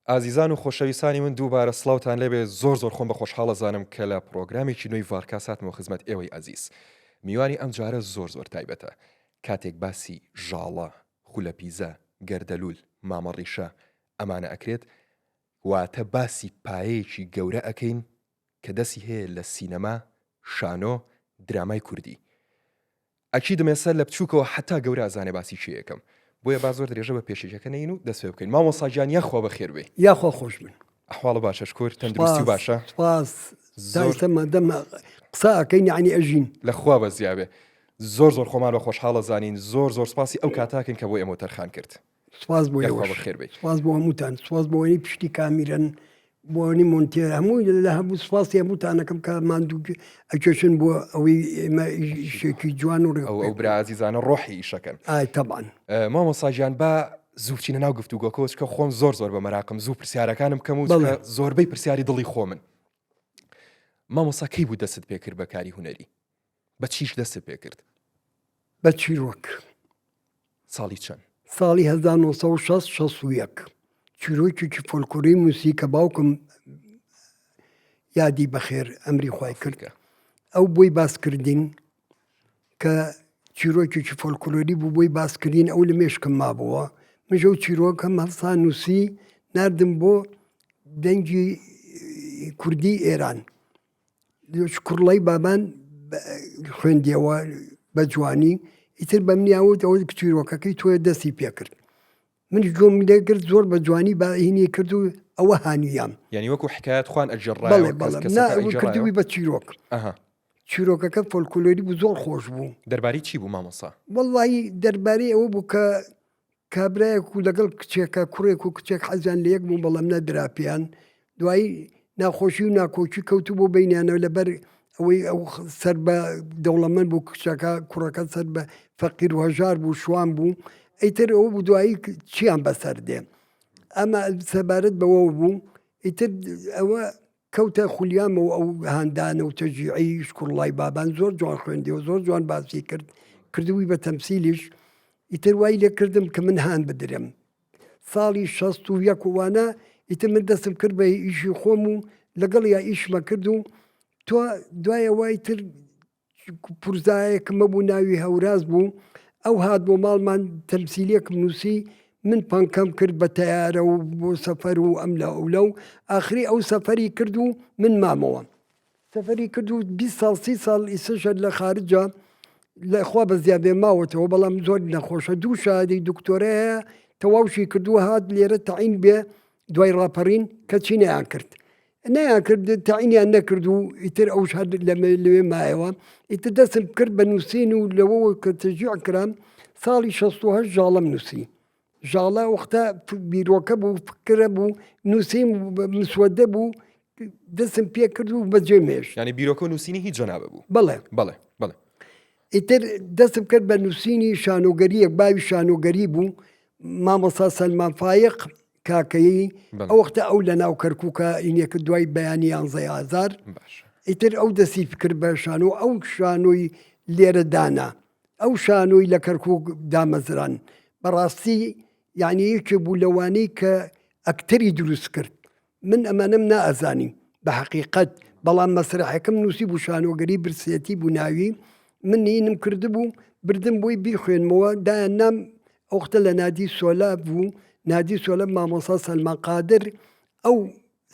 ئازیزان و خۆشەویستانی من دووبارە سڵاوتان لێبێ زۆر خۆم بە خۆشحاڵەزانم کە لە پرۆگرامێکی نوێی ڤارکاس هاتمەوە خزمەت ئێوەی ئەزیز. میوانی ئەم جارە زۆر تایبەتە. کاتێک باسی ژاڵە، خولەپیزە، گەردەلول، مامەڕیشە ئەمانە ئەکرێت، واتە باسی پایەیەکی گەورە ئەکەین کە دەستی هەیە لە سینەما، شانۆ، درامای کوردی. ئەچی دمێسەر لە بچووکەوە حتا گەورە ئازانێ باسی چی یەکەم. بۆیە با زۆر درێژە بە پێشێکەکە نین و دەست پێ بکەین. مامۆستا گیان یاخوا بەخێر بێ. یاخوا خۆش بن. ئەحواڵە باشە شکر، تەندروستی باشە. سپاس. دایتەمە دەمە قسە ئەکەین یعنی ئەژین. لەخوا بەزیابێ. زۆر خۆمان بە خۆشحاڵە زانین. زۆر سپاسی ئەو کاتاکن کە بۆ ئێمە تەرخان کرد. سپاس بۆ یاخوا بەخێر بێ. سپاس بۆ هەمووتان. سپاس بۆ ئەوەی پشتی کامیرەن، بۆ ئەوەی مۆنتێر هەمووی لە هەموو سپاسی هەمووتانەکەم کە ماندوو ئەکێشن بۆ ئەوەی ئێمە شێکی جوان و ئەو برا عەزیزانە ڕۆحی ئیشەکەن. ئای تەبعاً. مامۆستا گیان با زوو بچینە ناو گفتوگۆکەوە کە خۆم زۆر بە مەراقم زوو پرسیارەکانم کەم و زۆربەی پرسیاری دڵی خۆمن. مامۆستا کەی بوو دەست پێ کرد بە کاری هونەری؟ بە چیش دەست پێ کرد؟ بە چیرۆک. ساڵی چەند؟ ساڵی 1961 چیرۆکێکی فۆلکلۆری موسیقە باوکم یادی بەخێر ئەمری خوای کردکە. ئەو بۆی باسکردین کە چیرۆکێکی فۆلکلۆری بوو بۆی باسکردین ئەو لە مێشکم مابووە. مژە و چیرۆکەم هەستا نووسی نردم بۆ دەنگی کوردی ئێران. کوڕڵی بابان خوێندیەوە بە جوانی، ئیتر بە منیاوت ئەوە چیرۆکەکەی تۆە دەستی پێ کرد. منی گۆم لێ کرد زۆر بە جوانی باهینی کرد و ئەوە هانیام. یعنی وەکو حکایەت خوان ئەجێڕایەوە کردوی بە چیرۆک. چیرۆکەکە فۆلکلۆری بوو، زۆر خۆش بوو. دەرباری چی بوو مامۆستا؟ وەڵڵی دەربارەی ئەوە بوو کە کابرایەک و لەگەڵ کچێکە کوڕێک و کچێک حەزیان لە یەک بوو، بەڵام نەدراپیان. دوایی ناخۆشی و ناکۆچی کەوتو بۆ بینیانەوە لەبەر ئەوەی ئەو سەر بە دەوڵەمەند بوو کچەکە، کوڕەکە سەر بە فەقیر و هەژار بوو، شوان بوو. ئیتر ئەوە بوو دوایی چیان بەسەر دێ. ئەمە سەبارەت بەوە بوو. ئیتر ئەوە کەوتە خولیامەوە ئەو هاندانە و تەژیعی کوڕڵای بابان زۆر جوان خوێندیەوە، زۆر جوان باسی کرد، کردووی بە تەمسیلیش. ئیتر وای لێ کردم کە من هاان بدرم. ساڵی 61 وانە ئیتر من دەستم کرد بە ئیشی خۆم و لەگەڵ یا ئیشمە کرد و تۆ دوایە وای تر پورزایەکمە بوو، ناوی هەوراز بوو. ئەو هات بۆ ماڵمان تەمسیلێکم نووسی، من پانکەم کرد بە تەیارە و بۆ سەفەر و ئەم لە ئەولە و ئاخری ئەو سەفەری کرد و من مامەوە. سەفەری کرد و 20 ساڵ 30 ساڵ ئیسەشە لە خارجە لەخوا بە زیابێ ماوەتەوە، بەڵام زۆر نەخۆشە. دوو شادەی دکتۆرەیە تەواوشی کردووە، هات لێرە تەعین بێ دوای ڕاپەڕین کەچی نەیان کرد. نەیان کرد، تەعینیان نەکرد و ئیتر ئەو شاد لەوێ مایەوە. ئیتر دەستم کرد بە نووسین و لەوەوە کە تەژیع کرام. ساڵی 68 ژاڵەم نووسی. ژاڵە وەختە بیرۆکە بوو، فکرە بوو، نووسیم مسوەدە بوو، دەستم پێ کرد و بەجێ مێش. یعنی بیرۆکە نووسینی هیچ جەنابە بوو؟ بەڵێ. ئیتر دەستم کرد بە نووسینی شانۆگەریەک، باوی شانۆگەری بوو، مامۆستا سەلمان فایق کاکەیی. ئەو وەختە ئەو لە ناو کەرکووکە ئینێکە دوای بەیانی 11,000. ئیتر ئەو دەستی کرد بە شانۆ، ئەو شانۆی لێرە دانا، ئەو شانۆی لە کەرکووک دامەزران. بەڕاستی یعنی یەکێ بوو لەوانەی کە ئەکتەری دروست کرد. من ئەمانەم نائەزانی بە حەقیقەت، بەڵام مەسرحەکەم نووسی بوو، شانۆگەری برسێتی بوو ناوی. من نینم کردبوو، بردم بۆی بیخوێنمەوە. دایان نام ئەوختە لە نادی سۆلا بوو، نادی سۆلە مامۆستا سەلمان قادر ئەو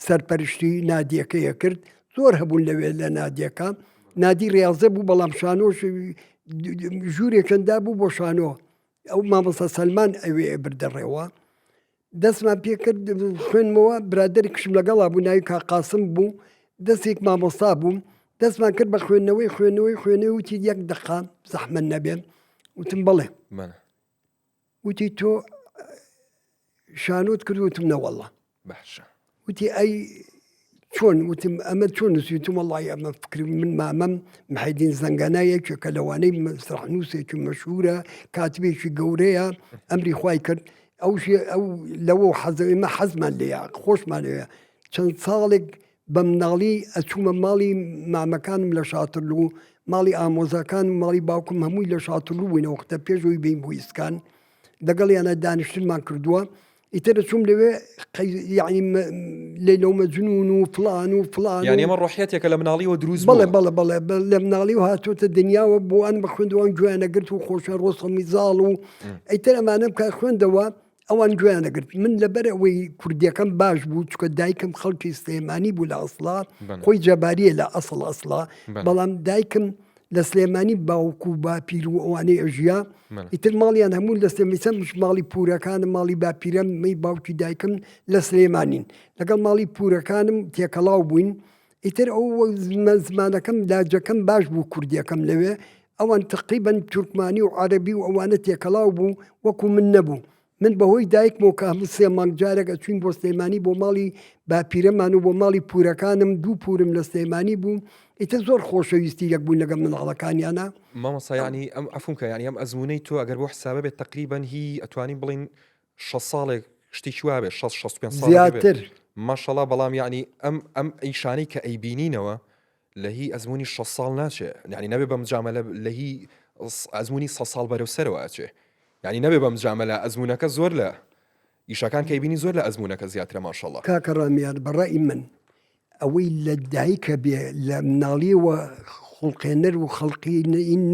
سەرپەرشتی نادیەکەیە کرد. زۆر هەبوون لەوێ لە نادیەکە. نادی ڕاضە بوو، بەڵام شانۆش ژوورێکەندا بوو بۆ شانۆ. ئەو مامۆستا سەلمان ئەوێ بردەڕێەوە. دەستمان پێ کرد خوێنمەوە. برادری کشم لەگەڵا بوو، ناوی کاقاسم بوو، دەستێک مامۆستا بوو. دەستمان کرد بە خوێنەوەی وتی یەک دقە زەحمەت نەبێ. وتم بەڵێ. وتی تۆ شانۆت کرد؟ وتم نەوەڵڵا. وتی ئەی چۆن؟ وتم ئەمە چۆن نووسی؟ وتم وەڵڵی ئەمە فکری من مامەم محەیدین زەنگانایەکێکە لەوانەی مەسرح نووسێکی مەشهورە، کاتبێکی گەورەیە، ئەمری خوای کرد. ئەو لەوە حەزەوێمە حەزمان لێە، خۆشمان لێە. چەند ساڵێک بە مناڵی ئەچوومە ماڵی مامەکانم لە شاترلو، ماڵی ئامۆزەکان و ماڵی باوکم هەمووی لە شاترلو بووینە وەختە پێشەوەی بین بۆ ئیسکان. لەگەڵ یانە دانیشتنمان کردووە. ئیتر چوم لەوێ یعنی لەیلە و مەجنون و فڵان و فڵان یعنی ئەمە ڕۆحیەتێکە لە مناڵیەوە دروست بەڵێ بووە. بەڵێ لە مناڵی و هاتوۆتە دنیاوە بۆوان بە خوێندەوەن گوێیانەگرت و خۆشە ڕۆستەمی زاڵ و ئەیتر ئەمانە بکە خوێندەوە ئەوان گوێیانەگرت. من لەبەر ئەوەی کوردیەکەم باش بوو چکە دایکم خەڵکی سلێمانی بوو لە ئەسڵا خۆی جەباریە لە ئەسڵا بەڵام دایکم لە سلێمانی باوکو و باپیر و ئەوانەی ئەژیا ئیتر ماڵیان هەموو لە سلێمیسەمش ماڵی پورەکانم ماڵی باپیرەم مەی باوکی دایکم لە سلێمانین لەگەڵ ماڵی پورەکانم تێکەڵاو بووین. ئیتر ئەو زمانەکەم لاجەکەم باش بوو کوردیەکەم لەوێ ئەوان تقریبەن تورکمانی و عەرەبی و ئەوانە تێکەڵاو بوو وەکو من نەبوو. من بەهۆی دایکمەوە کە هەموو سێ مانگ جارێک ئەچوین بۆ سلێمانی بۆ ماڵی باپیرەمان و بۆ ماڵی پورەکانم 2 پورم لە سلێمانی بوو. ئیتر زۆر خۆشەویستی یەک بوون لەگەڵ مناڵەکانیانە. مامۆستا ینی ئەم ئەفونکە ینی ئەم ئەزمونەی تۆ ئەگەر بۆ حسابە بێت تقریبەن هی ئەتوانین بڵین 6 ساڵێک شتێکی وا بێت 65 ساڵ زیاتر ماشەڵا. بەڵام ینی ئەم ئیشانەی کە ئەیبینینەوە لە هی ئەزمموی 6 ساڵ ناچێ ینی نەبێ بەم جامەلە لە هی ئەزمموی 100 ساڵ بەرەوسەرەوە ئاچێ ینی نەبێ بەم جامەلە ئەزمونونەکە زۆر لە ئیشەکان کە ئەیبینی زۆر لە ئەزمونونەکە زیاترە ماشەڵا. کاکە ڕامیان بەڕای من ئەوەی لە دایکە بێ لە مناڵیەوە خوڵقێنەر و خەڵقی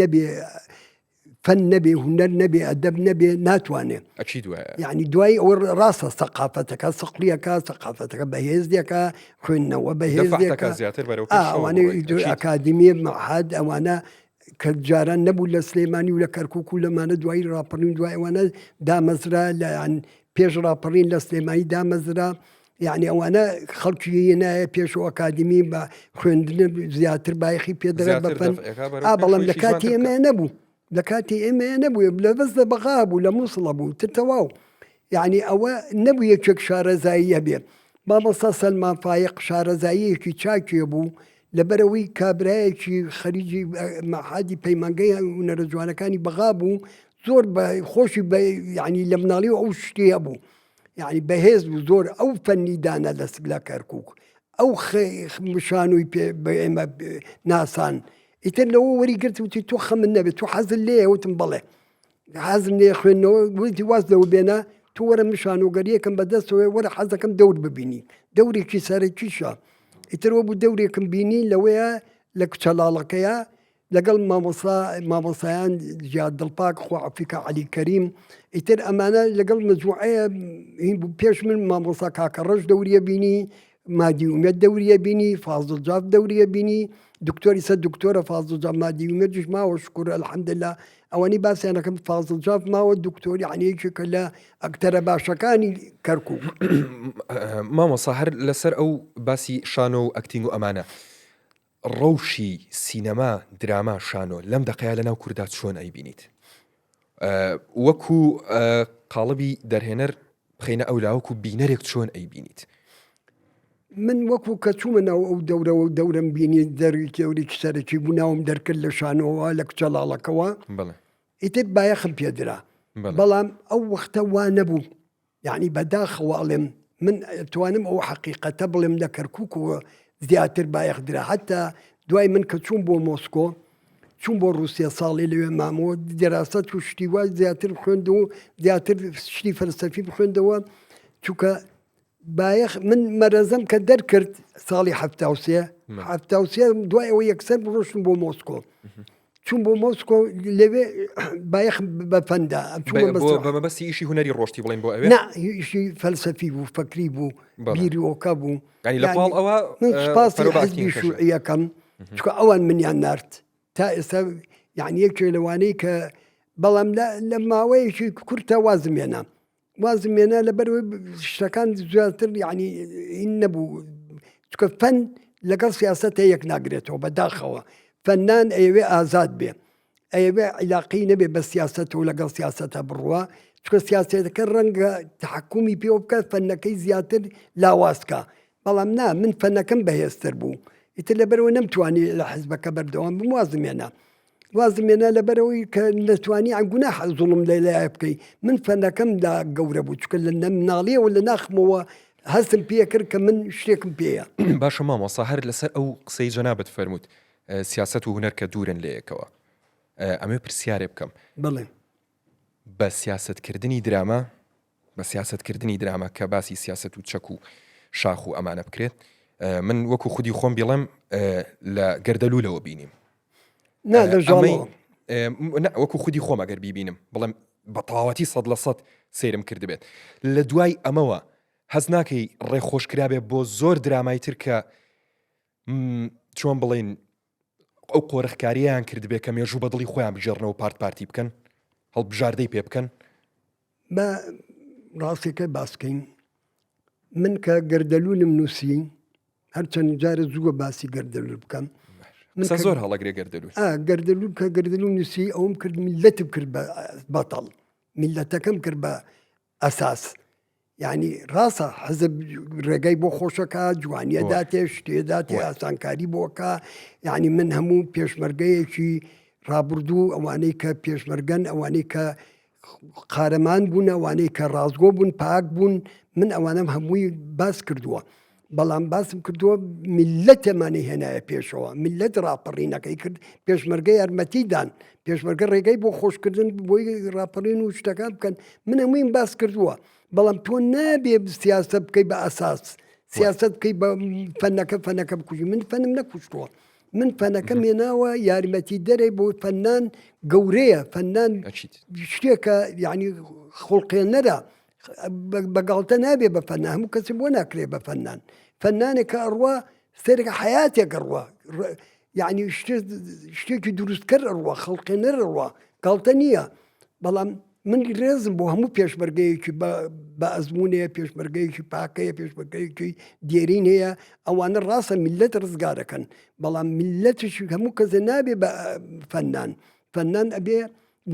نەبێ فەن نەبێ هونەر نەبێ ئەدەب نەبێ ناتوانێت ئەچی دوایە یعنی دوای ئەوە ڕاستە سەقافەتەکە سقلیەکە سەقافەتەکە بەهێزیەکە خوێندنەوە بەهێزەکە زیاتر بەرەو ئەوانەی ئەکادمی مەعهد ئەوانە کە جاران نەبوو لە سلێمانی و لە کەرکک و لەمانە دوایی ڕاپەڕین دوای ئەوانە دامەزرا لە پێش ڕاپەڕین لە سلێمانی دامەزرا یعنی ئەوانە خەڵکی نایە پێش و ئەکادمی بە خوێندن زیاتر بایخی پێدرا بەفەن بەڵام لە کاتی ئێمە نەبوو لە کاتی ئێمە نەبووە لە بەستە بەغا بوو لە مووسڵە بوو تەواو یعنی ئەوە نەبوو یەکێک شارەزایی هەبێ. مامۆستا سەلمان فایق شارەزاییەکی چاکێ بوو لەبەرەوەی کابرایەکی خەریجی مەعهدی پەیمانگەی هونەرە جوانەکانی بەغا بوو زۆر خۆشی یعنی لە مناڵیەوە ئەو شتێ بوو یعنی بەهێز بوو زۆر ئەو فەنی دانا لە سگلا کەرکک ئەو مشانووی بە ئێمە ناسان. ئیتر لەوە وەریگرت وتی تۆ خەمن نەبێت تۆ حەزت لێ وتم بڵێ حەزم لێ خوێندنەوە وتی واز لەوە بێنە تۆ وەرە مشانۆگەریەکەم بەدەستەوە وەرە حەزەکەم دەور ببینی دەورێکی سەرەکیشە. ئیترەوە بوو دەورێکم بینی لەوەیە لە کچەلاڵەکەیە لەگەڵ مامۆسایان جیاد دڵپاک خوعفیکە عەلی کەریم ئیتر ئەمانە لەگەڵ مجموعەیە پێش من مامۆستا کاکە ڕەش دەوریە بینی مادی ئومێد دەوریە بینی فازڵ جاف دەوریە بینی دکتۆری سەر دکتۆرە فازڵ جاف مادی ئومێدش ماوە شکر الحەمدلله ئەوەنی باسییانەکەم فازڵ جاف ماوە دکتۆری عنیەکێکە لە ئەکتەرە باشەکانی کەرکک. مامۆستا هەر لەسەر ئەو باسی شانۆ و ئەکتینگ و ئەمانە ڕەوشی سینەما دراما شانۆ لەم دەقەیە لەناو کووردا چۆن ئەیبینیت وەکو قاڵبی دەرهێنەر بخینە ئەولاوەکو بینەرێک چۆن ئەیبینیت؟ من وەکو کە چوومەنەوە ئەو دەورەوە دەورم بینی دەوری سەرەکی بووناوم دەرکرد لە شانەوە لە کچەلاڵەکەەوە ئیتر بایەخم پێدرا بەڵام ئەو وەختە وا نەبوو یعنی بەداخەواڵێم من توانم ئەو حەقیقەتە بڵێم لە کەرکووکەوە زیاتر بایەخدرا حتا دوای من کە چوون بۆ مۆسکۆ چوون بۆ رووسیا ساڵی لەوێ مامەوە دراست و شتی وای زیاتر خوێندەوە زیاتر شتی فەلسەفی بخوێندەوە چونکە بایەخ من مەرەزەم کە دەرکرد ساڵی 1970 دوای ئەوە یەکسەر ڕۆشتم بۆ مۆسکۆ چوون بۆ مۆسکۆ لەوێ بایەخ بەفەندا بەمەبەستی ئیشی هونەری ڕۆشتی بڵێن بۆ ئەوێ ئیشی فەلسەفی بوو فەکری بوو بیری ئۆکە بوو لەپاڵ ئەوە سپاسی حزبی شوعیەکەم چکە ئەوان منیان نارد تا ئێستا یعنی یەکێ لەوانەی کە بەڵام لە ماوەیەکی کورتە وازمێنە لەبەرەوەی شتەکان زیاتر یعنی نەبوو چکە فەن لەگەڵ سیاسەتە یەک ناگرێتەوە بەداخەوە فەنان ئەیەوێ ئازاد بێ ئەیەوێ عیلاقی نەبێ بە سیاسەتەوە لەگەڵ سیاسەتە بڕوە چکە سیاسەتەکە ڕەنگە تحکومی پێوە بکات فەنەکەی زیاتر لاوازکە بەڵام نا من فەنەکەم بەهێزتر بوو ئیتر لەبەرەوە نەمتوانی لە حزبەکە بەردەوام بم وازمێنە لەبەرەوەی کە نەتوانی ئەنگونا زوڵم لەلایە بکەی من فەنەکەم لا گەورە بوو چکە لە مناڵیەوە لە ناخمەوە هەستم پێ کرد کە من شتێکم پێیە. باشە مامۆستا هەر لەسەر ئەو قسەی جەنابەت فەرمووت سیاسەت و هونەر کە دوورن لەیەکەوە ئەمێ پرسیارێ بکەم بڵێ بە سیاسەتکردنی دراما بە سیاستکردنی دراما کە باسی سیاست و چەک و شاخ و ئەمانە بکرێت من وەکو خودی خۆم بڵێم لە گەردەلوولەوە بینیم وەکو خودی خۆم ئەگەر بیبینم بڵێم بە تەواوەتی 100% سیرم کردبێت لە دوای ئەمەوە هەز ناکەی ڕێخۆشکرابێ بۆ زۆر درامای تر کە چۆن بڵێن ئەو قۆرەخکاریان کردبێ کە مێژوو بە دڵی خۆیان بژێڕنەوە پارتی بکەن هەڵبژاردەی پێ بکەن بە ڕاستێکە باسکەین من کە گەردەلوولم نووسی هەرچەند جارە زووە باسی گەردەلوول بکەم زۆر هەڵەگرێ گەردەلوول کە گەردەلوول نووسی ئەوم کرد میلەتم کرد بە بەتەڵ میلەتەکەم کرد بە ئەساس یعنی ڕاستە حەزب ڕێگەی بۆ خۆشەکە جوانیەداتێ شتێداتێ ئاسانکاری بۆکە یعنی من هەموو پێشمەرگەیەکی ڕابردوو ئەوانەی کە پێشمەرگەن ئەوانەی کە قارەمان بوون ئەوانەی کە ڕازگۆ بوون پاک بوون من ئەوانم هەمووی باس کردووە بەڵام باسم کردووە میلەتەمانی هێنایە پێشەوە میلەت ڕاپەڕینەکەی کرد پێشمەرگەی یارمەتیدان پێشمەرگە ڕێگەی بۆ خۆشکردن بۆی ڕاپەڕین و شتەکان بکەن من هەموویم باس کردووە بەڵام تۆ نابێ سیاست بکەی بە ئەساس سیاست بکەی بە فەنەکە بکوژی من فەنم نەکوشتووە من فەنەکەم هێناوە یارمەتی دەرێ بۆ فەنان گەورەیە فەنان شتێکە یعنی خوڵقێنەرە بەگاڵتە نابێ بە فەنان هەموو کەسی بۆ ناکرێ بە فەنان فەنانێکە ئەڕوا سەرێکە حیاتێک ئەڕوا یعنی شتێکی دروستکەر ئەڕوا خەڵقێنەر ئەڕوا گاڵتە نییە بەڵام من ڕێزم بۆ هەموو پێشمەرگەیەکی بە ئەزمونەیە پێشمەرگەیەکی پاکەیە پێشمەرگەیەکی دێرین هەیە ئەوانە ڕاستە میلەت ڕزگارەکەن بەڵام میلەتشی هەموو کەسە نابێ بە فەنان ئەبێ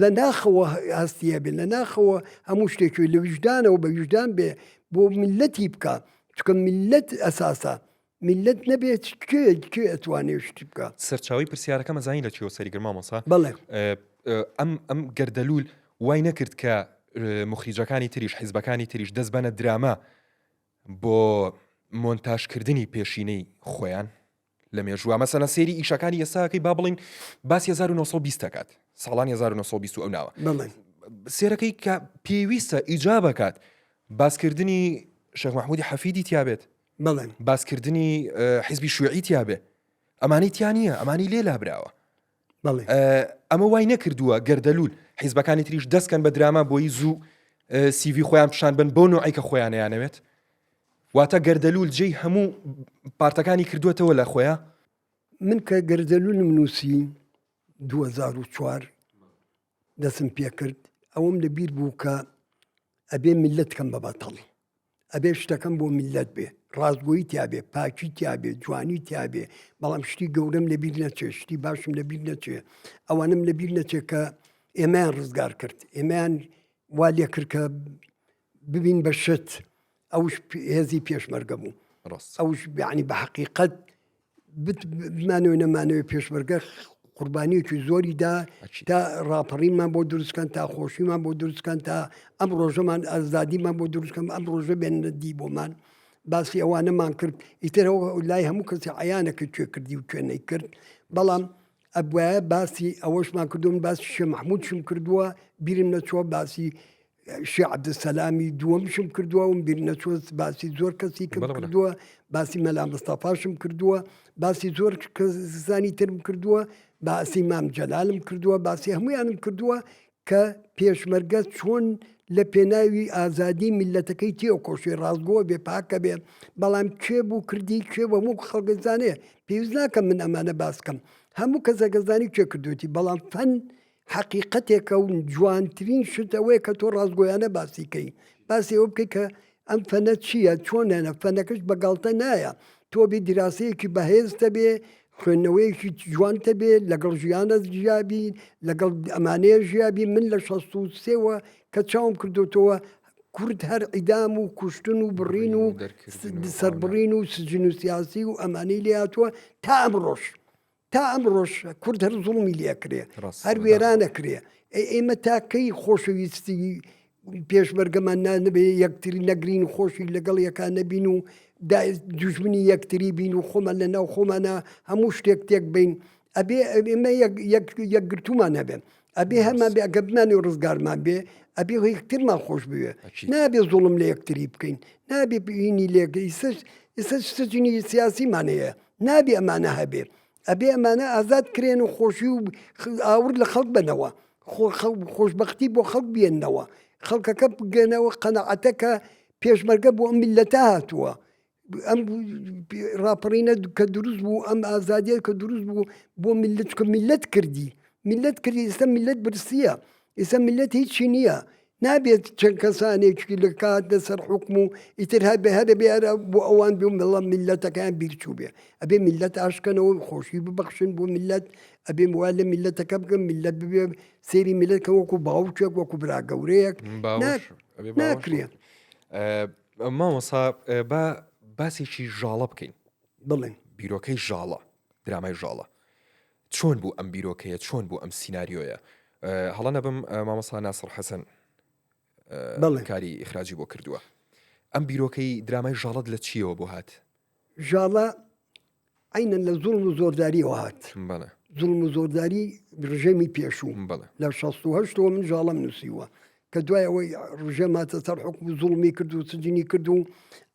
لە ناخەوە هەستیە بێ لە ناخەوە هەموو شتێکی لە وجدانەوە بە وجدان بێ بۆ میلەتی بکە چکە میلەت ئەساسە میلەت نەبێت کێ ئەتوانێ شتی بکە سەرچاوی پرسیارەکە مەزانی لە چیەوە سەری گرما مەسا بەڵێ ئەم گەردەلوول وای نەکرد کە مخریجەکانی تریش حیزبەکانی تریش دەست بەنە دراما بۆ مۆنتاژکردنی پێشینەی خۆیان لە مێژووە مەسەنە سێری ئیشەکانی ئێستاکەی با بڵین باسی 1920 دەکات ساڵانی 1920 ئەو ناوە سێرەکەی کە پێویستە ئیجا بکات باسکردنی شێخ محمودی حەفیدی تیابێت باسکردنی حیزبی شوێعی تیابێ ئەمانی تیانە ئەمانی لێ لابراوە ئەمە وای نەکردووە گەردەلوول حیزبەکانی تریش دەستکەن بە دراما بۆی زوو سیڤی خۆیان پیشان بن بۆ نوعیکە خۆیانیانەوێت واتە گەردەلوول جێی هەموو پارتەکانی کردوێتەوە لە خۆیان من کە گەردەلوولم نووسی 2004 دەستم پێ کرد ئەوم لەبیر بوو کە ئەبێ میلەت کەم بە بەتەڵ ئەبێ شتەکەم بۆ میلەت بێ ڕازگۆیی تیابێ پاکی تیابێ جوانی تیابێ بەڵام شتی گەورەم لەبیر نەچێ شتی باشم لەبیر نەچێ ئەوانم لەبیر نەچێ کە ئێمەیان ڕزگار کرد ئێمەیان وا لێ کرد کە ببین بە شت ئەوش هێزی پێشمەرگە بوو ئەوش یعنی بە حەقیقەت بمانەوە نەمانەوە پێشمەرگە قوربانیەکی زۆری دا تا ڕاپەڕینمان بۆ دروستکەن تا خۆشیمان بۆ دروستکەن تا ئەم ڕۆژەمان ئازادیمان بۆ دروستکەم ئەم ڕۆژە بێنە دی بۆمان باسی ئەوانەمان کرد ئیترەوە لای هەموو کەسی عیانەکە کوێ کردی و کوێنەی کرد بەڵام ئەبوایە باسی ئەوەشمان کردوون باسی شێخ محمودشم کردووە بیرم نەچووە باسی شێخ عەبدولسەلامی دووەمشم کردووە و بیر نەچووە باسی زۆر کەسی کردووە باسی مەلا مستەفاشم کردووە باسی زۆر کەسانی ترم کردووە باسی مام جەلالم کردووە باسی هەموویانم کردووە کە پێشمەرگە چۆن لە پێناوی ئازادی میلەتەکەی تێکۆشی ڕازگۆ بێ پاکە بێ بەڵام کێ بوو کردی کێ هەموو خەڵگەزانێ پێویست ناکەم من ئەمانە باسکەم هەموو کەسەگەزانی کێ کردوێتی بەڵام فەن حەقیقەتێکە و جوانترین شتەوەی کە تۆ ڕازگۆیانە باسیکەی باسی ئەوە بکەی کە ئەم فەنە چییە چۆنێنە فەنەکەش بەگاڵتە نایە تۆ بێ دیراسەیەکی بەهێزتە بێ خوێندنەوەیەکی جوانتە بێ لەگەڵ ژیانە ژیابی لەگەڵ ئەمانەیە ژیابی من لە 1963ەوە کە چاوم کردوتەوە کورد هەر ئیدام و کوشتن و بڕین و سەربڕین و سجن و سیاسی و ئەمانەی لێ هاتووە تا ئەم ڕۆژ کورد هەر زوڵمی لێکرێ هەر وێرانەکرێ ئێمە تاکەی خۆشەویستی پێشمەرگەمان نانەبێ یەکتری نەگرین و خۆشی لەگەڵ یەکان نەبین و دوژمنی یەکتری بین و خۆمان لە ناو خۆمانە هەموو شتێک تێک بین ئەبێ ئێمە یەکگرتومان هەبێن ئەبێ هەمان بێ ئەگە بمانێ و ڕزگارمان بێ ئەبێ هۆی یەکترمان خۆش بوێ نابێ زوڵم لە یەکتری بکەین نابێ بینی لێگەی سجنی سیاسیمان هەیە نابێ ئەمانە هەبێ ئەبێ ئەمانە ئازاد کرێن و خۆشی و ئاور لە خەڵک بنەوە خۆشببختی بۆ خەڵک بێننەوە خەڵکەکە بگەنەوە قەنەعەتەکە پێشمەرگە بۆ ئەم میلەتە هاتووە ئەم ڕاپەڕینە کە دروست بوو ئەم ئازادیە کە دروست بوو بۆ میلەت کە میلەت کردی ئێستا میلەت برسیە ئێستا میلەت هیچی نییە نابێت چەند کەسانێکی لە کات لەسەر حکم و ئیتر هەبێ هەرە بێرە بۆ ئەوان بێ مڵە میلەتەکەیان بیرچوو بێ ئەبێ میلەت ئاشکەنەوە خۆشی ببەخشن بۆ میلەت ئەبێ وال لە میلەتەکە بگەم میلەت ببێ سێری میلەتکە وەکو باوچێک وەکو برا گەورەیەک ناکرێ مامۆسا بە باسێکی ژاڵە بکەین بڵێن بیرۆکەی ژاڵە درامای ژاڵە چۆن بوو ئەم بیرۆکەیە چۆن بوو ئەم سیناریۆیە هەڵە نەبم مامۆسا ناسر حەسەن کاری ئیخراجی بۆ کردووە ئەم بیرۆکەی درامای ژاڵت لە چیەوە بۆ هات ژاڵە عینەن لە زوڵم و زۆرداریەوە هات زوڵم و زۆرداری ڕژێمی پێشوو لە 16 من ژاڵەم نووسیوە کە دوای ئەوەی ڕژێماتە سەر حکم و زوڵمی کرد و سجنی کرد و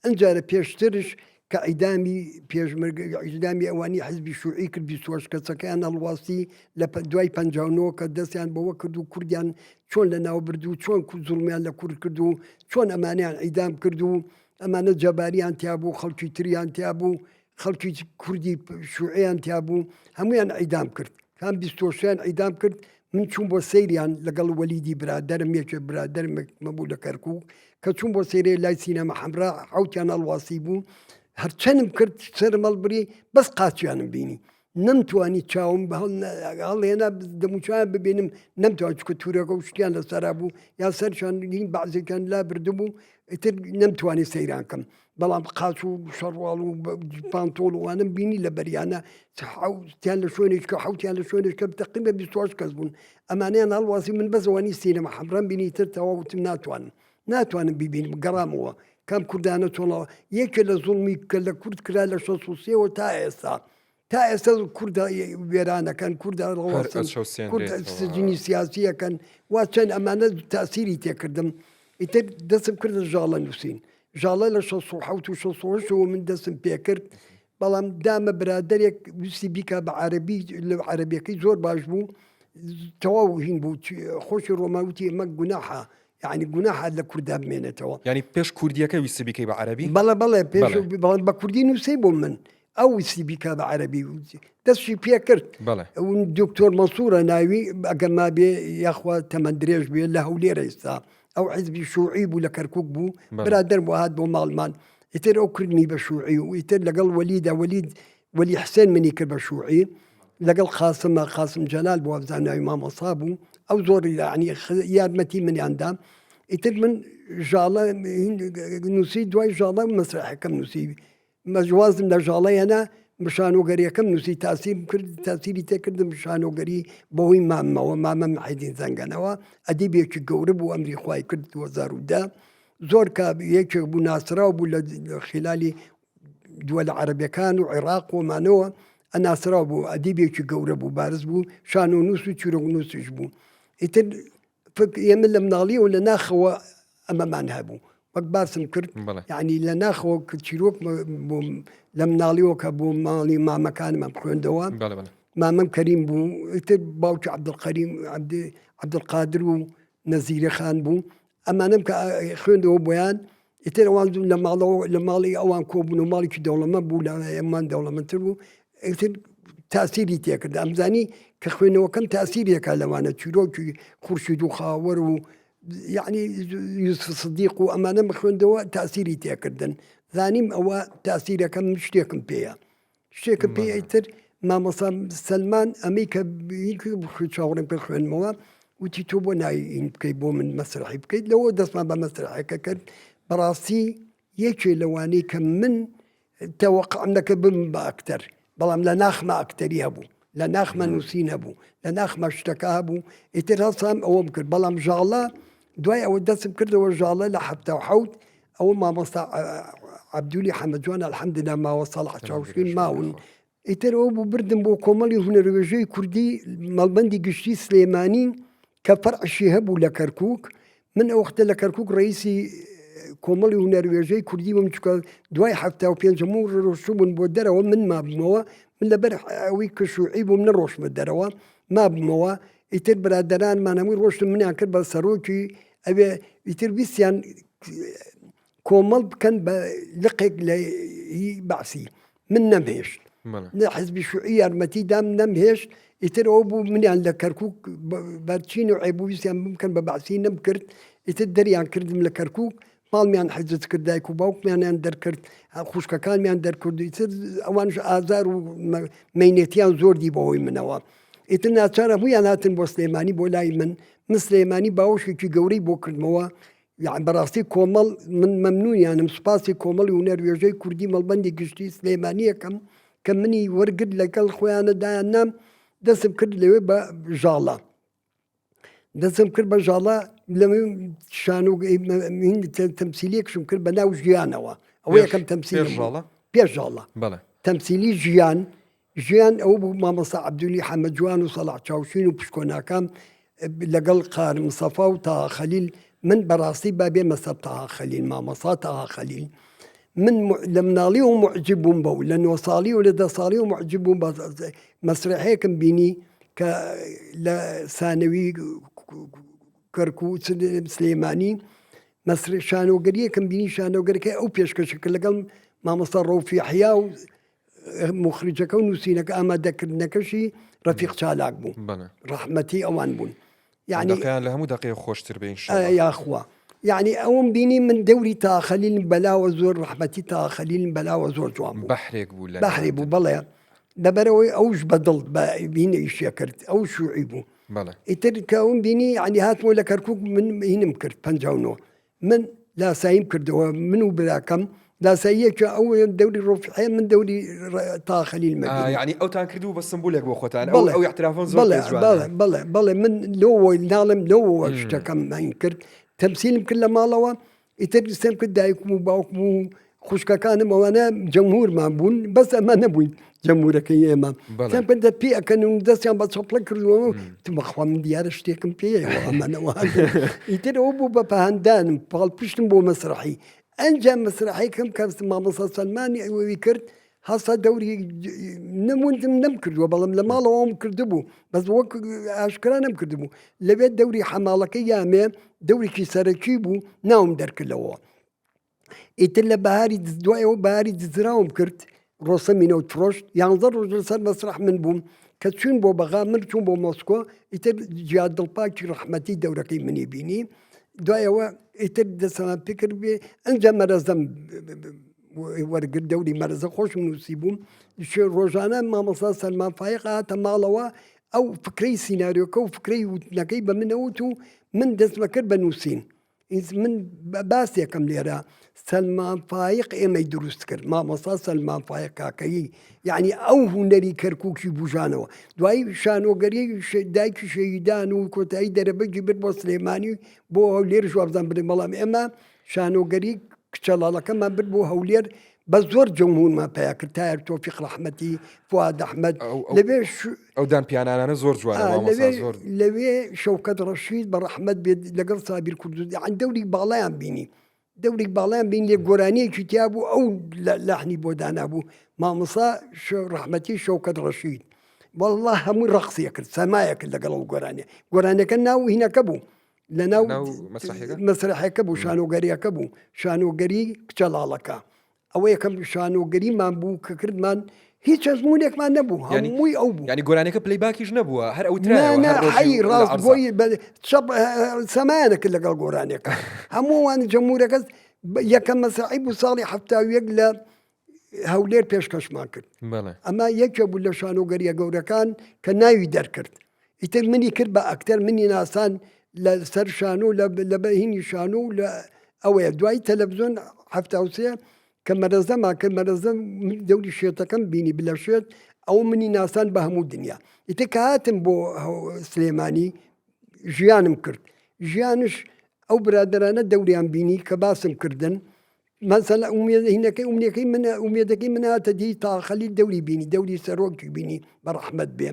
ئەنجارە پێشترش کە ئەیدامی ئیدامی ئەوانی حزبی شوعی کرد 28 کەسەکەیان هەڵواستی لە دوای 59 کە دەستیان بەوە کرد و کوردیان چۆن لە ناو برد و چۆن زوڵمیان لە کورد کرد و چۆن ئەمانیان ئەیدام کرد و ئەمانە جەباریان تیا بوو خەڵکی تریان تیا بوو خەڵکی کوردی شوعیان تیا بوو هەمویان ئەیدام کرد کام 26یان ئەیدام کرد من چوون بۆ سەیریان لەگەڵ وەلیدی برادەرم یەکێ برادەرمە بوو لە کەرکووک کە چوون بۆ سەیرێ لای سینەمە حەمرا حوتیان هەڵواسی بوو هەرچەندم کرد سەرم هەڵبری بەس قاچیانم بینی نەمتوانی چاوم هەڵێنا دەموچیان ببینم نەمتوان چکە تورەکە و شتیان لەسەرا بوو یا سەرشان بەعزێکیان لا بردبوو ئیتر نەمتوانی سەیران کەم بەڵام قاچ و شەڕواڵ و پانتۆڵ وانم بینی لە بەریانە حوتیان لە شوێنێککە حوتیان لە شوێنێککە تەقریبە 28 کەس بوون ئەمانیان هەڵواسی من بەزەوانی سینەمە حەمران بینی تر تەواوتم ناتوانم ببینم گەڕامەوە کام کوردانە چۆڵەوە یەکێ لە زوڵمی کە لە کورد کرا لە 16ەوە تا ئێستا کوردە وێرانەکەن کوردە سجنی سیاسیەکەن وا چەند ئەمانە تاسیری تێکردم ئیتر دەستم کردە ژاڵە نووسین ژاڵە لە 16 من دەستم پێکرد بەڵام دامە برادێک ویستی بیکە بە عەرەبی لە عەرەبیەکەی زۆر باش بوو تەواو هین بوو خۆشی ڕۆماوتی ئەمە گوناحە یعنی گوناحە لە کووردا بمێنێتەوە ینی پێش کوردیەکە ویستی بیکەی بە عەرەبی بەڵێ پێش بە کوردی نووسی بۆ من ئەو ویستی بیکە بە عەرەبی دەستی پێ کرد دکتۆر مەسوورە ناوی ئەگەر ما بێ یاخوا تەمەند درێژ بێ لە هەولێرە ئێستا ئەو حیزبی شوعی بوو لە کەرکووک بوو برادەر بۆ هات بۆ ماڵمان ئیتر ئەو کردنی بە شوعی و ئیتر لەگەڵ وەلیدا وەلی حسێن منی کرد بە شوعی لەگەڵ قاسم جەلال بۆ ئەبزاناوی مامۆسا بوو ئەو زۆر ینی یارمەتی منیاندا ئیتر من ژاڵە نووسی دوای ژاڵە مەسرحەکەم نووسی مەجوازم لە ژاڵەیەنە شانۆگەریەکەم نووسی تاسیم کرد تاسیری تێکردم شانۆگەری بەهۆی مامەوە مامە محەیدین زەنگەنەوە ئەدیبێکی گەورە بوو ئەمری خوای کرد 2010 زۆر کە یەکێک بوو ناسرااو بوو لە خلالی دووە لە عەرەبیەکان و عێراق ومانەوە ئەناسرااو بوو ئەدیبێکی گەورە بوو بارز بوو شان و نووس و چیرۆک نووسش بوو ئیتر ئێمە لە مناڵیەوە لە ناخەوە ئەمەمان هەبوو وەک باسم کرد یعنی لە ناخەوە کە چیرۆک لە مناڵیەوە کە بۆ ماڵی مامەکانمان خوێندەوە مامەم کەریم بوو ئیتر باوکی عەبدولقادر و نەزیرە خان بوو ئەمانم کە خوێندەوە بۆیان ئیتر ئەوان لە ماڵی ئەوان کۆبوون و ماڵێکی دەوڵەمەند بوو لە ئێمان دەوڵەمەندتر بوو ئیتر تاسیری تێکرد ئەمزانی کە خوێنەوەکەم تاسیرێکە لەوانە چیرۆکی خورشید و خاوەر و یعنی یوسف سدیق و ئەمانە خوێندەوە تاسیری تێکردن زانیم ئەوە تاسیرەکەم شتێکم پێیە شتێکم پێیتر مامۆسا سەلمان ئەمەی کە چاوەڕێم پێ خوێنمەوە وتی تۆ بۆ ناین بکەیت بۆ من مەسرحی بکەیت لەوە دەستمان بە مەسرحەکە کرد بەڕاستی یەکێ لەوانەی کە من تەوەقعم دەکە بم بە ئەکتەر بەڵام لە ناخمە ئەکتەری هەبوو لە ناخمە نووسین هەبوو لە ناخمە شتەکە هەبوو ئیتر هەڵسام ئەوەم کرد بەڵام ژاڵە دوای ئەوە دەستم کردەوە ژاڵە لە 1970 ئەوە مامۆستا عەبدولی حەمەدجوان الحەمدلله ماوە ساڵح چاوشین ماون ئیتر ئەوە بوو بردم بۆ کۆمەڵی هونەرێژەی کوردی مەڵبەندی گشتی سلێمانی كفرعشي هبو لكركوك من وقت لكركوك رئيسي کۆمەڵی هونەروێژەی کوردی بم چکە دوای هەفتا و پێنجەمە ڕۆشتبوون بۆ دەرەوە من مابمەوە من لەبەر ئەوەی کەشوعی بووم نەڕۆشمە دەرەوە مابمەوە ئیتر برادەرانمان هەمووی ڕۆشتم منیان کرد بە سەرۆکی ئەوێ ئیتر ویستیان کۆمەڵ بکەن بە لقێک لە بەعسی من نەمهێشت حزبی شوعی یارمەتی دام نەمهێشت ئیتر ئەو بوو منیان لە کەرکووک بەرچین و عێبوو ویستیان بکەن بە بەعسی نەمکرد ئیتر دەریان کردم لە کەرکووک ماڵمیان حەجت کرد دایک و باوکمیانیان دەرکرد خوشکەکانمیان دەرکرد ئیتر ئەوانش ئازار و مەینێتیان زۆر دی بەهۆی منەوە ئیتر ناچارە هەموویان هاتن بۆ سلێمانی بۆ لای من سلێمانی باوشێکی گەورەی بۆ کردمەوە یعنی بەڕاستی کۆمەڵ من مەمنونیانم سوپاسی کۆمەڵی هونەروێژەی کوردی مەڵبەندی گشتی سلێمانیەکەم کە منی وەرگرت لەگەڵ خۆیانەدایان نام دەستم کرد لەوێ بە ژاڵە دەستم کرد بە ژاڵە لەوێ تەمسیلێکشم کرد بە ناو ژیانەوە ئەوە یەکەم تەمسیل پێش ژاڵە تەمسیلی ژیان ئەو بوو مامەستا عەبدولی حەمەد جوان و سەلاح چاوشین و پشکۆناکان لەگەڵ قارم مستەفا و تاها خەلیل من بەڕاستی بابێ مەسەب تاها خەلیل مامەستا تاها خەلیل من لە مناڵی و معجب بووم بەو لە 9 ساڵی و لە 10 ساڵی و معجب بووم بە مەسرحەیەکم بینی کە لە سانەوی کەرکووک سلێمانی شانۆگەریەکەم بینی شانۆگەرەکەی ئەو پێشکەشەکە لەگەڵ مامەستا ڕەوفی حیا و مخرجەکە و نووسینەکە ئامادەکردنەکەشی ڕەفیق چالاک بوو ڕەحمەتی ئەوان بوون یعنی لە هەموو دقیقە خۆشتر بێ یاخوا یعنی ئەوم بینی من دەوری تا خەلیل بەلاوە زۆر ڕەحمەتی تا خەلیل بەلاوە زۆر جوان بوو بەحرێک بوو بەڵێ لەبەرەوەی ئەوش بەدڵ بینە ئیشە کرد ئەو شوعی بوو ئیتر کە ئەوم بینی عنی هاتمەوە لە کەرکووک من هینم کرد 59 من لاساییم کردەوە من و براکەم لاساییەکە ئەو دەوری ڕۆفحێ من دەوری تا خەلیل مەبینی یعنی ئەوتان کردو بە سمبولێک بۆ خۆتان ئەو احترافان زۆر بەڵێ من لەوە ناڵم لەوە شتەکەم هین کرد تەمسیلم کرد لە ماڵەوە ئیتر سێم کرد دایکم و باوکم و خوشکەکانم ئەوانە جەمهورمان بوون بەس ئەمە نەبووین جەمهورەکەی ئێمە سێم کرد پێ ئەکەن و دەستیان بە چۆپڵە کردوەوە بەخوا من دیارە شتێکم پێیەوە ئەمەنەوە ئیتر ئەو بوو بە پەهەندانم پاڵ پشتم بۆ مەسرحی ئەنجام مەسرحەیەکەم کە مامەستا سەلمانی ئەوەی کرد هەستا دەوری نەموندم نەمکردووە بەڵام لە ماڵەوەم کردبوو بەس وەک ئاشکرا نەمکردبوو لەوێت دەوری حەماڵەکەی یامێ دەورێکی سەرەکی بوو ناوم دەرکردەوە ئیتر لە بەهاری دوایەوە بەهاری دزراوم کرد ڕۆسەمینە و ترۆشت 11 ڕۆژ لەسەر مەسرح من بووم کە چوون بۆ بەغا من چوون بۆ مۆسکۆ ئیتر جیاد دڵپاکی ڕەحمەتی دەورەکەی منی بینی دوایەوە ئیتر دەسەمان پێکرد بێ ئەنجا مەرەزەم وەرگرت دەوری مەرەزە خۆشم نووسی بووم ڕۆژانە مامەستا سەلمان فایق هاتە ماڵەوە ئەو فکرەی سیناریۆکە و فکرەی وتنەکەی بە منەوت و من دەستمە کرد بە نووسین من باسێکم لێرە سەلمان فایق ئێمەی دروست کرد مامەستا سەلمان فایق کاکەیی یعنی ئەو هونەری کەرکووکی بوژانەوە دوایی شانۆگەری دایکی شەیدان و کۆتایی دەرەبەجی برد بۆ سلێمانی بۆ هەولێر ژوابزان برێ بەڵام ئێمە شانۆگەری کچەڵاڵەکەمان برد بۆ هەولێر بە زۆر جەمهورمان پیا کرد تایر تۆفیق ڕەحمەتی فواد ئەحمەد لەوێ ئەو دان پیانانە زۆر جوانە لەوێ شەوکەت ڕەشید بە ڕەحمەت بێت لەگەڵ سابیر کوردوزی عن دەوری باڵایان بینی دەوری باڵیان بین لێ گۆرانیەکی تیا بوو ئەو لەحنی بۆ دانا بوو مامەستا ڕەحمەتی شەوکەت ڕەشید وەڵڵا هەمووی ڕەقسیە کرد سەمایە کرد لەگەڵ ئەو گۆرانەکە ناو هینەکە بوو لە ناو مەسرحەکە بوو شانۆگەریەکە بوو شانۆگەری کچەڵاڵەکە ئەوە یەکەم شانۆگەریمان بوو کە کردمان هیچ ئەزمونێکمان نەبوو هەمووی ئەو بوو ینی گۆرانەکە پلەی باکیش نەبووە هەر ئەو ڕاستگۆی سەمایانە کرد لەگەڵ گۆرانێکە هەمووان جەمهورەکە یەکەم مەسرحی بوو ساڵی 71 لە هەولێر پێشکەشمان کرد ئەمە یەکێ بوو لە شانۆگەریە گەورەکان کە ناوی دەرکرد ئیتر منی کرد بە ئەکتەر منی ناسان لە سەر شانۆ لە بەهینی شانۆ و لە ئەوەیە دوای تەلەڤیزۆن 73 کە مەرەزەما کە مەرەزەم دەوری شێتەکەم بینی بلە شێت ئەو منی ناسان بە هەموو دنیا ئیتر کە هاتم بۆ سلێمانی ژیانم کرد ژیانش ئەو برادرانە دەوریان بینی کە باسم کردن مەسەلا ئومێدەکەی من هاتە دی تا خەلیل دەوری بینی دەوری سەرۆکی بینی بە ڕەحمەت بێ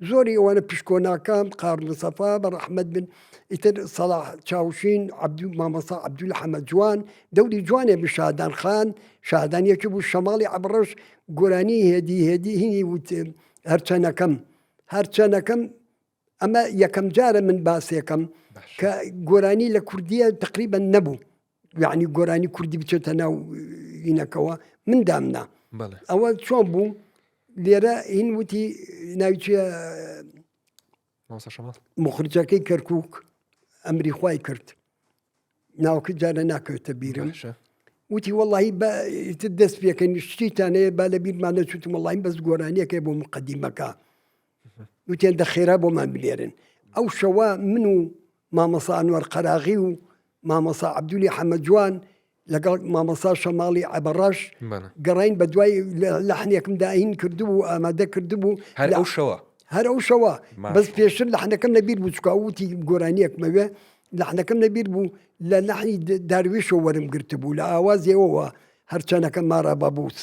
زۆری ئەوانە پشکۆناکەم قار مسەفا بە ڕەحمەت بن ئیتر سەلاح چاوشین مامەسا عەبدول حەمەد جوان دەوری جوانێ بە شادان خان شادانیەکی بوو شەماڵی عەبڕەش گۆرانی هێدی هینی وت هەرچەنەکەم ئەمە یەکەم جارە من باسێکم کە گۆرانی لە کوردیە تقریبا نەبوو یعنی گۆرانی کوردی بچێتە ناو هینەکەەوە من دامنا ئەوە چۆن بوو لێرە هین وتی ناوچە مخرجەکەی کەرکووک ئەمری خوای کرد ناوکە جارە ناکەوێتە بیرم وتی وەڵی دەست پێکەین شتیتانەیە با لە بیرمانە چوتم وەڵی بەس گۆرانیەکەی بۆ مقدیمەکە وتیان دەخێرا بۆمان بلێرن ئەو شەوە من و مامەسا ئەنوەر قەراغی و مامەسا عەبدولی حەمەد جوان لەگەڵ مامەسا شەماڵی عەبەڕەش گەڕین بە دوای لەحنێکم داهین کردبوو ئامادە کردبوو هەر ئەو شەوە بەس پێشتر لەحنەکەم نەبیر بوو چکا وتی گۆرانیەکمەوێ لەحنەکەم نەبیر بوو لە لەحنی داروێشەوە وەرم گرتبوو لە ئاوازیەوەوە هەرچەنەکە مارە بەبووس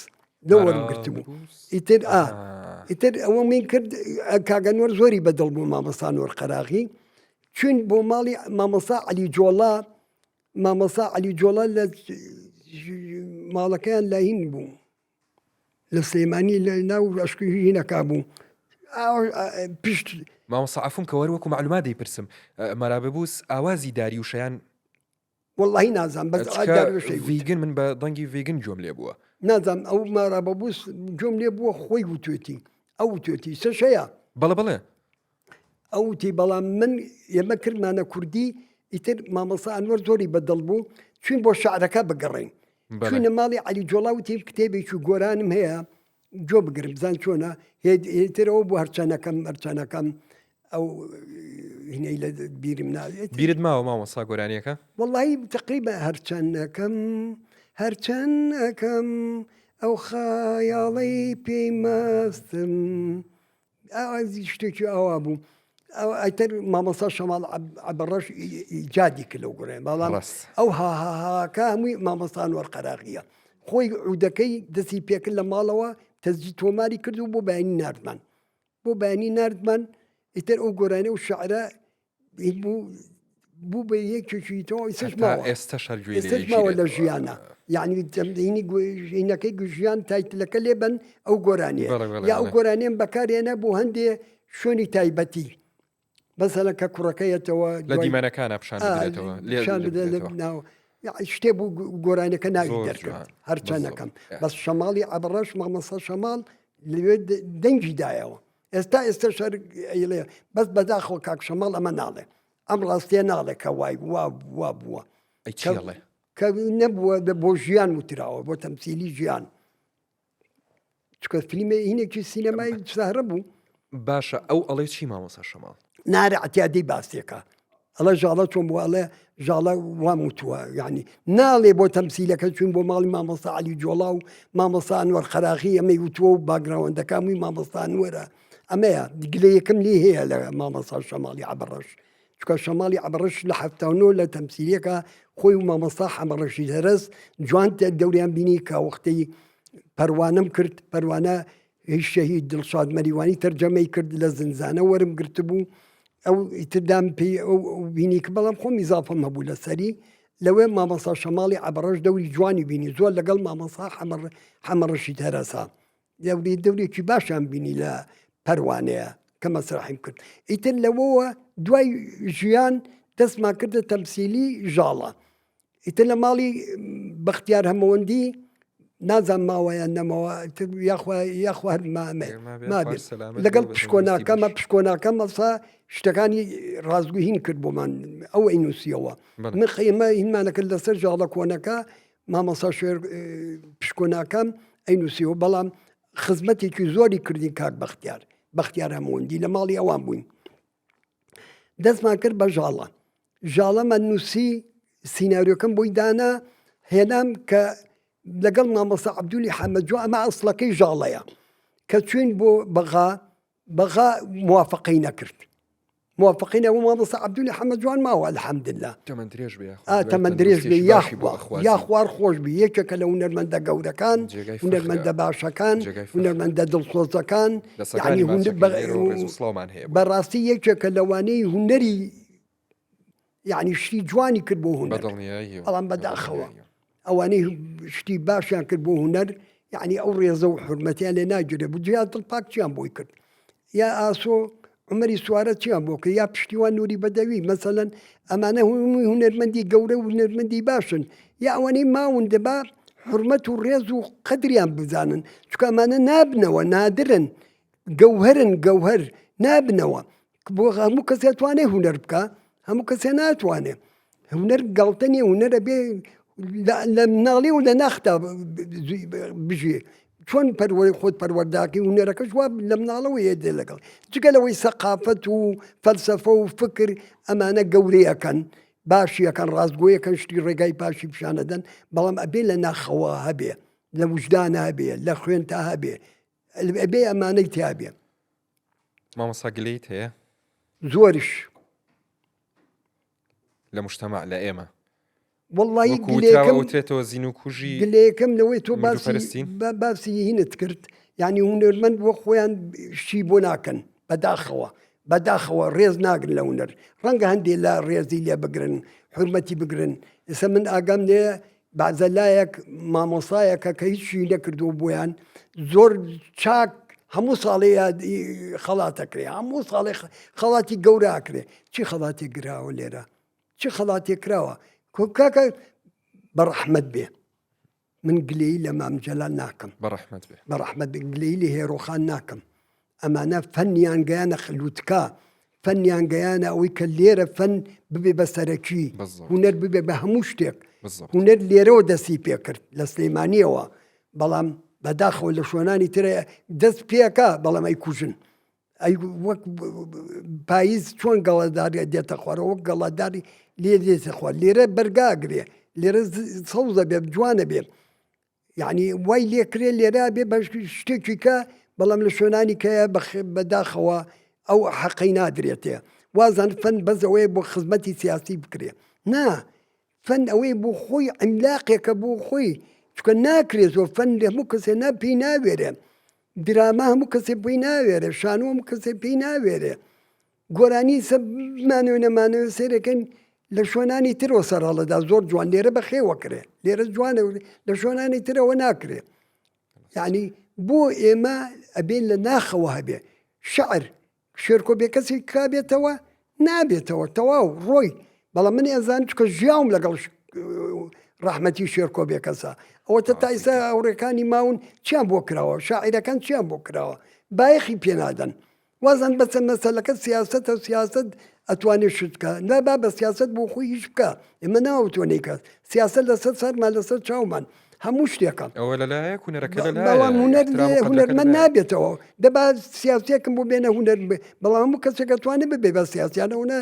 لە وەرم گرتبوو ئیتر ئەوە من کرد کاگەنوەر زۆری بەدڵ بوو مامەسا ئەنوەر قەراغی چون بۆ ماڵی مامەسا عەلی جۆڵا لە ماڵەکەیان لە هین بوو لە سلێمانی لە ناو ئەشکی هینەکا بوو پشت مامەسا عەفوم کە وەروەکو معلومات دەیپرسم مەرابەبووس ئاوازی داری وشەیان وەڵی نازان بەس ڤیگن من بە دەنگی ڤیگن جۆم لێ بووە نازانم ئەو مارابەبووس جۆم لێ بووە خۆی وتوێتی ئەو وتوێتی سەشەیە بەڵێ ئەو وتی بەڵام من ئێمە کردمانە کوردی ئیتر مامەسا ئەنوەر زۆری بەدڵ بوو چون بۆ شعرەکە بگەڕین چونە ماڵی عەلی جۆڵا وتی کتێبێکی گۆرانم هەیە جۆ بگرم بزان چۆنە هێترەوە بۆ هەرچەنەکەم ئەو هینەی لە بیرم ناوێت بیرت ماوە مامەسا گۆرانیەکە وەڵی تقریبا هەرچەنەکەم ئەو خەیاڵەی پێیمەستم ئەوازی شتێکی ئەوە بوو ئەتر مامەسا شەماڵ عەبەڕەش ئیجادی کرد لەو گۆرانیە بەڵام ئەو هاهاکە هەمووی مامەسا ئەنوەر قەراغیە خۆی عودەکەی دەستی پێکرد لە ماڵەوە تەزجی تۆماری کرد و بۆ بەیانی ناردمان ئیتر ئەو گۆرانیە و شەعرە بوو بە یەکێکی تۆ ئێستاژماوە لە ژیانە یعنی هینەکەی ژیان تایتلەکە لێبن ئەو گۆرانیە یا ئەو گۆرانیان بەکارێنە بۆ هەندێ شوێنی تایبەتی بەسەلە کە کوڕەکەیەتەوە لە دیمەنەکانە پیشان بدرێتەوە ناو شتێ بوو گۆرانەکە ناوی دەرکرد هەرچەنەکەم بەس شەماڵی عەبەڕەش مامەسا شەماڵ لەوێ دەنگی دایەوە ئێستا شەر ئەیڵێ بەس بەداخەوە کاک شەماڵ ئەمە ناڵێ ئەم ڕاستیە ناڵێ کە وای وا بووە کە نەبووە بۆ ژیان وتراوە بۆ تەمسیلی ژیان چکە فیلمێ هینێکی سینەمای سەهرە بوو باشە ئەو ئەڵێ چی مامەسا شەماڵ نارە عتیادەی باسێکە ئەڵە ژاڵە چۆن بوو ئەڵێ ژاڵە وام وتووە یعنی ناڵێ بۆ تەمسیلەکە چون بۆ ماڵی مامەسا عەلی جۆڵا و مامەسا ئەنوەر قەراغی ئەمەی وتووە و باگراوەندەکە هەمووی مامەسا ئەنوەرە ئەمەیە گلە یەکەم لێ هەیە لە مامەسا شەماڵی عەبەڕەش چکە شەماڵی عەبەڕەش لە 79 لە تەمسیلەکە خۆی و مامەسا حەمەڕەشی دەرەس جوان دەوریان بینی کە وەختەی پەروانەم کرد پەروانە هیچ شەهید دڵشاد مەریوانی تەرجەمەی کرد لە زنزانە وەرم گرتبوو ئەو ئیتردام پێی ئەو بینی کە بەڵام خۆم ئیزافەم هەبوو لەسەری لەوێ مامەسا شەماڵی عەبەڕەش دەوری جوانی بینی زۆر لەگەڵ مامەسا حەمەڕەشی تەرەسا دەورێکی باشیان بینی لە پەروانەیە کە مەسرحیم کرد ئیتر لەوەوە دوای ژیان دەستمان کردە تەمسیلی ژاڵە ئیتر لە ماڵی بەختیار هەمەوەندی نازان ماوەیان نەمەوە یاخوا هەر مابێت لەگەڵ پشکۆناکەم ئەسا شتەکانی ڕازگوهین کرد بۆمان ئەو ئەینوسیەوە من خەیمە هینمانەکرد لەسەر ژاڵە کۆنەکە مامەسا شوێر پشکۆناکەم ئەینوسیەوە بەڵام خزمەتێکی زۆری کردی کاک بەختیار هەمەوەندی لە ماڵی ئەوان بووین دەستمان کرد بە ژاڵەمە نووسی سیناریۆکەم بۆی دانا هێنام کە لەگەڵ مامەسا عەبدولی حەمەد جوان ئەمە ئەسڵەکەی ژاڵەیە کە چوین بۆ بەغا موافقەی نەکرد موافقين ومامۆستا عەبدولی حەمەد جوان ماوە الحەمدلله تەمەند درێژ بێ تەمەند درێژ بێ یا خوار خۆش بێ یەکێکە لە هونەرمەندە گەورەکان هونەرمەندە باشەکان هونەرمەندە دڵسۆزەکان بەڕاستی یەکێکە لەوانەی هونەری یعنی شتی جوانی کرد بۆ هونەر بەڵام بەداخەوە ئەوانەی شتی باشیان کرد بۆ هونەر یعنی ئەو ڕێزە و حورمەتیان لێ ناگیرێ بجیا دڵپاک چیان بۆی کرد یا ئاسۆ عمەری سوارە چیان بۆ کرد یا پشتیوان نووری بەدەوی مەسەلەن ئەمانە هەمووی هونەرمەندی گەورە و هونەرمەندی باشن یا ئەوانەی ماون دەبا حورمەت و ڕێز و قەدریان بزانن چکە ئەمانە نابنەوە نادرن گەوهەر نابنەوە بۆ هەموو کەسێ توانێ هونەر بکە هەموو کەسێ ناتوانێ هونەر گاڵتەنی هونەرە بێ لە مناڵی و لە ناختا بژێ چۆن خۆت پەروەرداکەی هونەرەکەش وا لە مناڵەوە هێدێ لەگەڵ جگەلەوەی سەقافەت و فەلسەفە و فکر ئەمانە گەورەیەکەن باشیەکەن ڕاستگۆیەکەن شتی ڕێگای پاشی پیشانەدەن بەڵام ئەبێ لە ناخەوە هەبێ لە وجدانە هەبێ لە خوێن تا هەبێ ئەبێ ئەمانەی تیابێ مامۆستا گلەیت هەیە زۆرش لە مجتەمع لە ئێمە وەڵڵی گلێکەوتێتەوە زین و کوژی گلەیەکەم لەوەی تۆ باسی هینت کرد یعنی هونەرمەند وە خۆیان شی بۆ ناکەن بەداخەوە ڕێز ناگرن لە هونەر ڕەنگە هەندێک لە ڕێزی لێ بگرن حورمەتی بگرن ئێستا من ئاگام لێ بازەلایەک مامۆسایەکە کە هیچی نەکردو بۆیان زۆر چاک هەموو ساڵی خەڵاتەکرێ هەموو ساڵی خەڵاتی گەوراکرێ چی خەڵاتی گراوە لێرە چی خەڵاتی کراوە کاکە بەڕەحمەت بێ من گلەیی لە مامجەلال ناکەم بەڕەحمەت بێ گلەیی لە هێرۆخان ناکەم ئەمانە فەنیان گەیانە خلوتکە فەنیان گەیانە ئەوەی کە لێرە فەن ببێ بەسەرەکی هونەر ببێ بە هەموو شتێک هونەر لێرەوە دەستی پێ کرد لە سلەیمانیەوە بەڵام بەداخەوە لە شوێنانی ترە دەست پێکە بەڵام ئەی کوژن وەک پاییز چۆن گەڵەداری دێتە خوارەوە وەک گەڵەداری لێ دێتە خوار لێرە بەرگاگرێ لێرە سەوزە بێ جوانە بێ یعنی وای لێکرێ لێرە بێ بە شتێکی کە بەڵام لە شوێنانی کەیە بەداخەوە ئەو حەقەی نادرێتێ وازان فەن بەزەوەی بۆ خزمەتی سیاسی بکرێ نا فەن ئەوەی بۆ خۆی ئەملاقێکە بۆ خۆی چکە ناکرێتەوە فەن لە هەموو کەسێ پێی ناوێرێ دراما هەموو کەسێ پێی ناوێرێ شانوە هەموو کەسێ پێی ناوێرێ گۆرانی سەمانەوە نەمانەوە سێرەکەن لە شوێنانی ترەوە سەرهەڵەدا زۆر جوان لێرە بەخێوە کرێ لێرە جوانە لە شوێنانی ترەوە ناکرێ یعنی بۆ ئێمە ئەبێن لە ناخەوە هەبێ شعر شێرکۆ بێ کەسی کابێتەوە نابێتەوە تەواو ڕۆی بەڵام من ئێزان چکە ژیاوم لەگەڵ ڕەحمەتی شێرکۆ بێ کەسە ئەوە تا ئێستا ئەوڕێکانی ماون چیان بۆ کراوە شاعیرەکان چیان بۆ کراوە بایەخی پێنادەن وازان بەسە مەسەلەکە سیاسەتە و سیاست ئەتوانێت شتکە نابا بە سیاست بۆ خۆی هیچ بکە ئێمە ناوتوانێت کەس سیاست لەسەر سەرمان لەسەر چاومان هەموو شتێکە ئەوە لەلایەک بەڵام هونەرمەند نابێتەوە دەبا سیاسیەکەم بۆ بێنە هونەر بەڵام هەموو کەسێکە توانێت ببێ بە سیاسیانەوەە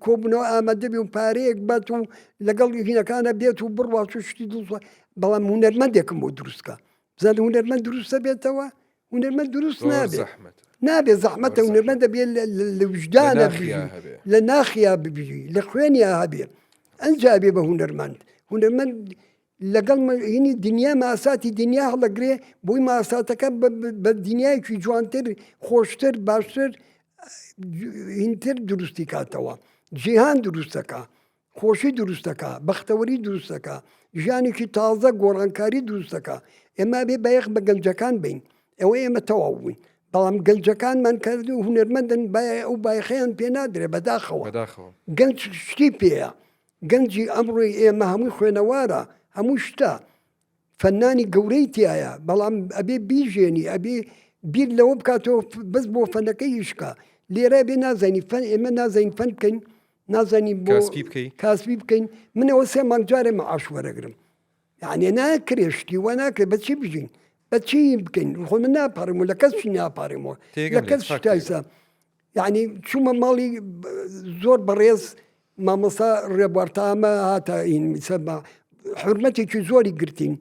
کۆبنەوە ئامادە بێ و پارەیەک بەت و لەگەڵ هینەکانە بێت و بڕوا شتی دڵ بەڵام هونەرمەندێکم بۆ دروستکە بزانێت هونەرمەند دروستە بێتەوە هونەرمەند دروست نابێت زەحمەتە هونەرمەند دەبێت لە وجدانە لە ناخیا ببیژی لە خوێنیا هەبێ ئەنجا بێ بە هونەرمەند لەگەڵ هینی دنیا ماساتی دنیا هەڵەگرێ بۆی ماساتەکە بە دنیایکی جوانتر خۆشتر باشتر هینتر دروستی کاتەوە جیهان دروستەکە خۆشی دروستەکە بەختەوەری دروستەکە ژیانێکی تازە گۆڕانکاری دروستەکە ئێمە بێ بەیەخ بە گەنجەکان بین ئەوە ئێمە تەواو بووین بەڵام گەنجەکانمان کرد و هونەرمەندن ئەو بایخەیان پێ نادرێ بەداخەوە گەنج شتی پێەیە گەنجی ئەمڕۆی ئێمە هەمووی خوێنەوارە هەموو شتە فەنانی گەورەی تایە بەڵام ئەبێ بیژێنی ئەبێ بیر لەوە بکاتەوە بەس بۆ فەنەکەی یشکە لێرە بێ نازانی فەن ئێمە نازین فەن بکەین نازانی بۆ کاسبی بکەین منەوە سێ مانگجارێ مەعاش وەرەگرم یعنی ناکرێ شتی وە ناکرێت بەچی بژین بەچی بکەین خۆ من ناپارێمەوە لە کەس ناپارێمەوە لە کەس شتایسە یعنی چوومە ماڵی زۆر بەڕێز مامۆستا ڕێبوارتامە هاتە حرمەتێکی زۆری گرتین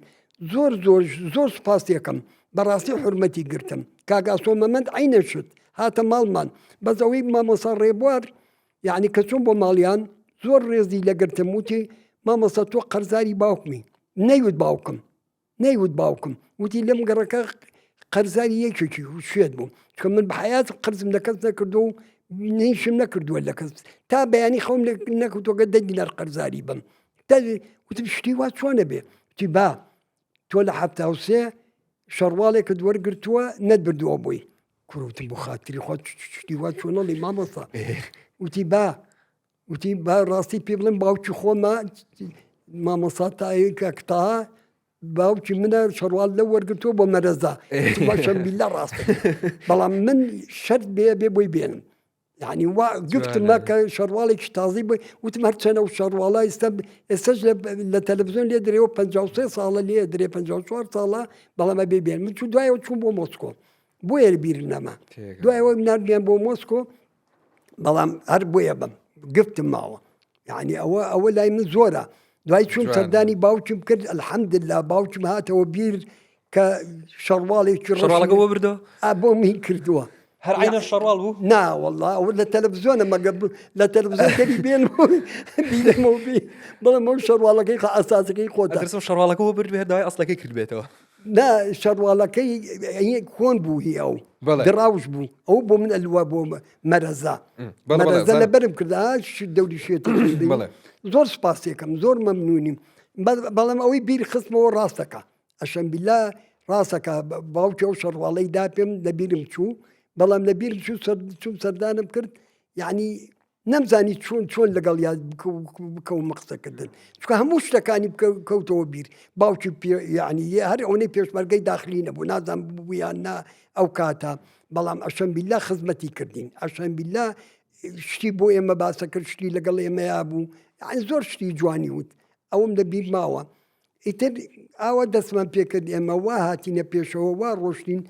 زۆر سوپاس دەکەم بەڕاستی حرمەتی گرتم کاگاسۆ مەمەند عینە شت هاتە ماڵمان بەس ئەوەی مامۆسا ڕێبوار یعنی کە چۆن بۆ ماڵیان زۆر ڕێزی لەگرتم وتی مامۆسا تۆ قەرزاری باوکمی نەیوت باوکم وتی لەم گەڕەکە قەرزاری یەکێکی شوێت بوو چکە من بە حیات قەرزم لە کەس نەکردو و نیشم نەکردووە لە کەس تا بەیانی خەوم نەکەوتۆکە 10 دینار قەرزاری بم وتم شتی وا چۆنە بێ وتی با تۆ لە 73 شەڕواڵێکت وەرگرتووە نەتبردووە بووی کوڕوتم بۆ خاتری خۆ شتی وا چۆنەڵی مامۆسا وتی با ڕاستی پێ بڵێم باوکی خۆمە مامۆسا تاکتا باوکی منە شەڕوال لە وەرگرتووە بۆ مەرەزا باشەمبیللا ڕاست بەڵام من شەرت بێ بۆی بێنم یعنی وا گفتمە کە شەڕواڵێکی تازی بووی وتم هەرچەنە و شەڕواڵە ئێستاش لە تەلەڤیزۆن لێ درێەوە 53 ساڵە لێ درێ 54 ساڵە بەڵامە بێبێن من چوو دوایەوە چوون بۆ مۆسکۆ بۆ بیر نەما دوایەوە نردیان بۆ مۆسکۆ بەڵام هەر بۆیە بم گفتم ماوە یعنی ئەوە لای من زۆرە دوای چون سەردانی باوکم کرد الحەمدلله باوکم هاتەوە بیر کە شەڕواڵێکی شەڕواڵەکە بردەوە بۆ من کردووە هەر عینە شەڕواڵ بوو نا والله ئەو لە تەلەڤیزۆنە مەگە لە تەلەڤیزۆن کەری بێن بیرەمەوە بڵێم ئەو شەڕواڵەکەی ئاساسەکەی خۆتە دەرسم شەڕواڵەکە بۆ برد بێت دوای ئەسڵەکەی کرد بێتەوە نا شەڕواڵەکەی کۆن بوو هی ئەو دراوش بوو ئەو بۆ من ئەلوا بۆ مەرەزا لە بەرم کرد دەوری شێت زۆر سپاسێکم زۆر مەمنونیم بەڵام ئەوەی بیر خستمەوە ڕاستەکە ئەشەمبیلا ڕاستەکە باوکی ئەو شەڕواڵەی دا پێم لە بیرم چوو بەڵام لە بیر چوو سەردانم کرد یعنی نەمزانی چۆن لەگەڵ یاد بکەوم مەقسەکردن چکە هەموو شتەکانی کەوتەوە بیر باوکی یعنی هەر ئەوەی پێشمەرگەی داخلی نەبوو نازان بوویان نا ئەو کاتە بەڵام ئەشەمبیلا خزمەتی کردین ئەشەمبیلا شتی بۆ ئێمە باسە کرد شتی لەگەڵ ئێمەیا بوو زۆر شتی جوانی وت ئەوم لە بیر ماوە ئیتر ئاوە دەستمان پێکرد ئێمە وا هاتینە پێشەوە وا ڕۆشتین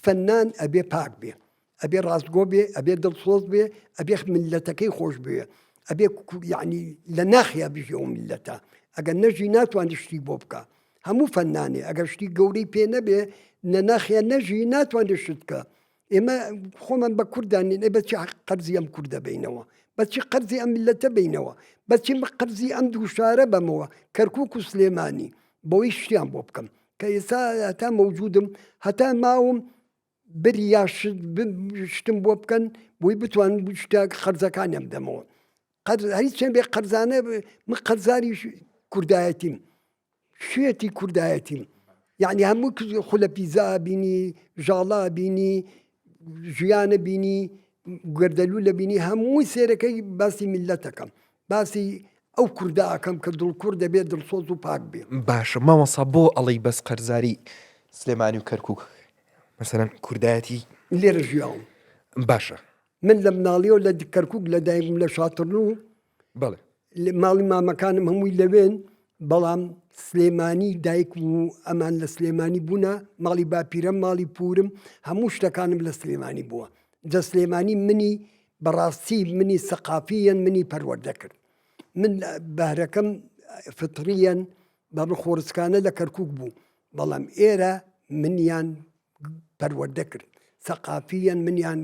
فەنان ئەبێ پاک بێ ئەبێ ڕاستگۆ بێ ئەبێ دڵسۆز بێ ئەبێ ملەتەکەی خۆش بێ ئەبێ یعنی لە ناخیا بژێ و ملەتە ئەگەر نەژی ناتوانێت شتی بۆ بکە هەموو فەنانێ ئەگەر شتی گەورەی پێ نەبێ لە ناخیا نەژی ناتوانێت شت بکە ئێمە خۆمان بە کوردانین بەچی قەرزی ئەم کووردە بینەوە بەچی قەرزی ئەم ملەتە بینەوە بەچی قەرزی ئەم دوو شارە بەمەوە کەرکووک و سلێمانی بەوەی شتیان بۆ بکەم کە ئێستا هەتا مەوجودم هەتا ماوم بریا شتم بۆ بکەن بۆی بتوان شتا قەرزەکانیان بدەمەوە هیچ چێن بێ قەرزانە من قەرزاری کوردایەتیم شوێتی کوردایەتیم یعنی هەموو خولە پیزا بینی ژاڵا بینی ژیانە بینی گەردەلوو لە بینی هەمووی سێرەکەی باسی میلەتەکەم باسی ئەو کورداکەم کە دڵکوور دەبێت دڵسۆز و پاک بێ باشە مامۆسا بۆ ئەڵی بەس قەرزاری سلێمانی و کەرکووک مەسەرەن کوردایەتی لێرە ژیاوم باشە من لە مناڵیەوە لە کەرکووک لە دایکم لە شاتڕنوو بەڵێ ماڵی مامەکانم هەمووی لەوێن بەڵام سلێمانی دایک و ئەمان لە سلێمانی بوونە ماڵی باپیرەم ماڵی پورم هەموو شتەکانم لە سلێمانی بووە جە سلێمانی منی بەڕاستی منی سەقافیەن منی پەروەردە کرد من بەهرەکەم فتریەن بە خۆرسکانە لە کەرکووک بوو بەڵام ئێرە منیان پەروەردە کرد سەقافیەن منیان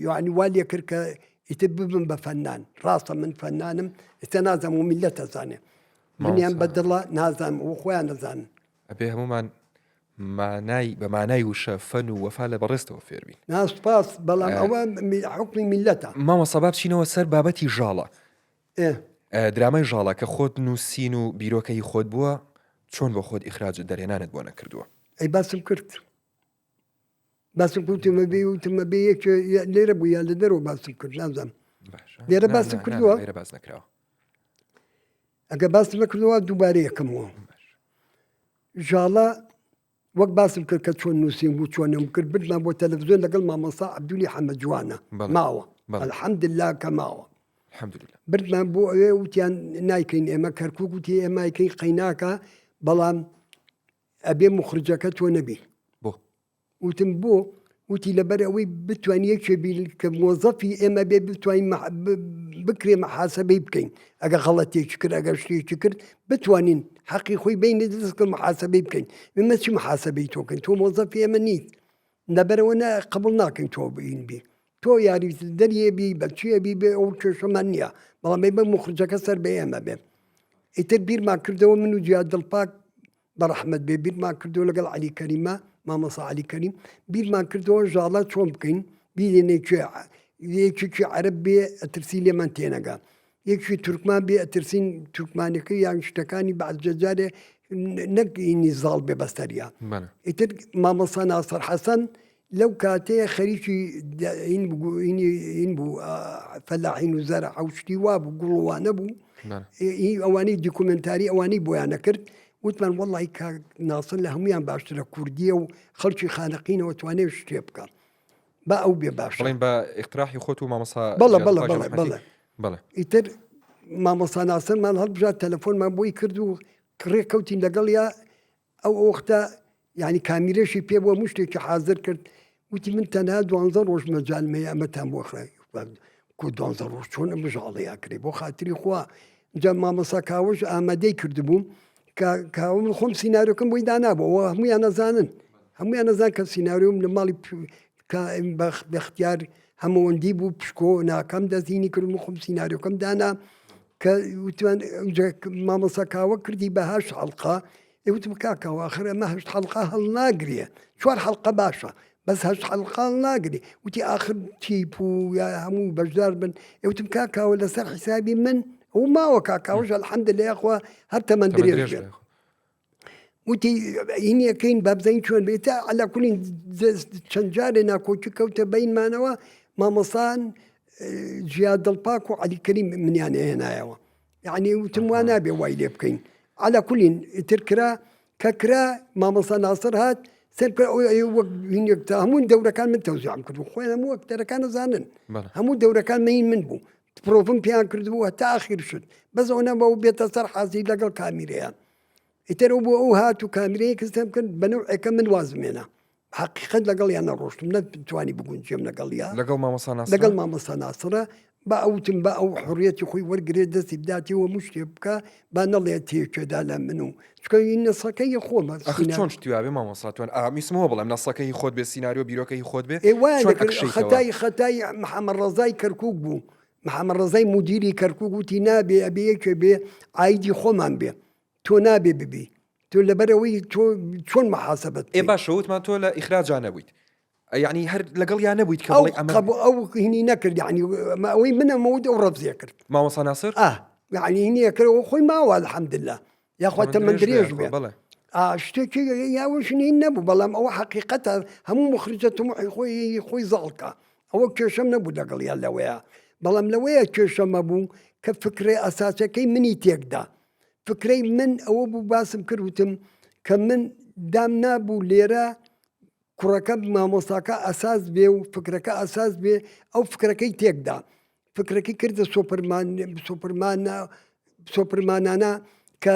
یعنی وا لێ کرد کە ئیتر ببم بە فەنان ڕاستە من فەنانم ئێستا نازانم و میلەت ئەزانێ منیان بەدڵە نازانم و خۆیان نەزانن ئەبێ هەمومان بە مانای وشە فەن و وەفا لە بەڕێستەوە فێربین ناسپاس بەڵام ئەوە حکمی میلەتە مامۆسا با بچینەوە سەر بابەتی ژاڵە درامای ژاڵە کە خۆت نووسین و بیرۆکەی خۆت بووە چۆن بۆ خۆت ئیخراج دەرێنانت بۆ نەکردووە ئەی باسم کرد باسم کوتمە بێ وتمە بێ یەک لێرە بوو یا لە دەرەوە باسم کرد نازانم لێرە باسم کردووە لێرە باس نەکراوە ئەگە باسم نەکردەوە دووبارە یەکەمەوە ژاڵە وەک باسم کرد کە چۆن نووسیم بوو چۆنم کرد بردمان بۆ تەلەڤیزۆن لەگەڵ مامۆستا عەبدولی حەمەد جوانە ماوە الحەمدلله کە ماوە بردمان بۆ ئەوێ وتیان نایکەین ئێمە کەرکووک وتی ئێمایکەی قەیناکە بەڵام ئەبێ مخرجەکە تۆ نەبی وتم بۆ وتی لەبەر ئەوەی بتوانین یەکێ کە مۆزەفی ئێمە بێ بتوانین بکرێ محاسبەی بکەین ئەگە غەڵەتێکی کرد ئەگەر شتێکی کرد بتوانین حەقی خۆی بینێ دەست محاسبەی بکەین ئێمە چی محاسبەی تۆکەین تۆ مۆزەفی ئێمە نیت لەبەرەوە قبول ناکەین تۆ بین بێ تۆ یاری دەریێبی بەچێبی بێ ئەو کێشەمان نییە بەڵام بە مخرجەکە سەر بە ئێمە بێ ئیتر بیرمان کردەوە من و جیاد دڵپاک بەڕەحمەت بێ بیرمان کردەوە لەگەڵ عەلی کەریمە مامۆستا عەلی کەریم بیرمان کردەوە ژاڵە چۆن بکەین بیرێنێ یەکێکی عەرەب بێ ئەترسی لێمان تێنەگا یەکی تورکمان بێ ئەترسین تورکمانەکە یان شتەکانی بەعجەجارێ نەکینی زاڵ بێ بەستەریە ئیتر مامۆستا ناسەر حەسەن لەو کاتەیە خەریکی این بوو فەلاحین و زەرع حوشتی وا بوو گوڵوانە بوو ئەوانەی دیکومنتاری ئەوانەی بۆیان نەکرد وتمان وەڵی ناسن لە هەمویان باشترە کوردیە و خەڵکی خانەقینەوە توانێت شتێ بکە با ئەو بێ باش بڵین بە ئیقتراحی خۆت و مامۆستا بەڵێ ئیتر مامۆستا ناسرمان هەڵبژات تەلەفۆنمان بۆی کرد و کڕێ کەوتین لەگەڵ یا ئەو وەختە یعنی کامیرێشی پێ بووە مشتێکی حازر کرد وتی من تەنها 12 ڕۆژ مەجالمەیە ئەمەتان بۆ خڕی کو 12 ڕۆژ چۆن ئەمە ژاڵەیە کرێ بۆ خاتری خوا جا مامۆستا کاوەش ئامادەی کردبووم کاوە من خۆم سیناریۆکەم بۆی دانابەوە هەمویان نەزانن هەمویان نەزان کە سیناریۆم لە ماڵی بەختیار هەمەوەندی بوو پشکۆ ناکەم دەزینی کرد و خۆم سیناریۆکەم دانا کە وتوان مامۆستا کاوە کردی بە 8 حەڵقە وتم کاکەوە ئاخر ئەمە 8 حەڵقە هەڵ ناگرێ 4 حەڵقە باشە بەس 8 حەڵقە هەڵ ناگری وتی ئاخر تیپ و یا هەموو بەشدار بن وتم کاکەوە لەسەر حیسابی من ئەو ماوە کاکاوەش الحەمدلله خوا هەر تەمەن درێژ بێت وتی هینیەکەین بابزین چۆن بێتە عەلا کوڵین چەند جارێ ناکۆچی کەوتە بەینمانەوە مامۆستان جیاد دڵپاک و عەلی کەریم منیان هێنایەوە یعنی وتم وا نابێ وای لێ بکەین عەلا کوڵین ئیتر کرا کە کرا مامۆستا ناسر هات سەر وەک هینێکتا هەموو دەورەکان من تەوزیعم کرد و خۆیان هەموو وەکتەرەکان نەزانن هەموو دەورەکان مەین من بوو پرۆفم پیان کردبوو هەتا ئاخیر شد بەس ئەوە بەو بێتە سەر حازی لەگەڵ کامیرەیە ئیتر بۆ ئەو هات و کامیرەیە کەستم کرد بەنەوعێکە من وازمێنە حەقیقەت لەگەڵ یان نەڕۆشتم نەتوانی بگونجێم لەگەڵیا لەگەڵ مامۆستا ناسرە با ئەوتم بە ئەو حڕیەتی خۆی وەرگێت دەستی بداتیەوە مشتێ بکە با نەڵێ تێکێدا لە من و چکە نەسەکەی خۆمە چۆن شتیوابێ مامۆستاتوان ئامیسمەوە بڵێم نەسەکەی خۆت بێ سیناریۆ بیرۆکەی خۆت بێ خەتای محەممەد ڕەزای کەرکووک بوو محەممەد ڕەزای مدیری کەرکووک وتی نابێ ئەبێ یەکێ بێ ئایدی خۆمان بێ تۆ نابێ ببی تۆ لەبەرەوەی تۆ چۆن مەحاسەبەت باشە وتمان تۆ لە ئیخراجا نەبوویت یعنی هەر لەگەڵ یان نەبوویت کە ئەو هینی نەکرد یعنی ئەوەی منەمەوت ئەو ڕەبزیە کرد مامۆستا ناسر یعنی هینیە کردەوە خۆی ماوە الحەمدلله یاخوا تەمەن درێژ بێ شتێکی یاوەشنین نەبوو بەڵام ئەوە حەقیقەتە هەموو مخرجە تموحی خۆی زاڵکە ئەوە کێشەم نەبوو لەگەڵ یان لەوەیە بەڵام لەوەیە کێشەمە بوو کە فکرێ ئەساسەکەی منی تێکدا فکرەی من ئەوە بوو باسم کردوتم کە من دام نابوو لێرە کوڕەکە مامۆستاکە ئەساس بێ و فکرەکە ئەساس بێ ئەو فکرەکەی تێکدا فکرەکەی کردە سۆپرمانانە کە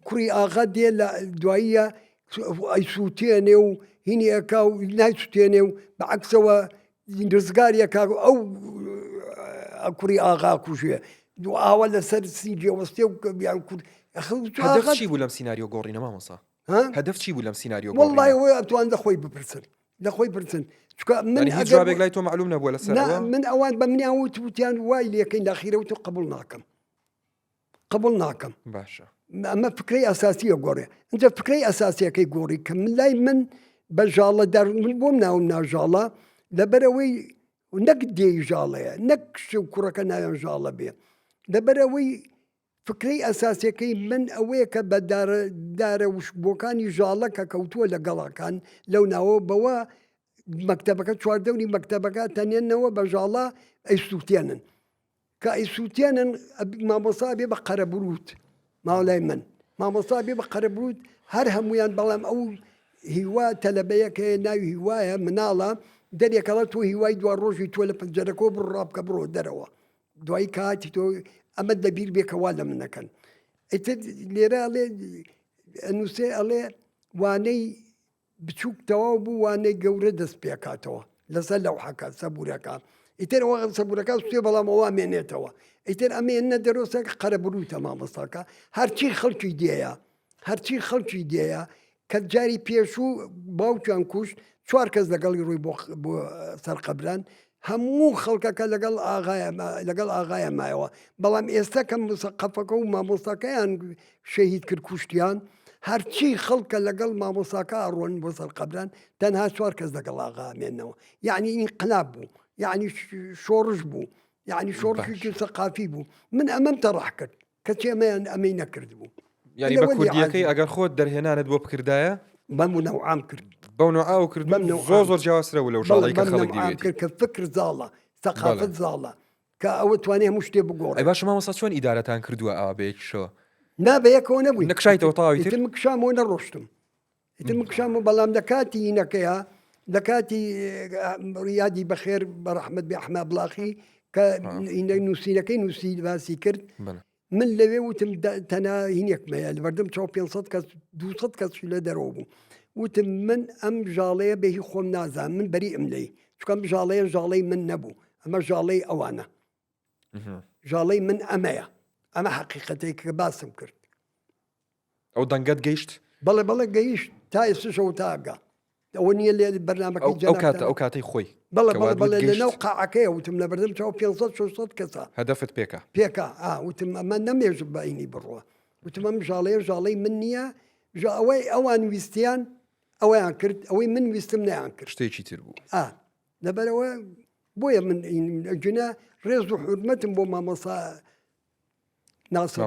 کوڕی ئاغا دێ لە دواییە ئەیسووتێنێ و هینی ئەکا و نایسووتێنێ و بەعکسەوە ڕزگاریەکە ئەو کوڕی ئاغا کوژێ دو ئاوە لەسەر سینجێ وەستێ و بیان کورد چی بوو لەم سیناریۆ گۆڕینە مامۆستا هەدەف چی بوو لەم سیناریۆ وەڵڵای ئەوەی ئەتوان لەخۆی بپرسن لەخۆی پرسن من جوابێک لای تۆ معلوم نەبووە لەسەر من ئەوان بە منیان وتیان وای لەکەین لەخیرەوت و قبول ناکەم باشە ئەمە فکرەی ئەساسیە گۆڕێ ئەجا فکرەی ئەساسیەکەی گۆڕی کە من لای من بە ژاڵە من بۆم ناوم ناژاڵە لەبەرەوەی نەک دێی ژاڵەیە نەک کوڕەکە ناوێن ژاڵە بێ لەبەرەوەی فکرەی ئەساسیەکەی من ئەوەیە کە بە دارە وشبۆکانی ژاڵە کە کەوتووە لە گەڵاکان لەو ناوە بەوە مەکتەبەکە چواردەوری مەکتەبەکە تەنێنەوە بە ژاڵە ئەیسووتێنن کە ئەیسووتێنن مامۆستا بێ بە قەرەبروت ماوەلای من مامۆستا بێ بە قەرەبروت هەر هەمویان بەڵام ئەو هیوا تەلەبەیەکە ناوی هیوایە مناڵە دەرێکەڵە تۆ هیوای دوا ڕۆژی تۆ لە پەنجەرەکە بڕابکە بڕۆ دەرەوە دوایی کاتی تۆ ئەمە دەبیر بێکەوا لە منەکەن ئیتر لێرە ئەڵێ ئەنووسێ ئەڵێ وانەی بچووک تەواو بوو وانەی گەورە دەست پێکاتەوە لەسەر لەوحەکە سەبورەکە ئیتر ئەوە سەبورەکە سوێ بەڵام ئەوە مێنێتەوە ئیتر ئەمێنە دەرۆسەکە قەرەبروتە مامۆستاکە هەرچی خەڵکی دێیە کە جاری پێشوو باوکیان کوشت 4 کەس لەگەڵی ڕووی بۆ سەرقەبران هەموو خەڵکەکە لەگەڵ ئاغایە مایەوە بەڵام ئێستا کە مسەقەفەکە و مامۆستاکەیان شەهید کرد کوشتیان هەرچی خەڵکە لەگەڵ مامۆساکە ئەڕۆن بۆ سەر قەبران تەنها 4 کەس لەگەڵ ئاغامێنەوە یعنی ئینقلاب بوو یعنی شۆڕش بوو یعنی شۆڕشی سەقافی بوو من ئەمەم تەڕەح کرد کەچی ئەمەی نەکرد بوو یعنی بە کوردیەکەی ئەگەر خۆت دەرهێنانت بۆ بکردایە بەم نەوعام کرد بەو نوعاو کرد زۆر جیاوازترەوە لەو ژاڵی کە خەڵک دیوێت کرد کە فکر زاڵە سەقافت زاڵە کە ئەوە توانێ هەموو شتێ بگۆڕ ئەی باشە مامۆستا چۆن ئیدارەتان کردووە ئاوابەیەکیشەوە نابەیەکەوە نەبووی نەکشایتەوە تاوی تر ئیتر من کشامەوە نەڕۆشتم ئیتر من کشام و بەڵام لە کاتی هینەکەیە لە کاتی ڕیادی بەخێر بەڕەحمەت بێ ئەحمە بڵاخی کە نووسینەکەی نووسی باسی کرد من لەوێ وتم تەنها هینێکمەیە لەبەردەم 500 کەس 200 کەسشی لە دەرەوە بوو وتم من ئەم ژاڵەیە بەهی خۆم نازان من بەری ئەملەی چکەم ژاڵەیە من نەبوو ئەمە ژاڵەی ئەوانە ژاڵەی من ئەمەیە ئەمە حەقیقەتێک کە باسم کرد ئەو دەنگەت گەیشت بەڵێ گەیشت تا ئێستشەوە تاگا ئەوە نییە لێ بەرنامەکەی ئەو کاتەی خۆی بەڵێ لەناو قاعەکەیە وتم لە بەردەم 500 کەسە هەدەفت پێکە وتم ئەمە نەمێژ بەینی بڕوە وتم ئەم ژاڵەی من نییە ئەوەی ئەوان ویستیان ئەوەیان کرد ئەوەی من ویستم نەیان کرد شتێکی تر بوو لەبەرەوە بۆیە من جنا ڕێز و حورمەتم بۆ مامۆسا ناسر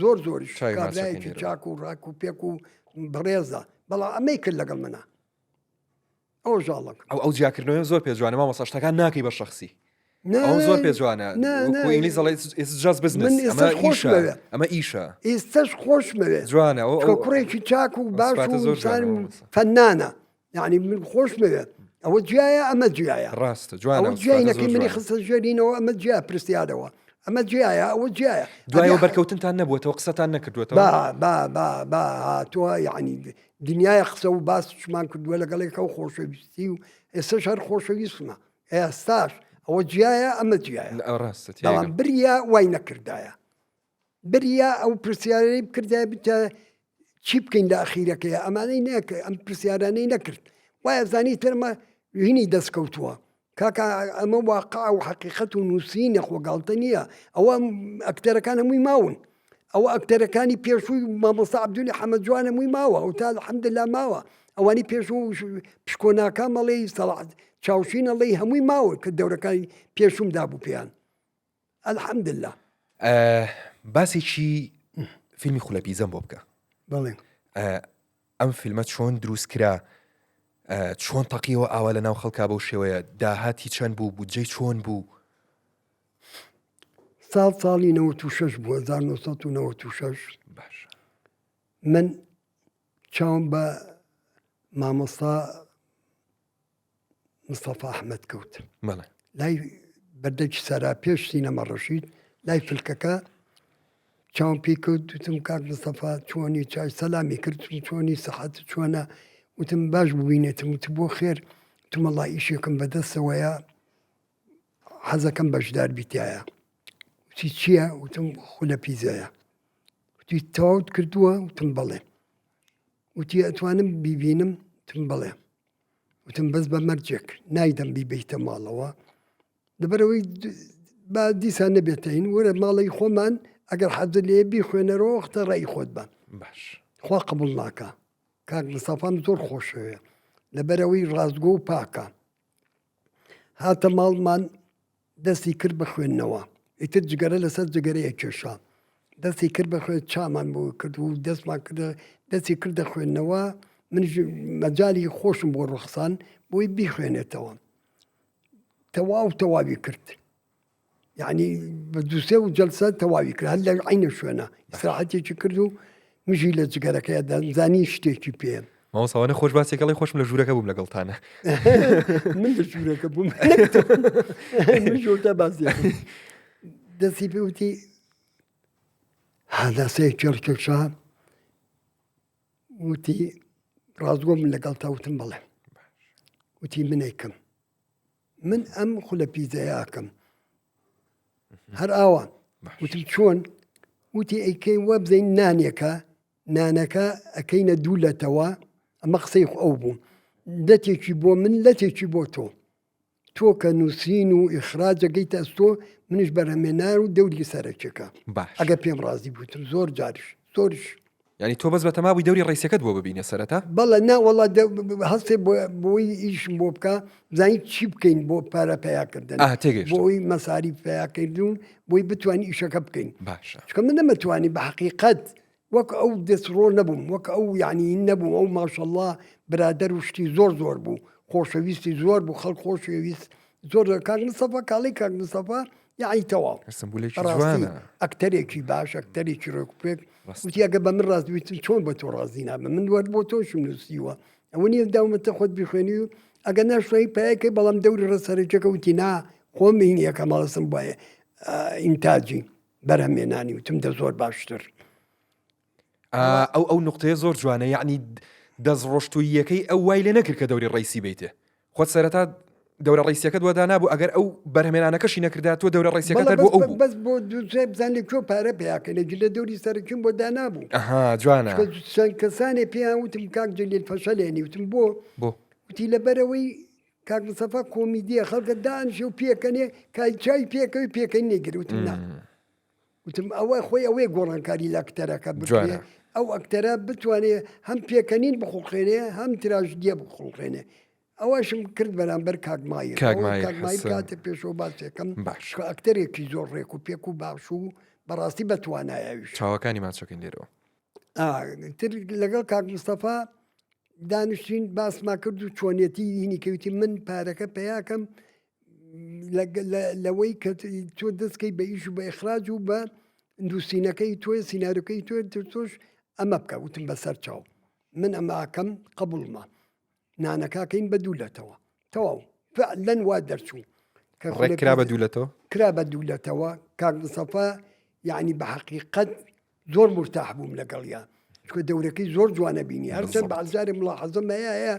زۆریش کابرایەکی چاک و ڕاک و پێک و بەڕێزە بەڵام ئەمەی کرد لەگەڵ منە ئەو ژاڵک ئەو جیاکردنەوەی زۆر پێ جوانە مامۆستا شتەکان ناکەی بە شەخسی ئەو زۆر پێ جوانە ئەمە ئیشە ئێستش خۆشمەوێت جوانە کوڕێکی چاک و باش و فەنانە یعنی من خۆشمەوێت ئەوە جیایە ئەمە جیایە ڕاستە جوانە جیینەکەی منی خستە ژێرینەوە ئەمە جیا پرسیارەوە ئەمە جیایە ئەوە جیایە دوایەوە بەرکەوتنتان نەبووەوە قسەتان نەکردوێتەوە با هاتووە یعنی دنیای قسە و باسمان کردووە لەگەڵێکە و خۆشەویستی و ئێستش هەر خۆشەویستمە ئێستاش ئەوە جیایە ئەمە جیایە ڕاستە بریا وای نەکردایە بریا ئەو پرسیارەی بکردای بتە چی بکەین لە ئەخیرەکەیە ئەمانەی نەکە ئەم پرسیارانەی نەکرد وایە زانی ترمە هینی دەستکەوتووە کاکە ئەمە واقع و حقیقەت و نووسینە خۆگاڵتە نییە ئەوە ئەکتەرەکان هەمووی ماون ئەوە ئەکتەرەکانی پێشووی مامۆستا عەبدولی حەمەد جوان هەمووی ماوە و تا الحەمدلله ماوە ئەوانی پێشوو پشکۆناکە مەڵێی سەڵات چاوشینەڵی هەمووی ماوە کە دەورەکانی پێشوم دابوو پێیان الحەمدلله باسێکی فیلمی خولەپیزەم بۆ بکە بڵێ ئەم فیلمە چۆن دروست کرا چۆن تەقیەوە ئاوا لە ناو خەڵکا بەو شێوەیە داهاتی چەند بوو بودجەی چۆن بوو ساڵی 96 بوو 1996 باش من چاوم بە مامۆستا مستەفا ئەحمەد کەوت لای بەردەکی سەرا پێش سینەمە ڕەشید لای فلکەکە چاوم پێی کەوت وتم کاک مستەفا چۆنی چای سەلامی کرد چۆنی سەحەت چۆنە وتم باش ببینێتم وت بۆ خێر وتم وەڵڵی ئیشێکم بەدەستەوەیە حەزەکەم بەشدار بیتایە وتی چییە وتم خولەپیزەیە وتی تەواوت کردووە وتم بەڵێ وتی ئەتوانم بیبینم وتم بەڵێ وتم بەس بە مەرجێک نایدەم بیبیتە ماڵەوە لەبەرەوەی با دیسان نەبێتین وەرە ماڵی خۆمان ئەگەر حەزت لێ بیخوێنەرەوە وەختە ڕای خۆت بە باش خوا قبول ناکە کاک مستەفام زۆر خۆشەوێ لەبەرەوەی ڕاستگۆ و پاکە هاتە ماڵمان دەستی کرد بە خوێندنەوە ئیتر جگەرە لەسەر جگەرەیە کێشا دەستی کرد بە خوێن چامان بۆ کرد و دەستمان کرد دەستی کردە خوێندنەوە من مەجای خۆشم بۆ ڕوخسان بۆی بیخوێنێتەوە تەواوی کرد یعنی بە دووسێ و جەلسە تەواوی کرد هەر لە عینە شوێنە ئیستراحەتێکی کرد و مژی لە جگەرەکەیە دەزانی شتێکی پێم مامۆساوانە خۆش باسێکەڵی خۆشم لە ژوورەکە بووم لەگەڵتانە من لە ژوورەکە بووم ژۆرتا باسی دەستی پێوتی هەداسەیە چێڵکێشا وتی ڕازگۆ من لەگەڵ تاوتم بڵێ وتی منێکم من ئەم خولەپیزەیەکەم هەر ئاوان وتم چۆن وتی ئەیکەی وە بزەین نانەکە ئەەکەینە دوولەتەوە ئەمە قسەی ئەو بوو لەتێکی بۆ من لەتێکی بۆ تۆ تۆ کە نووسین و ئیخراجەکەی تەستۆ منش بەرهەمێنار و دەوری سەرچەکە باش ئەگە پێم ڕازی بووتم زۆر جاریش زۆرش ینی تۆ بەس بە تەمابووی دەوری ڕیسەکەت بۆ ببینە سەرەتا بەڵە ناوەڵا هەستێ بۆی ئیشم بۆ بکە زانی چی بکەین بۆ پارە پیاکردن تێگەیشتم. بۆی مەساری پیاکردون بۆی بتوانین ئیشەکە بکەین باشە چکە من نەمەتوانی بە حقیقت وەک ئەو دەستڕۆ نەبووم وەک ئەو یعنی نەبوو ئەو ماشەڵڵا برادەر و شتی زۆر بوو خۆشەویستی زۆر بوو خەڵک خۆشەویست زۆر کاک مستەفا کاڵی کاک مستەفا یعنی تەواو سمبولێکی ڕاستی جوانە ئەکتەرێکی باش ئەکتەرێکی ڕێکوپێک وتی ئەگە بە من ڕاستویتم چۆن بە تۆ ڕازی نابە من وەر بۆ تۆشم نووسیوە ئەوە نیە داومەتە خۆت بخوێنی و ئەگە ناشایی پایەکەی بەڵام دەوری ڕەسەرچەکە وتی نا خۆم بینیەکە ماڵسم باە ئینتاجی بەرهەمێنانی وتم دە زۆر باشتر ئەو نقطەیە زۆر جوانە یعنی دەست ڕۆشتوویەکەی ئەو وای لێ نەکرد کە دەوری ڕیسی بیتێ خۆت سەرەتا دەورە ڕیسیەکە دووەدا نبوو ئەگەر ئەو بەرهمێنانەکەشی نەکردا تۆ دەورە ڕیسیەکە بۆ ئەو بەس بۆ دووسێ بزانێت کۆ پارە پیاکەنە لە دەوری سەرچم بۆ دانابوو جوانە چەند کەسانێ پێیان وتم کاک جەلیل فەشەلێنی وتم بۆ وتی لەبەرەوەی کاک مستەفا کۆمیدیە خەڵکە دانشێ و پێکەنێ کای چای پێکەوەی پێکەی نێگر وتم نا وتم ئەوە خۆی ئەوەی گۆڕانکاری لە ئەکتەرەکە بجوانە ئەو ئەکتەرە بتوانێت هەم پێکەنین بخۆڵخێنێ هەم تراژدیە بخۆڵخێنێ ئەوەشم کرد بەرامبەر کاگمایی کاتە پێشەوە باسێکم ئەکتەرێکی زۆر ڕێک و پێک و باش و بەڕاستی بەتوانایویش چاوەکانی ماچەکەین لێرەوە تر لەگەڵ کاک مستەفا دانیشتین باسما کرد و چۆنیەتی هینی کەوتی من پارەکە پیاکەم لەوەی کە تۆ دەستکەی بە ئیش و بە ئەخراج و بە نووسینەکەی تۆی سینارەکەی تۆش ئەمە بکە وتم بەسەر چاو من ئەماکەم قبولمە نانەکەکەین بە دوولەتەوە تەواو لەن وا دەرچوو ڕێکرا بە دوولەتەوە کرا بە دوولەتەوە کاک مستەفا یعنی بە حقیقت زۆر مرتاح بووم لەگەڵیان چکە دەورەکەی زۆر جوانە بینی هەرچەند بەعزاری ملاحەزەم هەیە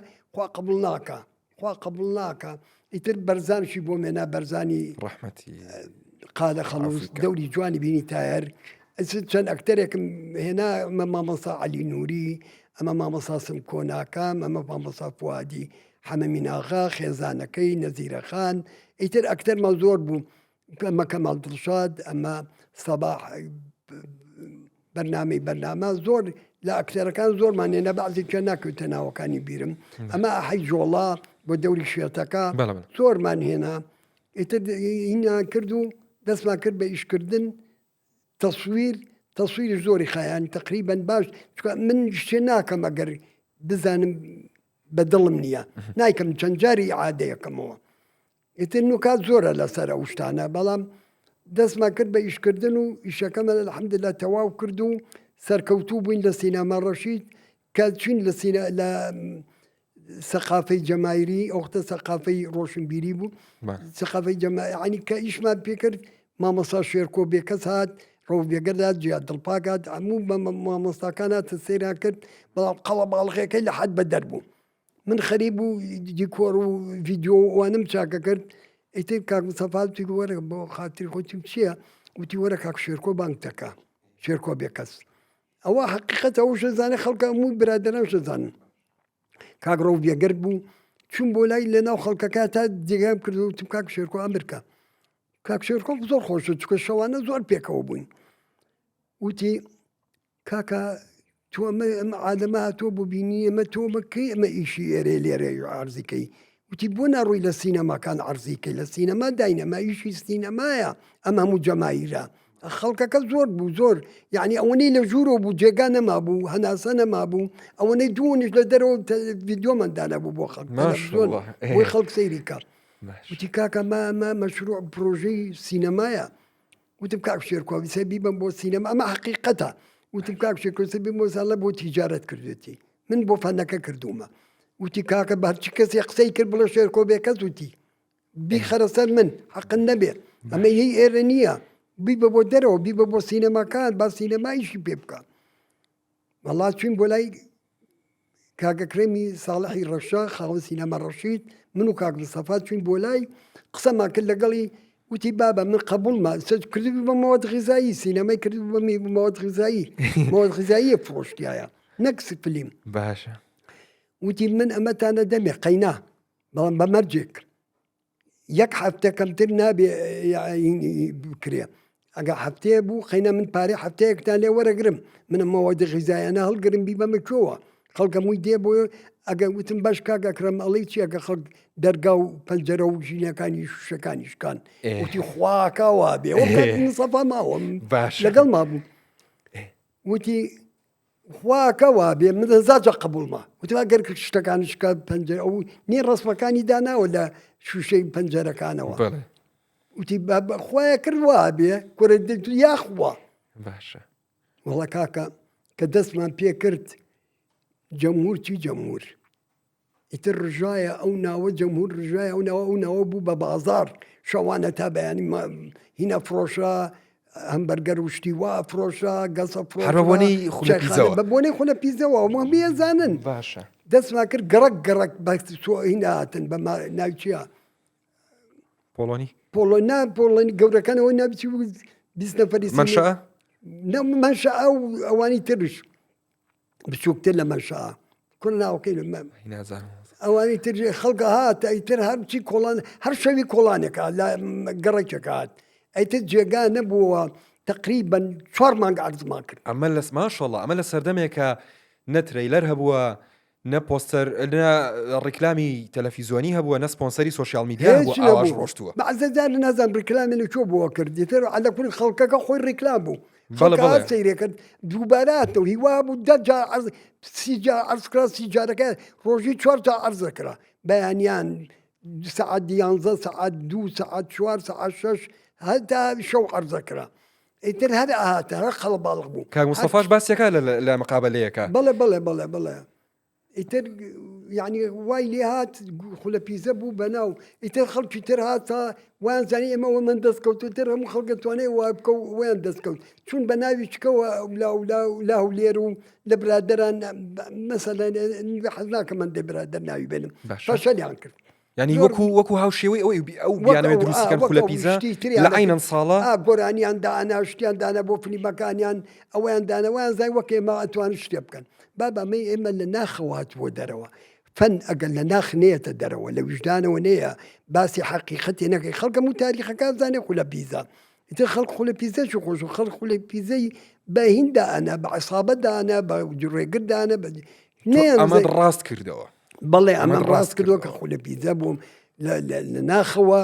خوا قبول ناکە ئیتر بەرزانشی بۆ مێنا بەرزانی ڕەحمەتی قادە خەڵوس دەوری جوانی بینی تایر چەند ئەکتەرێکم هێنا ئەمە مامەسا عەلی نووری ئەمە مامەسا سم کۆناکەم ئەمە مامەسا فوادی حەمەمین ئاغا خێزانەکەی نەزیرەخان ئیتر ئەکتەرمە زۆر بوو ئەمە کەماڵ دڵشاد ئەمە سەباح بەرنامە زۆر لە ئەکتەرەکان زۆرمان هێنا بەعزی کە ناکەوتە ناوەکانی بیرم ئەمە ئەحەی جۆڵا بۆ دەوری شێتەکە زۆرمان هێنا ئیتر هینیان کرد و دەستمان کرد بە ئیشکردن تەسویر زۆری خایان تقریبەن باش من شتێ ناکەم ئەگەر بزانم بە دڵم نییە نایکەم چەند جاری عادەیەکەمەوە ئیتر نوکات زۆرە لەسەر ئەو شتانە بەڵام دەستمان کرد بە ئیشکردن و ئیشەکەمە الحەمدلله تەواو کرد و سەرکەوتوو بووین لە سینەما ڕەشید کە چین لە سەقافەی جەماهیری ئەوختە سەقافەی ڕۆشنبیری بوو سەقافەی جەماهیری کە ئیشمان پێکرد مامەسا شێرکۆ بێکەس هات ڕۆڤێگەردا جیاد دڵپاکات هەموو بە مامۆستاکان هاتە سەیران کرد بەڵام قەڵە باڵغەکەی لە حەد بەدەر بوو من خەریب و دیکۆر و ڤیدیۆ وانم چاکە کرد ئیتر کاک مستەفا وتی وەرە بۆ خاتری خۆتیم چییە وتی وەرە کاک شێرکۆ بانگ دەکا شێرکۆ بێکەس ئەوە حقیقەت ئەو شەزانە خەڵکە هەموو برادەران شەزانن کاک ڕۆڤێگەر بوو چون بۆ لای لەناو خەڵکەکە تا جێگام کرد وتم کاک شێرکۆ ئەمریکا کاک شێرکۆ زۆر خۆشە چکە شەوانە زۆر پێکەوە بووین وتی کاکە تۆ ئەمە ئادەمە هاتۆ بۆ بینی ئەمە تۆمەکەی ئەمە ئیشی ئێرێ لێرە عەرزیکەی وتی بۆ ناڕووی لە سینەماکان عەرزیکەی لە سینەما داینەما ئیشی سینەمایە ئەم هەموو جەماهیرە خەڵکەکە زۆر بوو زۆر یعنی ئەوەنەی لە ژوورۆ بوو جێگا نەما بوو هەناسە نەما بوو ئەوەنەی دوونش لە دەرەوە ڤیدیۆمەندانە بوو بۆ خەڵک بۆی خەڵک سەیری کە وتی کاکە ئەمە مەشروع پرۆژەی سینەمایە وتم کاک شێرکۆ ویسە بیبم بۆ سینەما ئەمە حقیقەتە وتم کاک شێرکۆ بی مۆزانە بۆ تیجارەت کردێتی من بۆ فەنەکە کردومە وتی کاکە بەرچی کەسی قسەی کرد بڵە شێرکۆ بێکەس وتی بیخەرە سەر من حەقن نەبێ ئەمە هی ئێرە نییە بیبە بۆ دەرەوە بیبە بۆ سینەماکان با سینەمایشی پێ بکە وەڵات چوین بۆ لای کاکە کرێمی ساڵحی ڕەشا خاوەن سینەما ڕەشید من و کاک مستەفا چوین بۆ لای قسەمان کرد لەگەڵی وتی بابە من قبولمە کردبی بە مەواد غیزایی سینەمای کردی بە مەواد غیزایی مەواد غیزاییە فرۆشتیایە نەک فیلم باشە وتی من ئەمەتانە دەمێ قەینا بەڵام بە مەرجێک یەک هەفتە کەمتر نابێ بکرێ ئەگە هەفتەیە بوو خەینە من پارێ هەفتەیەکتان لێ وەرەگرم منم مەوەدە غیزایانە هەڵگرم بی بەمە کۆوە خەڵکەمووی دێ بۆ ئەگە وتم باش کاگەکرم ئەڵی چی ئەگە خەڵک دەرگا و پەنجەرە و ژینەکانی شوشەکانیشکان وتی خواکەوا بێ سەفا ماوە لەگەڵ ما بوو وتی خواکەوا بێ من زاجە قبولما وتی ئەگەر شتەکانشکە پەنجەرە ئەو نێ ڕسمەکانی داناوە لە شوشەی پەنجەرەکانەوە وتی خۆیان کردوا بێ کوڕە یاخوا باشە وڵە کاکە کە دەستمان پێ کرد جەمهور چی جەمهور ئیتر ڕژایە ئەو ناوە جەمهور ڕژایە ئەو ناوە بوو بە بازار شەوانە تا بەیانی هینە فرۆشە هەمبەرگەر وشتی وا فرۆشە گەسە بەبوونەی خولە پیزەوە مەبیێزانن باشە دەستمان کرد گەڕک بە هیناتن بە ناوچیە پۆلۆنی پۆڵۆنی گەورەکانەوە نابچی بیست نەفەری منشە ئەوانی ترش بچووکتر لە منشە کوڕ ناوەکەی ئەوانی تر خەڵکە هات ئەیتر هەرچی کۆڵان هەر شەوی کۆڵانێکە لە گەڕێکێکات ئەیتر جێگا نەبووە تقریبا 4 مانگ عەرزمان کرد ئەمە لە ماشەڵڵا ئەمە لە سەردەمێکە نە ترەیلەر هەبووە نە پۆستەر ڕیکلامی تەلەڤیزیۆنی هەبووە نە سپۆنسەری سۆشیال میدیا بوو ئاواش ڕۆشتووە بەعزەزار نازان ڕیکلامی لە چۆ بووە کردی تر عەلە کولی خەڵکەکە خۆی ڕیکلام بوو سەیرێکرد دووباراتەوە هیوا بوو 30 جار عەرزکرا 30 جارەکە ڕۆژی 4 جار عەرزەکرا بەیانیان سەعات 11 سەعات 2 سەعات 4 سەعات 6 هەتا شەو عەرزەکرا ئیتر هەر ئاهاتە هەر خەڵباڵغ بوو کاک مستەفاش باسیەکە لە مقابلەیەکە بەڵێ ئیتر یعنی وای لێ هات خولە پیزە بوو بەناو ئیتر خەڵکی تر هاتە ویان زانی ئێمەوە من دەستکەوتتر هەموو خەڵگەتوانێت وا بکە ویان دەستکەوت چون بە ناوی چکەوە لاو لێر و لە برادران مەسەلەن حەزناکە من دە برادەر ناوی بێنم فەشەلیان کرد ینی وەکو هاوشێوەی ئەو بیانەوەی دروستیکەن خولە پیزە لە عینەن ساڵە گۆرانیان دانا شتیان دانا بۆ فلیمەکانیان ئەویان دانەوەیان زای وەک ئێمە ئەتوان شتێ بکەن بابەمەی ئێمە لە ناخەوات بۆ دەرەوە فەن ئەگەر لە ناخ نێتە دەرەوە لە وجدانەوە نەیە باسی حەقیقەتی نەکەی خەڵکەم و تاریخەکان زانێ خولە پیزە ئیتر خەڵک خولە پیزەش خۆش و خەڵک خولە پیزەی بە هیندانە بە عسابەتدانە بە جوڕێگردانە ئەمە ڕاست کردەوە بەڵێ ئەمە ڕاست کردەوە کە خولە پیزە بووم لە ناخەوە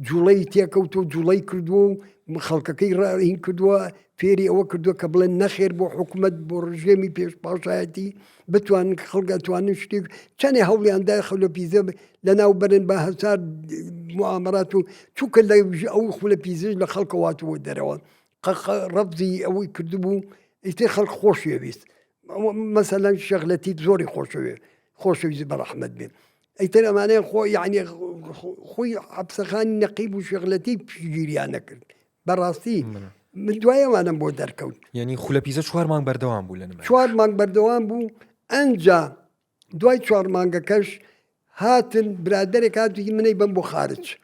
جوڵەی تێکەوت و جوڵەی کردووە و خەڵکەکەی ڕاهین کردووە فێری ئەوە کردووە کە بڵێن نەخێر بۆ حکوومەت بۆ ڕژێمی پێش پاشایەتی بتوانن خەڵگەتوانن شتێک چەندێ هەوڵیاندا خولە پیزە لە ناو بەرن بە هەزار موامەرات و چووکە لە ئەو خولە پیزەش لە خەڵکەواتەوە دەرەوە ڕەبزی ئەوەی کردبوو ئیتر خەڵک خۆشوێویست مەسەلەن شەغلەتیت زۆری خۆشەویست بە ڕەحمەت بێ ئەیتر ئەمانەیە یعنی خۆی حەبسەخانی نەقیب و شەغلەتی پشگیریان نەکرد بەڕاستی من دوایەوانم بۆ دەرکەوت یعنی خولە پیزە 4 مانگ بەردەوام بوو لە 4 مانگ بەردەوام بوو ئەنجا دوای 4 مانگەکەش هاتن برادێک هاتوی منەی بم بۆ خارج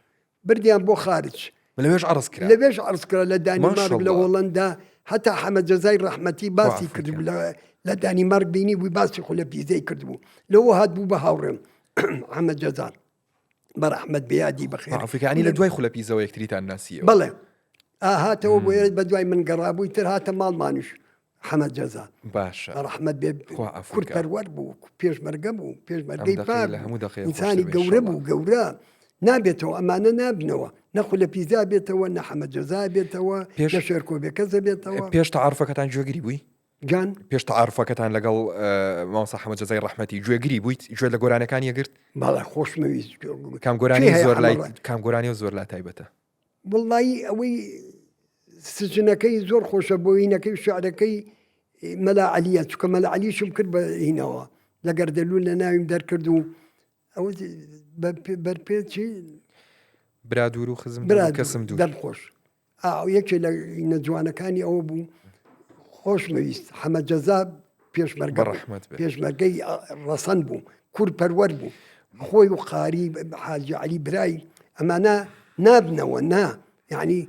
بردیان بۆ خارج لەوێش عەرز کرا لەوێش عەرز کرا لە دانیمارک لە هۆڵەندا هەتا حەمەد جەزای ڕەحمەتی باسی کردبوو لە دانیمارک بینی بووی باسی خولە پیزەی کردبوو لەوە هات بوو بە هاوڕێم حەمەد جەزان بە ڕەحمەت بەیادی بەخێر ئەفریقانی لە دوای خولە پیزەوە یەکتریتان ناسیەوە بەڵێ هاتەوە بۆ بە دوای من گەڕابووی تر هاتە ماڵمانش حەمەد جەزان باشە ڕەحمەت بێ کورد پەروەر بوو پێشمەرگە بوو پێشمەرگەی پاک ئینسانی گەورە بوو گەورە نابێتەوە ئەمانە نابنەوە نەخو لە پیزا بێتەوە نە حەمەد جەزا بێتەوە نە شێرکۆبێکەزە بێتەوە پێش تەعارفەکەتان گوێگری بووی جان پێش تەعارفەکەتان لەگەڵ مامۆستا حەمەد جەزای ڕەحمەتی گوێگری بوویت گوێ لە گۆرانەکان یەگرت باڵا خۆشمەویست کام گۆرانی زۆر لای کام گۆرانی و زۆر لا تایبەتە وڵڵی ئەوەی سجنەکەی زۆر خۆشە بۆ هینەکەی شعرەکەی مەلا عەلیە چکە مەلا عەلیشم کرد بە هینەوە لە گەردەلوول لە ناویم دەرکرد و ئەوە بەرپێچی برادور و خزم کەسم دوو دەمخۆش یەکێ لە نەجوانەکانی ئەوە بوو خۆشمەویست حەمەد جەزا پێشمەرگەی ڕەسەن بوو کورد پەروەر بوو خۆی و قاری حاجی عەلی برای ئەمانە نابنەوە نا یعنی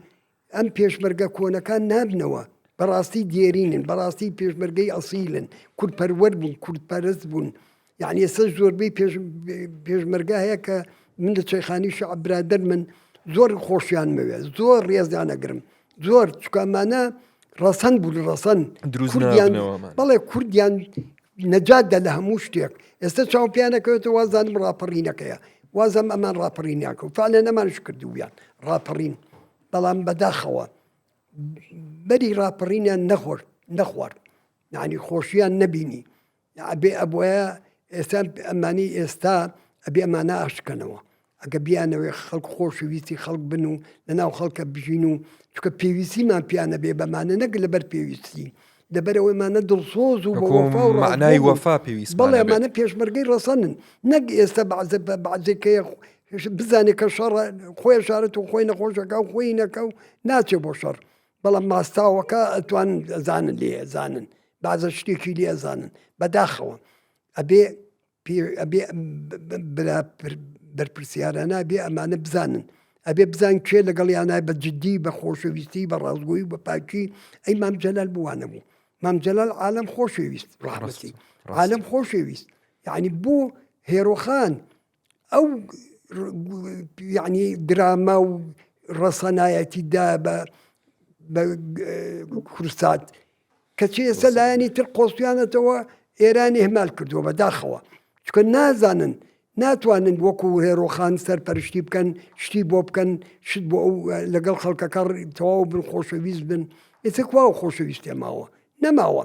ئەم پێشمەرگە کۆنەکان نابنەوە بەڕاستی دیێرینن بەڕاستی پێشمەرگەی ئەسیلن کورد پەروەر بوون کورد پەرست بوون یعنی ئێستا زۆربەی پێشمەرگە هەیە کە من لە چەیخانی شەعب برادر من زۆر خۆشیان مەوێ زۆر ڕێزیان ئەگرم زۆر چکەمانە ڕەسەن بوو ڕەسەن دروست کوردیان نابنەوەمان. بەڵێ کوردیان نەجاتدا لە هەموو شتێک ئێستا چاوپیانەکەوێتە وازانم ڕاپەڕینەکەیە وازم ئەمان ڕاپەڕینیاکە و فعلە نەمانش کردویان ڕاپەڕین بەڵام بەداخەوە بەری ڕاپەڕینیان نەخوارد یعنی خۆشییان نەبینی ئەبێ ئەبووە ئێستا ئەمانی ئێستا ئەبێ ئەمانە ئاشکەنەوە ئەگە بیانەوەی خەڵک خۆشەویستی خەڵک بن و لەناو خەڵکە بژین و چکە پێویستیمان پیانە بێ بەمانە نەک لەبەر پێویستی لەبەرەوەیمانە دڵسۆز و بە وەفا و معنای وەفا پێویست بەڵێ ئەمانە پێشمەرگەی ڕەسەنن نەک ئێستا بەعزێکەیە بزانێت کە شەڕ خۆی شارەت و خۆی نەخۆشەکە و خۆی نەکە و ناچێ بۆ شەڕ بەڵام ماستاوەکە ئەتوان ئەزانن لێ ئەزانن بازە شتێکی لێ ئەزانن بەداخەوە ئەبێ بەرپرسیارانە بێ ئەمانە بزانن ئەبێ بزان کێ لەگەڵ یانای بە جددی بە خۆشەویستی بە ڕازگۆیی بە پاکی ئەی مامجلال بوانە بوو مامجلال عالم خۆشەویست ڕاحمەتی عالم خۆشەویست یعنی بوو هێرۆخان ئەو یعنی دراما و ڕەسەنایەتیدا بە کورسات کەچی ئێستا لایەنی تر قۆستیانەتەوە ئێرانی هەمال کردووە بەداخەوە چکە نازانن ناتوانن وەکو هێرۆخان سەرپەرشتی بکەن شتی بۆ بکەن شت بۆ ئەو لەگەڵ خەڵکەکە تەواو بن خۆشەویست بن ئێستا کوا و خۆشەویستێ ماوە نەماوە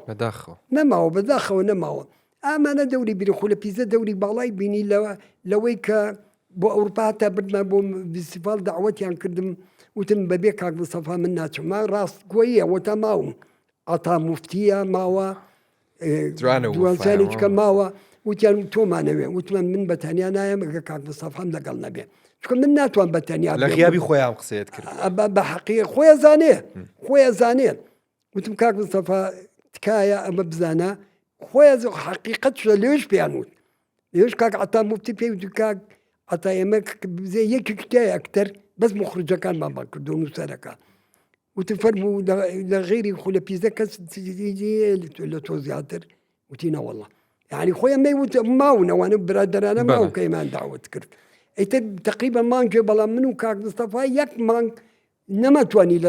نەماوە بەداخەوە نەماوە ئامانە دەوری بیرخۆ لە پیزە دەوری باڵای بینی لەوەی کە بۆ ئەوروپا تا بردمە بۆ فیستیڤال داوەتیان کردم وتم بەبێ کاک مستەفا من ناچم ڕاستگۆییە وەتا ماوم ئاتا موفتیە ماوە دوانسانی چکە ماوە وتیان تۆمانەوێ وتمان من بەتەنیا نایم ئەگە کاک مستەفام لەگەڵ نەبێ چکە من ناتوان بەتەنیا لە غیابی خۆیان قسەیەت کرد بە حەقیقە خۆیان زانێ وتم کاک مستەفا تکایە ئەمە بزانە خۆیان حەقیقەت شە لێش پێیان وت لێش کاک ئاتا موفتی پێی وت کاک ئاتا ئێمە بزێ یەکی کتای ئەکتەر بەس مخرجەکانمان بە کردو و نووسەرەکە وتم فەرموو لە غێری خو لە پیزە کەس لە تۆ زیاتر وتی نەوەڵڵا یعنی خۆیان مەیوت ماونەوانە برادەرانە ماو کە ئێمان داوت کرد ئیتر تقریبا مانگێ بەڵام من و کاک مستەفا یەک مانگ نەمەتوانی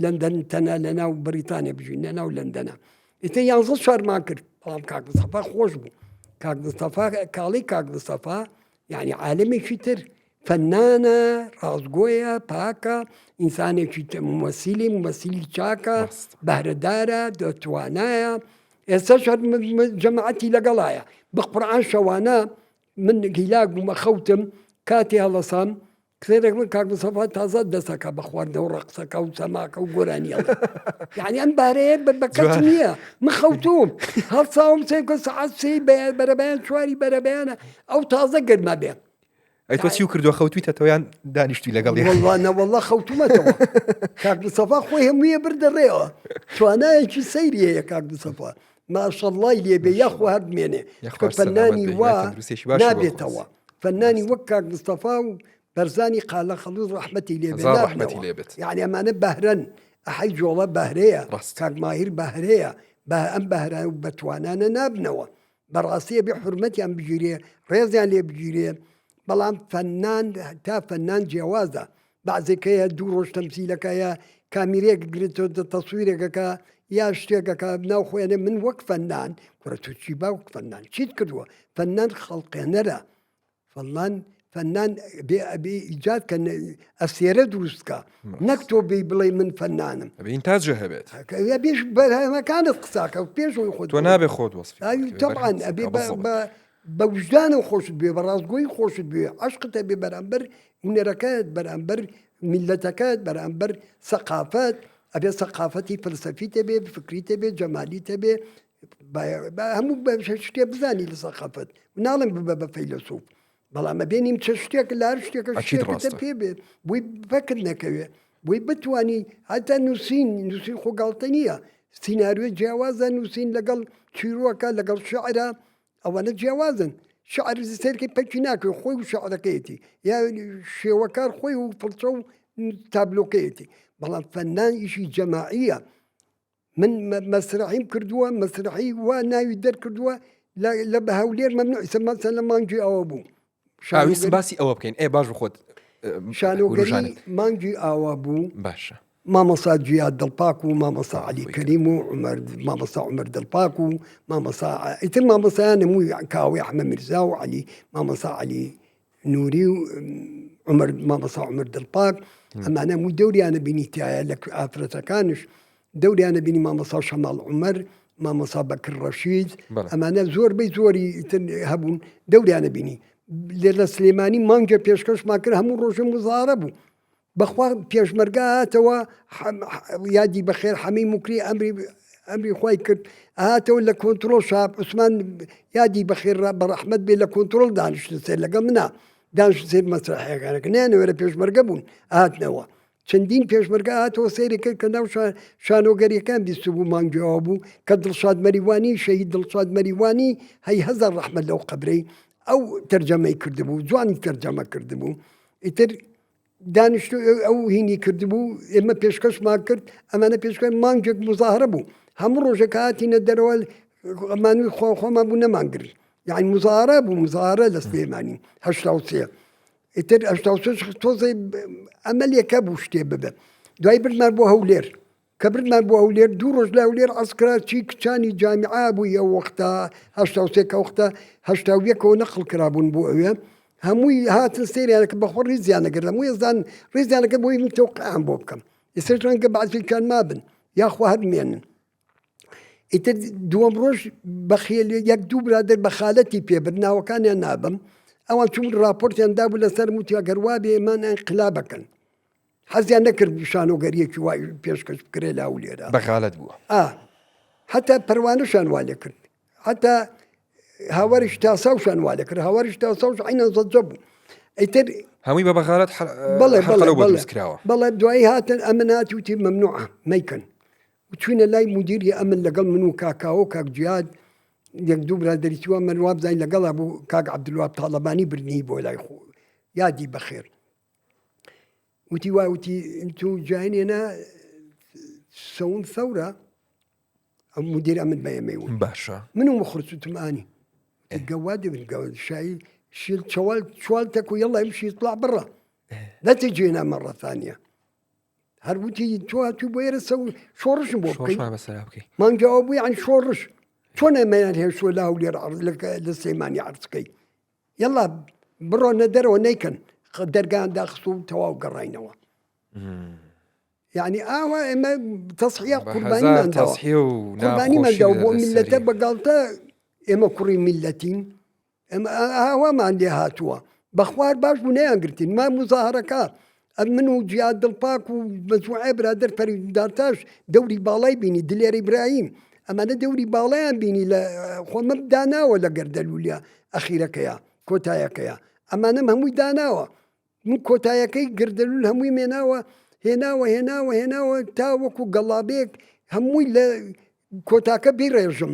لەندەن تەنە لە ناو بریتانیا بژین لە ناو لەندەنە ئیتر 11 شارمان کرد بەڵام کاک مستەفا خۆش بوو کاک مستەفا کاڵی کاک مستەفا یعنی عالمێکی تر فەنانە ڕازگۆیە پاکە ئینسانێکی ممەسیلی چاکە بەهرەدارە دەتوانایە ئێستا جەماعەتی لەگەڵایە بە قورئان شەوانە من گیلاک بوومە خەوتم کاتی هەڵەسام کتێرێک من کاک مستەفا تازە دەسەکە بە خواردنەوە و ڕەقسەکە و سەماکە و گۆرانیەڵە یعنی ئەم بارەیە بەکەس نییە من خەوتوم هەڵساوم سێکە سەعات سێی بەرەبەیان چواری بەرەبەیانە ئەو تازە گەرمە بێت ئەی تۆ چی و کردووە خەوتویتەوەیان دانیشتوی لەگەڵی وەڵڵا خەوتومەتەوە کاک مستەفا خۆی هەموویە بردەڕێەوە توانایەکی سەیریەیە کاک مستەفا ماشەڵڵای لێبێ یاخوا هەر بمێنێ فەنانی وا نابێتەوە فەنانی وەک کاک مستەفا و بەرزانی قالە خەڵوز ڕەحمەتی لێبێت یعنی ئەمانە بەهرەن ئەحەی جۆڵە بەهرەیە کاک ماهیر بەهرەیە ئەم بەهرە و بەتوانانە نابنەوە بەڕاستیە بێ حورمەتیان بگیرێ ڕێزیان لێ بگیرێ بەڵام فەنان تا فەنان جیاوازە بەعزێکەیە دوو ڕۆژ تەمسیلەکەیە کامیرێک گرێتەوە تەسویرێکەکە یا شتێکەکە ناو خۆیانێ من وەک فەنان کوڕە تو چی باوک فەنان چیت کردووە فەنان خەڵقێنەرە فەنان بێ ئیجاد کە ئەسێرە دروستکە نەک تۆ بێ بڵێ من فەنانم ئینتاجە هەبێت بێش بەرهەمەکانت قساکە و پێشەوەی خۆت تۆ نابێ خۆت وەسفی تەبعاً ئەبێ بە وجدانە خۆشت بێ بە ڕازگۆی خۆشت بێ عشقتە بێ بەرامبەر هونەرەکەت بەرامبەر میلەتەکەت بەرامبەر سەقافەت ئەبێ سەقافەتی فلسەفیتە بێ فکریتە بێ جەمالیتە بێ هەموو شتێ بزانی لە سەقافەت ناڵم ببە بە فەیلسوف بەڵام ئەبێنیم چ شتێک لە هەر شتێکە شتێکتە پێ بێت بۆی فەکر نەکەوێ بۆی بتوانی هەتا نووسین خۆگاڵتە نییە سیناریۆی جیاوازە نووسین لەگەڵ چیرۆکە لەگەڵ شعرە ئەوانە جیاوازن شعر سەرکی پەکی ناکوێ خۆی و شعرەکەیەتی یا شێوەکار خۆی و پڵچە و تابلۆکەیەتی بەڵام فەنان ئیشی جەماعیە من مەسرحیم کردووە مەسرحی وا ناوی دەرکردووە لە بە هەولێر مەمنوع ئیسە مەسەلەن لە مانگی ئەوە بوو ئاویستم باسی ئەوە بکەین باش بخۆت شانۆگەری مانگی ئاوا بوو باشە مامەسا جیاد دڵپاک و مامەسا علی کەریم و مامەسا عمر دڵپاک و مامەسا ئیتر مامەسایان هەمووی کاوی ئەحمەد میرزا و علی مامەسا علی نووری و مامەسا عمر دڵپاک ئەمانە هەمووی دەوریانە بینی تایە لە ئافرەتەکانش دەوریانە بینی مامەسا شەماڵ عومەر مامەسا بەکر ڕەشید ئەمانە زۆربەی زۆری هەبوون دەوریانە بینی لێ لە سلێمانی مانگە پێشکەشمان کرد هەموو ڕۆژە مزارە بوو بەخوا پێشمەرگە هاتەوە یادی بەخێر حەمەی موکری ئەمری خوای کرد هاتەوە لە کۆنتترۆل شاب عوسمان یادی بەخێر بەڕەحمەت بێ لە کۆنتترۆل دانیشت سێر لەگەڵ منە دانیشت سێر مەسرحەکانەکە نیانەوەرە پێشمەرگە بوون هاتنەوە چەندین پێشمەرگە هاتەوە سەیری کرد کە ناو شانۆگەریەکان بیست بوو مانگەوە بوو کە دڵشاد مەریوانی شەهید دڵشاد مەریوانی هەی هەزار ڕەحمەت لەو قەبرەی ئەو تەرجەمەی کردبوو جوانی تەرجەمە کردبوو ئیتر دانیشت ئەو هینی کردبوو ئێمە پێشکەشمان کرد ئەمانە پێشکەش مانگێک مزاهرە بوو هەموو ڕۆژێک هاتینە دەرەوە ئەمانوی خۆمان بوو نەمانگری یعنی مزاهرە بوو مزاهرە لە سلێمانی هەشتا و سێ ئیتر هەشتا و سێ تۆزەی ئەمەلێکە بوو شتێ ببە دوای بردمان بۆ هەولێر کە بردمان بۆ هەولێر دوو ڕۆژ لە هەولێر عەسکرا چی کچانی جامیعا بووی ئەو وەختە هەشتا و سێ کە وەختە هەشتا و یەکەوە نەقڵ کرابوون بۆ ئەوێ هەمووی هاتن سێریانەکە بەخۆ ڕیزیانەگەر هەمووی ێزان ڕیزیانەکە بۆی من تەوقعیان بۆ بکەم ئێستا ڕەنگە بەعزێکیان مابن یاخوا هەرمێنن ئیتر دووەم ڕۆژ بەخێل یەک دوو برادر بە خالەتی پێبر ناوەکانیان نابم ئەوان چون راپۆرتیان دابوو لەسەر موتی ئەگەر وا بێ ئێمان ئینقلابەکەن حەزیان نەکرد شانۆگەریەکی وای پێشکەش بکرێ لە هەولێرە بەخالەت بووە حتا پەروانەشان وا لێ کرد حتا هاوەریش تاساوشان وا لێ کرد هاوەریش تاساوش عینەن زەجە بوو ئیتر هەمووی بە بەخالەت بەڵێ دوایی هاتن ئەمن هاتی وتی مەمنوعە مەیکەن چوینە لای مدیری ئەمن لەگەڵ من و کاکاوە کاک جیاد یەک دوو برادریتیوە من وابزین لەگەڵا بوو کاک عەبدولوهاب تاڵەبانی برنی بۆ لای خۆ یادی بەخێر وتی وای وتی تو جاینێنە سەون ثەورە ئەو مدیر ئەمن بە ئێمەی ون باشە من و مخرجتمانی گەوا دەبن شایی شیل چوال تەکو یەڵا ئەمشی طلع برا لا تجينا مرة ثانية هەروتی تۆ هاتووی بۆ ئێرە شۆڕشم بۆ بکەین مانگەوە بووی عن شۆڕش چۆن ئەمەیان هێشتووە لە هەولێر لە سلێمانی عەرزکەی یەڵا بڕۆنە دەرەوە نەیکەن دەرگایان داخست و تەواو گەڕاینەوە یعنی ئاوا ئێمە تەسحیە قوربانیمانداوە بۆ میلەتە بەگاڵتە ئێمە کوڕی میلەتین ئەمە ئاوامان لێ هاتووە بەخوار باش بوو نەیانگرتین ما مزاهرەکە من و جیاد دڵپاک و مەجموعە برادر فەریدارتاش دەوری باڵای بینی دلێر ئیبراهیم ئەمانە دەوری باڵایان بینی لە خۆمە داناوە لە گەردەلوولیا ئەخیرەکەیە کۆتایەکەیە ئەمانم هەمووی داناوە من کۆتایەکەی گردەلوول هەمووی هێناوە تا وەکو گەڵابێک هەمووی لە کۆتاکە بیڕێژم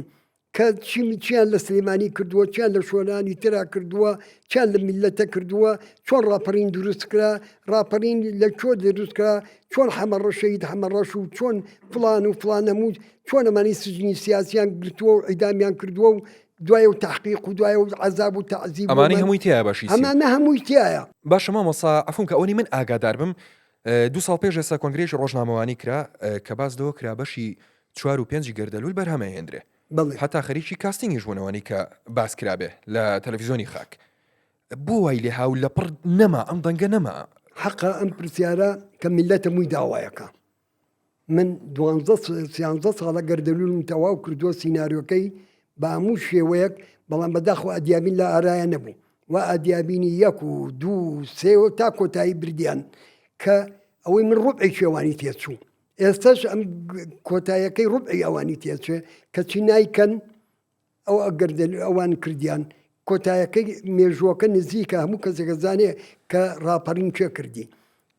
کە چیان لە سلێمانی کردووە چیان لە شۆلانی ترا کردووە چیان لە میلەتە کردووە چۆن ڕاپەرین دروستکرا ڕاپەرین لە چۆ دروستکرا چۆن حەمەڕە شەهید حەمەڕەش و چۆن فڵان و فڵان هەموو چۆن ئەمانی سژنی سیاسیان گرتووە و ئیدامیان کردووە و دوایە و تحقیق و دوایە و عەزاب و تەعزیب ئەمانەی هەمووی تایە باشی ئەمانە هەمووی تایە باشە مامۆستا عەفوم کە ئەوەی من ئاگادار بم 2 ساڵ پێش ئێستا کۆنگرێکی ڕۆژنامەوانی کرا کە باس دەوە کرا بەشی 4 و 5 گەردەلوول بەرهەمە هێندرێ حتا خەریکی کاستینگی ژوونەوەنی کە باس کرابێ لە تەلەڤیزۆنی خاک بۆ وای لێ هاو لە پڕ نەما ئەم دەنگە نەما حەقا ئەم پرسیارە کە میلەتە مووی داوایەکە من 12 ساڵە گەردەلوولم تەواو کردووە سیناریۆکەی بە هەموو شێوەیەک بەڵام بەداخەوە ئەدیابین لە ئارایە نەبوو و ئەدیابینی 1 و 2 3 تا کۆتایی بردیان کە ئەوەی من ڕوبعی شێوانی تێچوو ئێستاش ئەم کۆتایەکەی ڕوبعی ئەوانی تێچێ کە چی نایکەن ئەو ئەوان کردیان کۆتایەکەی مێژووەکە نزیکە هەموو کەسێکە زانێ کە ڕاپەڕین چێ کردی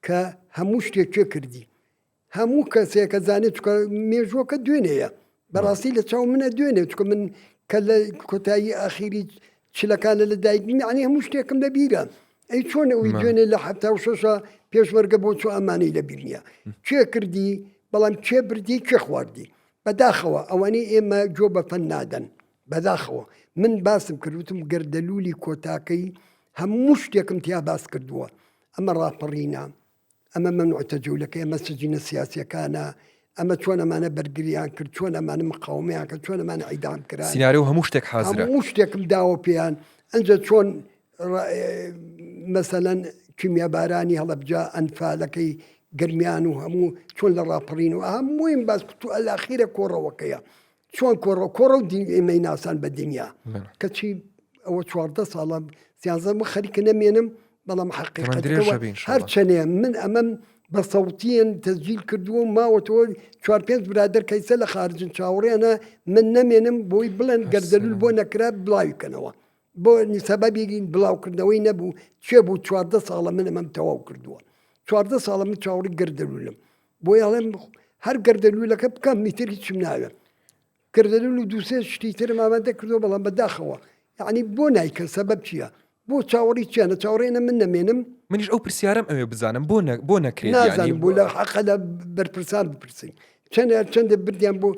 کە هەموو شتێک چێ کردی هەموو کەسێکە زانێت چکە مێژووەکە دوێنەیە بەڕاستی لە چاو منە دوێنێ چکە من کە لە کۆتایی ئاخیری چلەکانە لە دایکبوومی عنی هەموو شتێکم لەبیرە ئەی چۆن ئەوی دوێنێ لە 76 پێشوەرگە بۆ چۆ ئەمانەی لەبیر نییە چێ کردی بەڵام چێ بردی چێ خواردی بەداخەوە ئەوانەی ئێمە جۆ بە فەن نادەن بەداخەوە من باسم کردوتم گەردەلوولی کۆتاکەی هەموو شتێکم تیا باس کردووە ئەمە ڕاپەڕینە ئەمە مەمنوع تەجەولەکە ئەمە سجینە سیاسیەکانە ئەمە چۆن ئەمانە بەرگریان کرد چۆن ئەمانە مقاومەیان کرد چۆن ئەمانە عیدام کران سیناریۆ هەموو شتێک حازرە هەموو شتێکم داوە پێیان ئەنجە چۆن مەسەلەن کیمیابارانی هەڵەبجا ئەنفالەکەی گرمیان و هەموو چۆن لە ڕاپەڕین و هەموویم باس تو ئەلاخیرە کۆڕەوەکەیە چۆن کۆڕە و ئێمەی ناسان بە دنیا کەچی ئەوە 14 ساڵە سیانزەمە خەریکە نەمێنم بەڵام حقیقەتەوە هەر چەنێ من ئەمەم بە سەوتیان تەسجیل کردووە و ماوەتەوە 4-5 برادر کەیسە لە خارجن چاوەڕێنە من نەمێنم بۆی بڵێن گەردەلول بۆ نەکرا بڵاویکەنەوە بۆ سەبەبی بڵاوکردنەوەی نەبوو چێ بوو 14 ساڵە من ئەمەم تەواو کردووە 14 ساڵە من چاوەڕی گەردەلولم بۆی ئەڵێم هەر گەردەلولەکە بکەم میتر هیچم ناوێت گەردەلول و دووسێ شتی ترم ئامادە کردووە بەڵام بەداخەوە یعنی بۆ نایکە سەبەب چییە بۆ چاوەڕی چیانە چاوەڕێنە من نەمێنم منیش ئەو پرسیارم ئەوێ بزانم بۆ نەکرێت نازانم بۆ لە حەقە لە بەرپرسان بپرسین چەندە بردیان بۆ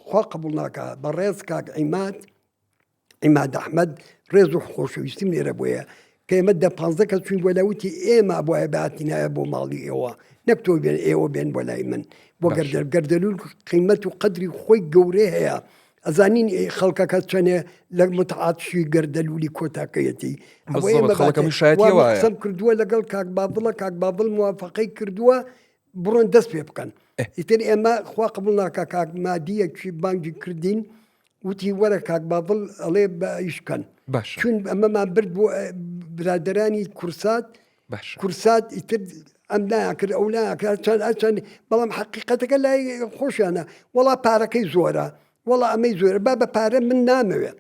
خوا قبول ناکە بە ڕێز کاک عیماد ئەحمەد ڕێز و خۆشەویستیم لێرە بۆیە کە ئێمە 15 کەس چوین بۆ لەوتی ئێمە بۆیە باتینایە بۆ ماڵی ئێوە نەکتۆ بێن ئێوە بێن بۆ لای من بۆ گەردەلول قیمەت و قەدری خۆی گەورەی هەیە ئەزانین خەڵکەکە چەنێ لە متعاتشی گەردەلولی کۆتاکەیەتی قسەم کردووە لەگەڵ کاک بابڵ موافقەی کردووە بڕۆن دەست پێ بکەن ئیتر ئێمە خوا قبول ناکە کاک مادیەکی بانگی کردین وتی وەرە کاک بابڵ ئەڵێ بەئیشکەن چون ئەمەمان برد بۆ برادرانی کورسات ئیتر ئەم ناکرد ئەو ناکرد چەند بەڵام حقیقەتەکە لای خۆشیانە وەڵا پارەکەی زۆرە وەڵا ئەمەی زۆرە با بە پارە من نامەوێ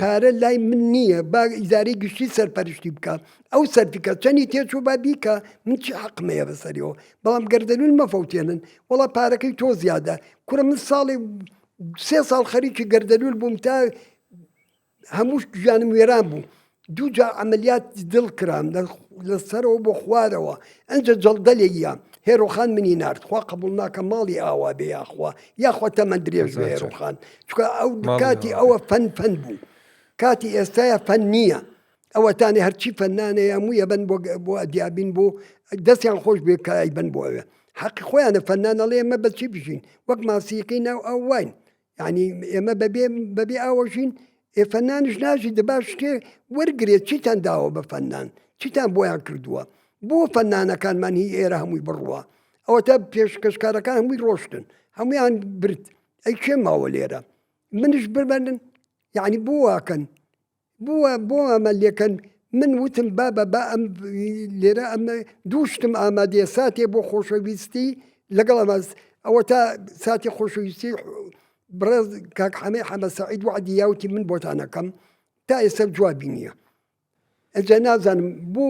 پارە لای من نییە با ئیدارەی گشتی سەرپەرشتی بکە ئەو سەرفیکە چەندی تێچوو با بیکە من چی حەقمەیە بەسەریەوە بەڵام گەردەلول مەفەوتێنن وەڵا پارەکەی تۆ زیادە کورە من ساڵی 3 ساڵ خەریکی گەردەلول بووم تا هەموو ژیانم وێران بوو دووجا عملیات دڵ کرام لەسەرەوە بۆ خوارەوە ئەنجە جەڵدەلێیە هێرۆخان منی نرد خوا قبول ناکە ماڵی ئاوا بێ یاخوا تەمە درێژ بە هێرۆخان چکە ئەو کاتی ئەوە فەن بوو کاتی ئێستاە فەن نییە ئەوەتانێ هەرچی فەنانەیە هەموویە بن بۆ ئەدیابین بۆ دەستیان خۆش بێ کای بن بۆ ئەوێ حەقی خۆیانە فەنانەڵێ ئێمە بەچی بژین وەک ماسیەکەی ناو ئەو واین یعنی ئێمە بەبێ ئاوەژین فەنانش ناژی دەباش شتێ وەرگێت چیتان داوە بە فەنان چیتان بۆیان کردووە بۆ فەنانەکانمان هی ئێرە هەمووی بڕوە ئەوە تا پێشکەشکارەکان هەمووی ڕۆشتن هەمویان برد ئەی کێ ماوە لێرە منش ببەن یعنی بۆ واکەن بۆ ئەمە لێکەن من وتم بابە با ئەم لێرە ئەمە دووشتم ئامادەیە ساتێ بۆ خۆشەویستی لەگەڵ ئەمە ئەوە تا ساتی خۆشەویستی بڕێز کاک حەمە سەعید وعدی یاوتی من بۆتانەکەم تا ئێستا جوابی نییە ئەجا نازانم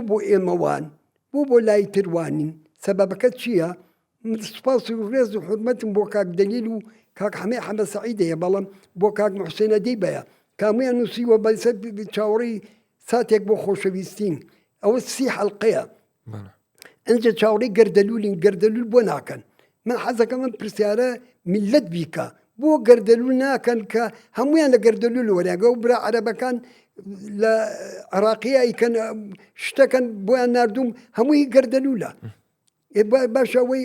بۆ ئێمەوان بۆ لای تروانین سەبەبەکە چییە سوپاس و ڕێز و حورمەتم بۆ کاک دەلیل و کاک حەمە سەعیدەیە بەڵام بۆ کاک محسینە دەیبەیە کامیان نووسیوە بەسەر چاوەڕی ساتێک بۆ خۆشەویستین ئەوە 30 حەڵقەیە ئەنجە چاوەڕی گەردەلول بۆ ناکەن من حەزەکە من پرسیارە میلەت بیکە بۆ گەردەلول ناکەن کە هەمویان لە گەردەلول وەرەگە و برا عەرەبەکان لە عراقیە ئیکەن شتەکەن بۆیان نردوم هەمووی گەردەلولە باشەوەی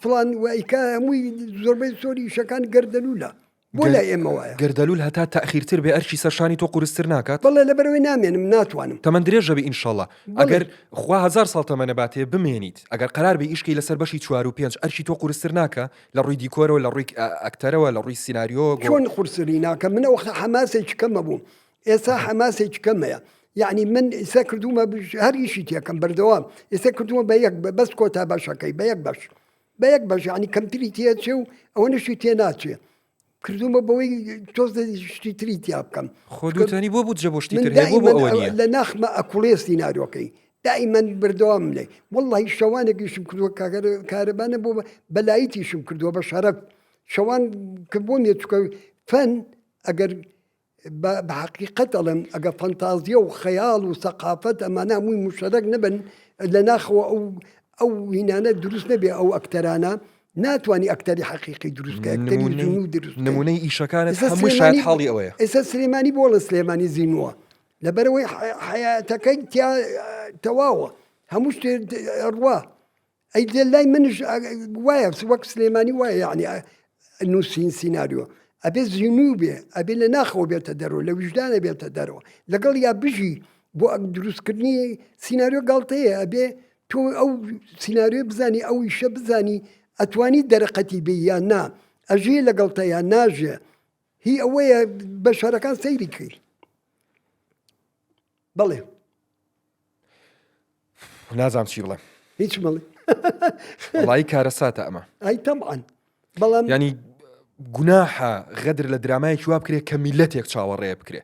فڵان وایکە هەمووی زۆربەی سۆری شەکان گەردەلولە بۆ لای ئێمە وایە گەردەلول هەتا تاخیرتر بێ ئەرشی سەرشانی تۆ قورستر ناکات بەڵێ لەبەرەوەی نامێنم ناتوانم تەمەند درێژە بێ ئینشەڵڵا ئەگەر خوا 1000 ساڵ تەمەنە باتێ بمێنیت ئەگەر قەرار بێ ئیشکی لەسەر بەشی 4 و 5 ئەرشی تۆ قورستر ناکە لە ڕووی دیکۆرەوە لە ڕووی ئەکتەرەوە لە ڕووی سیناریۆ چۆن قورسری ناکە منە وەختە حەماسێکی کەمە بووم ئێستا حەماسێکی کەمەیە یعنی من ئێستا کردومە هەر ئیشی تێکەم بەردەوام ئێستا کردومە بە یەک بەس کۆتا باشەکەی بە یەک بەش ینی کەمتری تێچێ و ئەوە نشی تێ ناچێ کردومە بەوەی تۆز شتی تری تیا بکەم خۆدوتانی بۆ بجە بۆ شتیتر هەیە بۆ ئەوە نیە لە ناخمە ئەکوڵێ سیناریۆکەی دائیمەن بردەوام لێ وەڵڵی شەوانێکیشم کردووە کارەبانە بۆ بەلایتیشم کردووە بە شەرەف شەوان کە بۆ چکە فەن ئەگەر بە حقیقەت ئەڵێم ئەگە فەنتازیە و خەیاڵ و سەقافەت ئەمانە هەمووی مشتەرەک نەبن لە ناخەوە ئەو هینانە دروست نەبێ ئەو ئەکتەرانە ناتوانانی ئەکتەری حقیقی دروستکە نمونەی ئیشەکانت هەموو شاید حاڵی ئەوەیە ئێستا سلێمانی بۆ لە سلێمانی زینووە لەبەرەوەی حیاتەکەی تەواوە هەمووش ڕوا ئەی لای منش وایە وەک سلێمانی وایە یعنی نووسین سینناریۆ ئەبێ زیینوو بێ ئەبێ لە ناخەوە بێتە دەرەوە لە وجدانە بێتە دەرەوە لەگەڵ یا بژی بۆ دروستکردنی سینناریۆ گاڵتەیە ئەبێ تۆ ئەو سینناریۆ بزانی ئەو ئیشە بزانی ئەتوانی دەرەقەتی بێ یان نا ئەژێ لەگەڵتە یان ناژێ هی ئەوەیە بە شارەکان سەیری کرد بەڵێ نازام چی بڵێ هیچ مەڵێ وڵی کارە ساتە ئەمە ئەی تەمعان بەڵام ینی گوناحە غەدر لە درامایەکی وا بکرێت کە میلەتێک چاوەڕێ بکرێ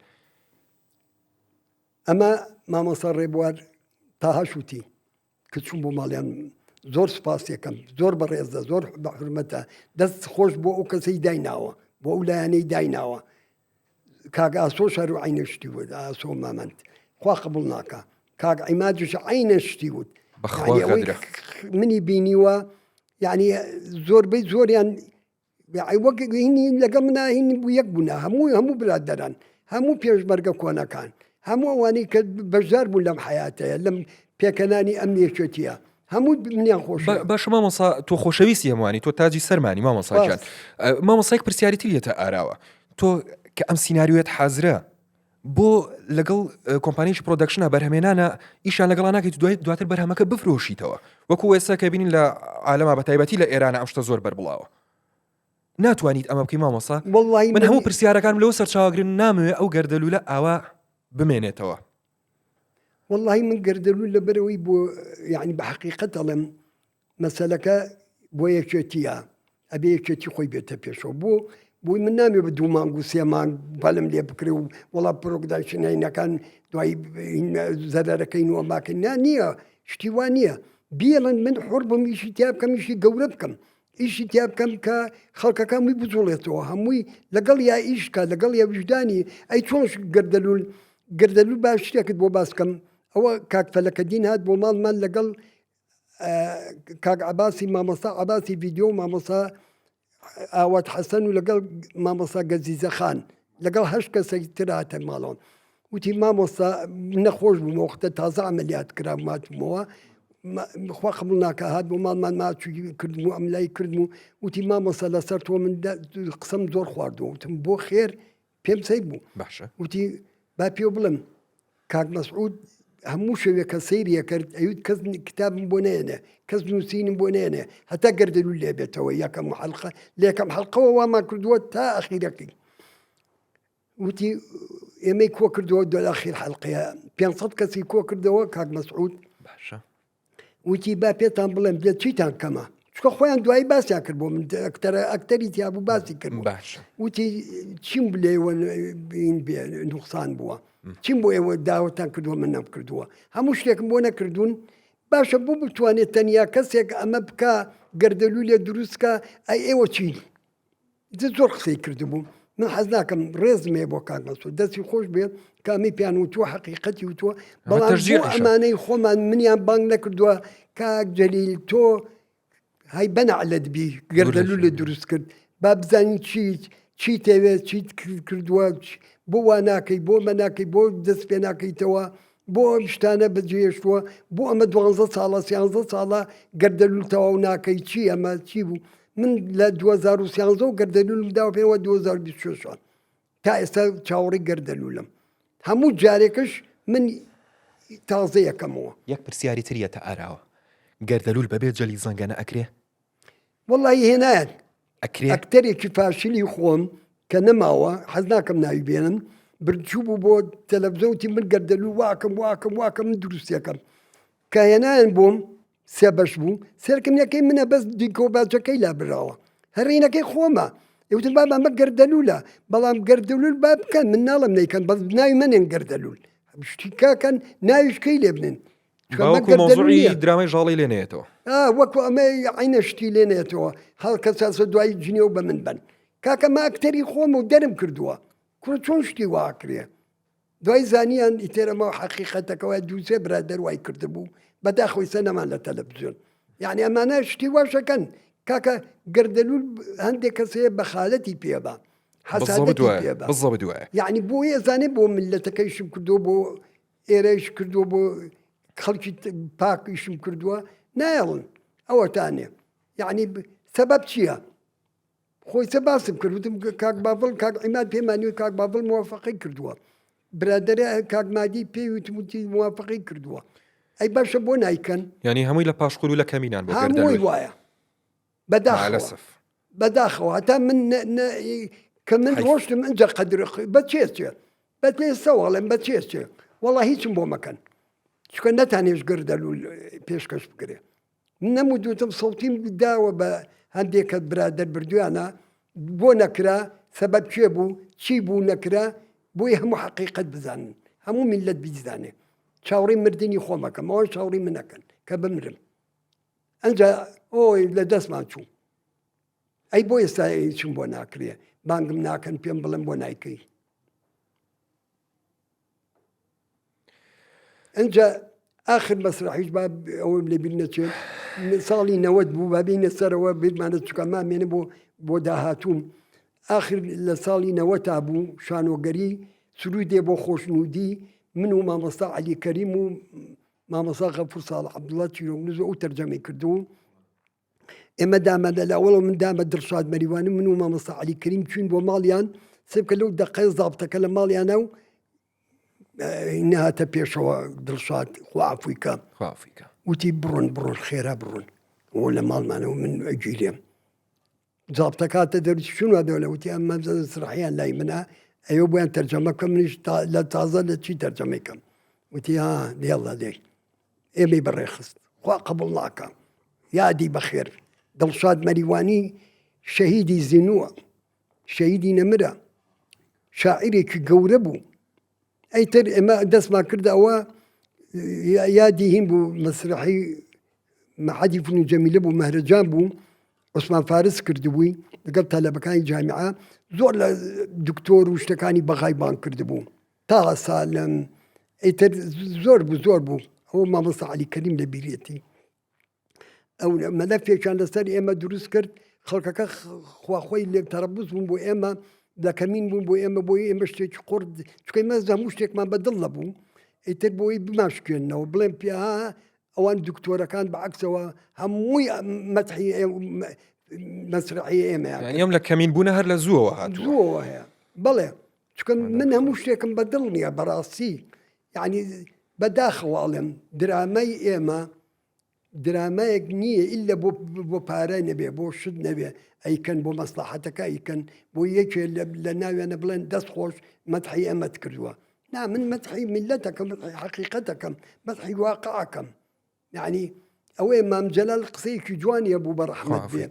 ئەمە مامۆستا ڕێبوار تاهاشوتی کە چوون بۆ ماڵیان زۆر سوپاس یەکەم زۆر بەڕێزە زۆر بە حورمەتە دەست خۆش بۆ ئەو کەسەی دایناوە بۆ ئەو لایەنەی دایناوە کاک ئاسۆ شەر و عینە شتی وت ئاسۆ مامەند خوا قبول ناکە کاک عیمادش عینە شتی وت بەخوا یعنی ئەوەی غەدرە. منی بینیوە یعنی زۆربەی زۆریان وەک هینی لەگەڵ منە هین بوو یەک بوونا هەموو برادەران هەموو پێشمەرگە کۆنەکان هەموو ئەوانەی کە بەشدار بوون لەم حیاتەیە لەم پێکەنانی ئەم یەکێتیە هەموو منیان خۆش باش مامۆسا تۆ خۆشەویستی هەمووانی تۆ تاجی سەرمانی مامۆساکان مامۆسایك پرسیارەتی لێتە ئاراوە تۆ کە ئەم سینناریوێت حازرە بۆ لەگەڵ کۆمپانیش پرۆدەکشنە بەرهەمێنانە ئیشان لەگەڵا ناکەیت دواتر بەرهەمەکە بفرۆشیتەوە وەکو ئێستا کە بینین لە عالەما بە تایبەتی لە ئێرانە ئەم شتە زۆر بەربڵاوە ناتوانیت ئەمە بکەی مامۆسا والله من هەموو پرسیارەکانم لەوە سەرچاوەگرن نامەوێت ئەو گەردەلوولە ئاوا بمێنێتەوە والله من گەردەلوول لەبەرەوەی بۆ یعنی بە حەقیقەت ئەڵێم مەسەلەکە بۆ یەکێتیە ئەبێ یەکێتی خۆی بێتە پێشەوە بۆی من نامێ بە 2 مانگ و 3 مانگ بەلم لێ بکرێ و وڵا پرۆگداکشنینەکان دوای زەرەرەکەی نوە ماکەین نییە شتی وان نییە بیڵن من حڕ بم ئیشی تیا بکەم ئیشی گەورە بکەم ئیشی تیا بکەم کە خەڵکەکان وی بجوڵێتەوە هەمووی لەگەڵ یا ئیشکە لەگەڵ یا وجدانی ئەی چۆنش گەردەلوول باش شتێکت بۆ باس بکەم ئەوە کاکفەلەکە دین هات بۆ ماڵمان لەگەڵ کاک عەباسی مامۆستا عەباسی ڤیدیۆ و مامۆستا ئاوات حەسەن و لەگەڵ مامۆستا گەزیزە خان لەگەڵ 8 کەسێکی تر هاتە ماڵەوە وتی مامۆستا نەخۆش بووم وەختە تازە عەمەلیات کرا ماتمەوە خوا قبول ناکە هات بۆ ماڵمان ماچووی کردم و ئەملای کردم و وتی مامۆستا لەسەر تۆ من قسەم زۆر خواردەوە وتم بۆ خێر پێم سەیر بوو باشە وتی با پێ بڵم کاک مەسعود هەموو شەوێکە سەیریە کرد ئەوت کەس کتابم بۆ نێنێ کەس نووسینم بۆ نێنێ هەتا گەردەلوول لێ بێتەوە یەکەم حەڵقە لێکەم حەڵقەوە وامان کردووە تا ئەخیرەکەی وتی ئێمەی کۆ کردەوە دۆلاخیر حەڵقەیە 500 کەسی کۆ کردەوە کاک مەسعود باشە وتی با پێتان بڵێم بێت چیتان کەمە چکە خۆیان دوایی باسییان کرد بۆ من ئەکتەری تیابوو باسی کرد باشە وتی چیم لێوە بێ نوقسان بووە چیم بۆ ئێوە داوەتان کردووە من نەم کردووە هەموو شتێکم بۆ نەکردوون باشە بوو بتوانێت تەنیا کەسێک ئەمە بکە گەردەلوول لێ دروستکە ئەی ئێوە چی زۆر قسەی کردبوو من حەز ناکەم ڕێزمێ بۆ کاک مەسعود دەستی خۆش بێت کامی پیان وتووە حەقیقەتی وتووە بەڵام بۆ ئەمانەی خۆمان منیان بانگ نەکردووە کاک جەلیل تۆ هەی بەنەعلەت بی گەردەلوول لێ دروست کرد با بزانین چی تەوێت چیت کردووە بۆ وا ناکەی بۆ مە ناکەی بۆ دەست پێ ناکەیتەوە بۆ ئەم شتانە بەجێشتووە بۆ ئەمە 12 ساڵە 13 ساڵە گەردەلوول تەواو ناکەی چی ئەمە چی بوو من لە 2013 و گەردەلوولم داوە پێوە 2026 تا ئێستا چاوەڕی گەردەلوولم هەموو جارێکش من تازە یەکەمەوە یەک پرسیاری تریەتە ئاراوە گەردەلوول بەبێ جەلی زەنگەنە ئەکرێ وەڵی هێنایەت ئەکرێ ئەکتەرێکی فاشلی خۆم کە نەماوە حەز ناکەم ناوی بێنم برچوو بوو بۆ تەلەڤزیۆنی من گەردەلوول واکەم من دروستیەکەم کە هێنایەن بۆم سێ بەش بوو سێرکم یەکەی منە بەس دیکۆباچەکەی لا براوە هەرێنەکەی خۆمە ئێوتم با ئەمە گەردەلوولە بەڵام گەردەلوول با بکەن من ناڵم نەیکەن بەس ناوی منێن گەردەلوول شتیکاکەن ناویشکەی لێ بنن مۆزوعی درامای ژاڵی لێنێتەوە وەکو ئەمە عینە شتی لێنێتەوە هەڵکە ساسە دوای جنێو بە من بن کاکە ما ئەکتەری خۆم و دەرم کردووە کوڕ چۆن شتی واکرێ دوای زانیان ئیتێرەمەوە حەقیقەتەکەەوە دووسێ برادەر وای کردبوو بەداخۆی سە نەمان لە تەلەڤزیۆن یعنی ئەمانە شتی واشەکەن کاکە گەردەلوول هەندێک کەسەیە بە خالەتی پێبا حسادەتی پێدا بالضبط دوایە یعنی بۆ ێزانێ بۆ ملەتەکەیشم کردو بۆ ئێرەیش کردو بۆ خەڵکی پاکیشم کردووە نایڵن ئەوەتانێ یعنی سەبەب چییە؟ خۆی سە باسم کردوتم کاک بابڵ کاک عیماد پێمانی و کاک بابڵ موافقی کردووە برادرە کاکمادی پێویتم وتی موافقی کردووە ئەی باشە بۆ نایکەن ینی هەمووی لە پاشقول و لە کەمینان بۆ هەمووی وایە بەداخەوە هەتا من کە من ڕۆشتم ئەنجا قەدر بە چێچێ بە لێسەوەڵێم بە چێچێ وەڵا هیچم بۆ مەکەن چکە نەتانێش گەردەلوول پێشکەش بکرێ نەمودوتم سەڵتیم داوە بە هەندێکە برادر بردویانە بۆ نەکرا سەبەب کوێ بوو چی بوو نەکرا بۆی هەموو حەقیقەت بزانن هەموو میلەت بیزانێ چاوەڕێی مردنی خۆمەکەم ئەوە چاوەڕی منەکەن کە بمرم ئەنجا ئۆی لە دەستمان چوو ئەی بۆ ئێستا چم بۆ ناکرێ بانگم ناکەن پێم بڵم بۆ نایکەی ئەنجا آخر مەسرحیش با ئەوە لێ بیر نەچێت ساڵی 90 بوو بابینە سەرەوە بیرمانە چکە مامێنە بۆ داهاتووم آخر لە ساڵی 90 تا بوو شانۆگەری سرودێ بۆ خۆشنودی من و مامۆستا عەلی کەریم و مامۆستا غەفور ساڵح عەبدوڵڵا چیرۆکنووس ئەو تەرجەمەی کردو ئێمە دامەدە لە ئەوڵەوە من دامە دڵشاد مەریوانم من و مامۆستا عەلی کەریم چوین بۆ ماڵیان سێبکە لەو دەقەی زابتەکە لە ماڵیانە و نهاتە پێشەوە دڵشاد خوا عەفوی کە وتی بڕۆن خێرا بڕۆن ئەوە لە ماڵمانەوە من ئەگیرێم زابتە کاتە دەرچ چونوە دەوڵە وتی ئەمە سرحیان لای منە ئەوە بۆیان تەرجەمەکە منیش لە تازە لە چی تەرجەمەیکەم وتی دێڵە دێ ئێمەی بەڕێخست خوا قبول ناکە یادی بەخێر دڵشاد مەریوانی شەهیدی زینووە شەهیدی نەمرە شاعیرێکی گەورە بوو ئەیتر ئێمە دەستمان کرد ئەوە یادی هین بوو مەسرحی مەحەدی فنون جەمیلە بوو مەهرەجان بوو عوسمان فارس کردبووی لەگەڵ تەلەبەکانی جامیعە زۆر لە دکتۆر و شتەکانی بەغایبان کردبوو تا سالم ئیتر زۆر بوو ئەوە مامۆستا عەلی کەریم لە بیرێتی ئەو مەلەفێکیان لەسەر ئێمە دروست کرد خەڵکەکە خواخۆی لێ تەرەبوس بوون بۆ ئێمە لە کەمین بوون بۆ ئێمە بۆی ئێمە شتێکی قورد چکەی مەز هەموو شتێکمان بەدڵ نەبوو ئیتر بۆی بماشکێنەوە بڵێن پێ ئەوان دکتۆرەکان بەعکسەوە هەمووی مەدحی مەسرحی ئێمەیان ئەم لە کەمین بوونە هەر لە زووەوە زووەوە هەیە بەڵێ چکە من هەموو شتێکم بەدڵ نییە بەڕاستی یعنی بەداخەواڵێم درامای ئێمە درامایەک نییە ئیلا بۆ پارە نەبێ بۆ شت نەبێ ئەیکەن بۆ مەسلحەتەکە ئەیکەن بۆ یەکێ لە ناوێنە بڵێن دەست خۆش مەدحی ئەمەت کردووە نا من مەدحی میلەتەکەم مەدحی حەقیقەتەکەم مەدحی واقعەکەم یعنی ئەوەی مام جەلال قسەیەکی جوانیە بوو بە ڕەحمەت بێ